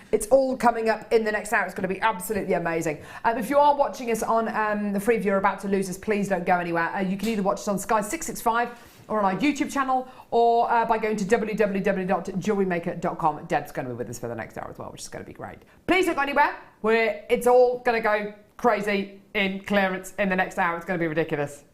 It's all coming up in the next hour. It's going to be absolutely amazing. If you are watching us on the Freeview, you're about to lose us, please don't go anywhere. You can either watch us on Sky 665 or on our YouTube channel, or by going to www.jewellerymaker.com. Deb's going to be with us for the next hour as well, which is going to be great. Please don't go anywhere. It's all going to go crazy in clearance in the next hour. It's going to be ridiculous.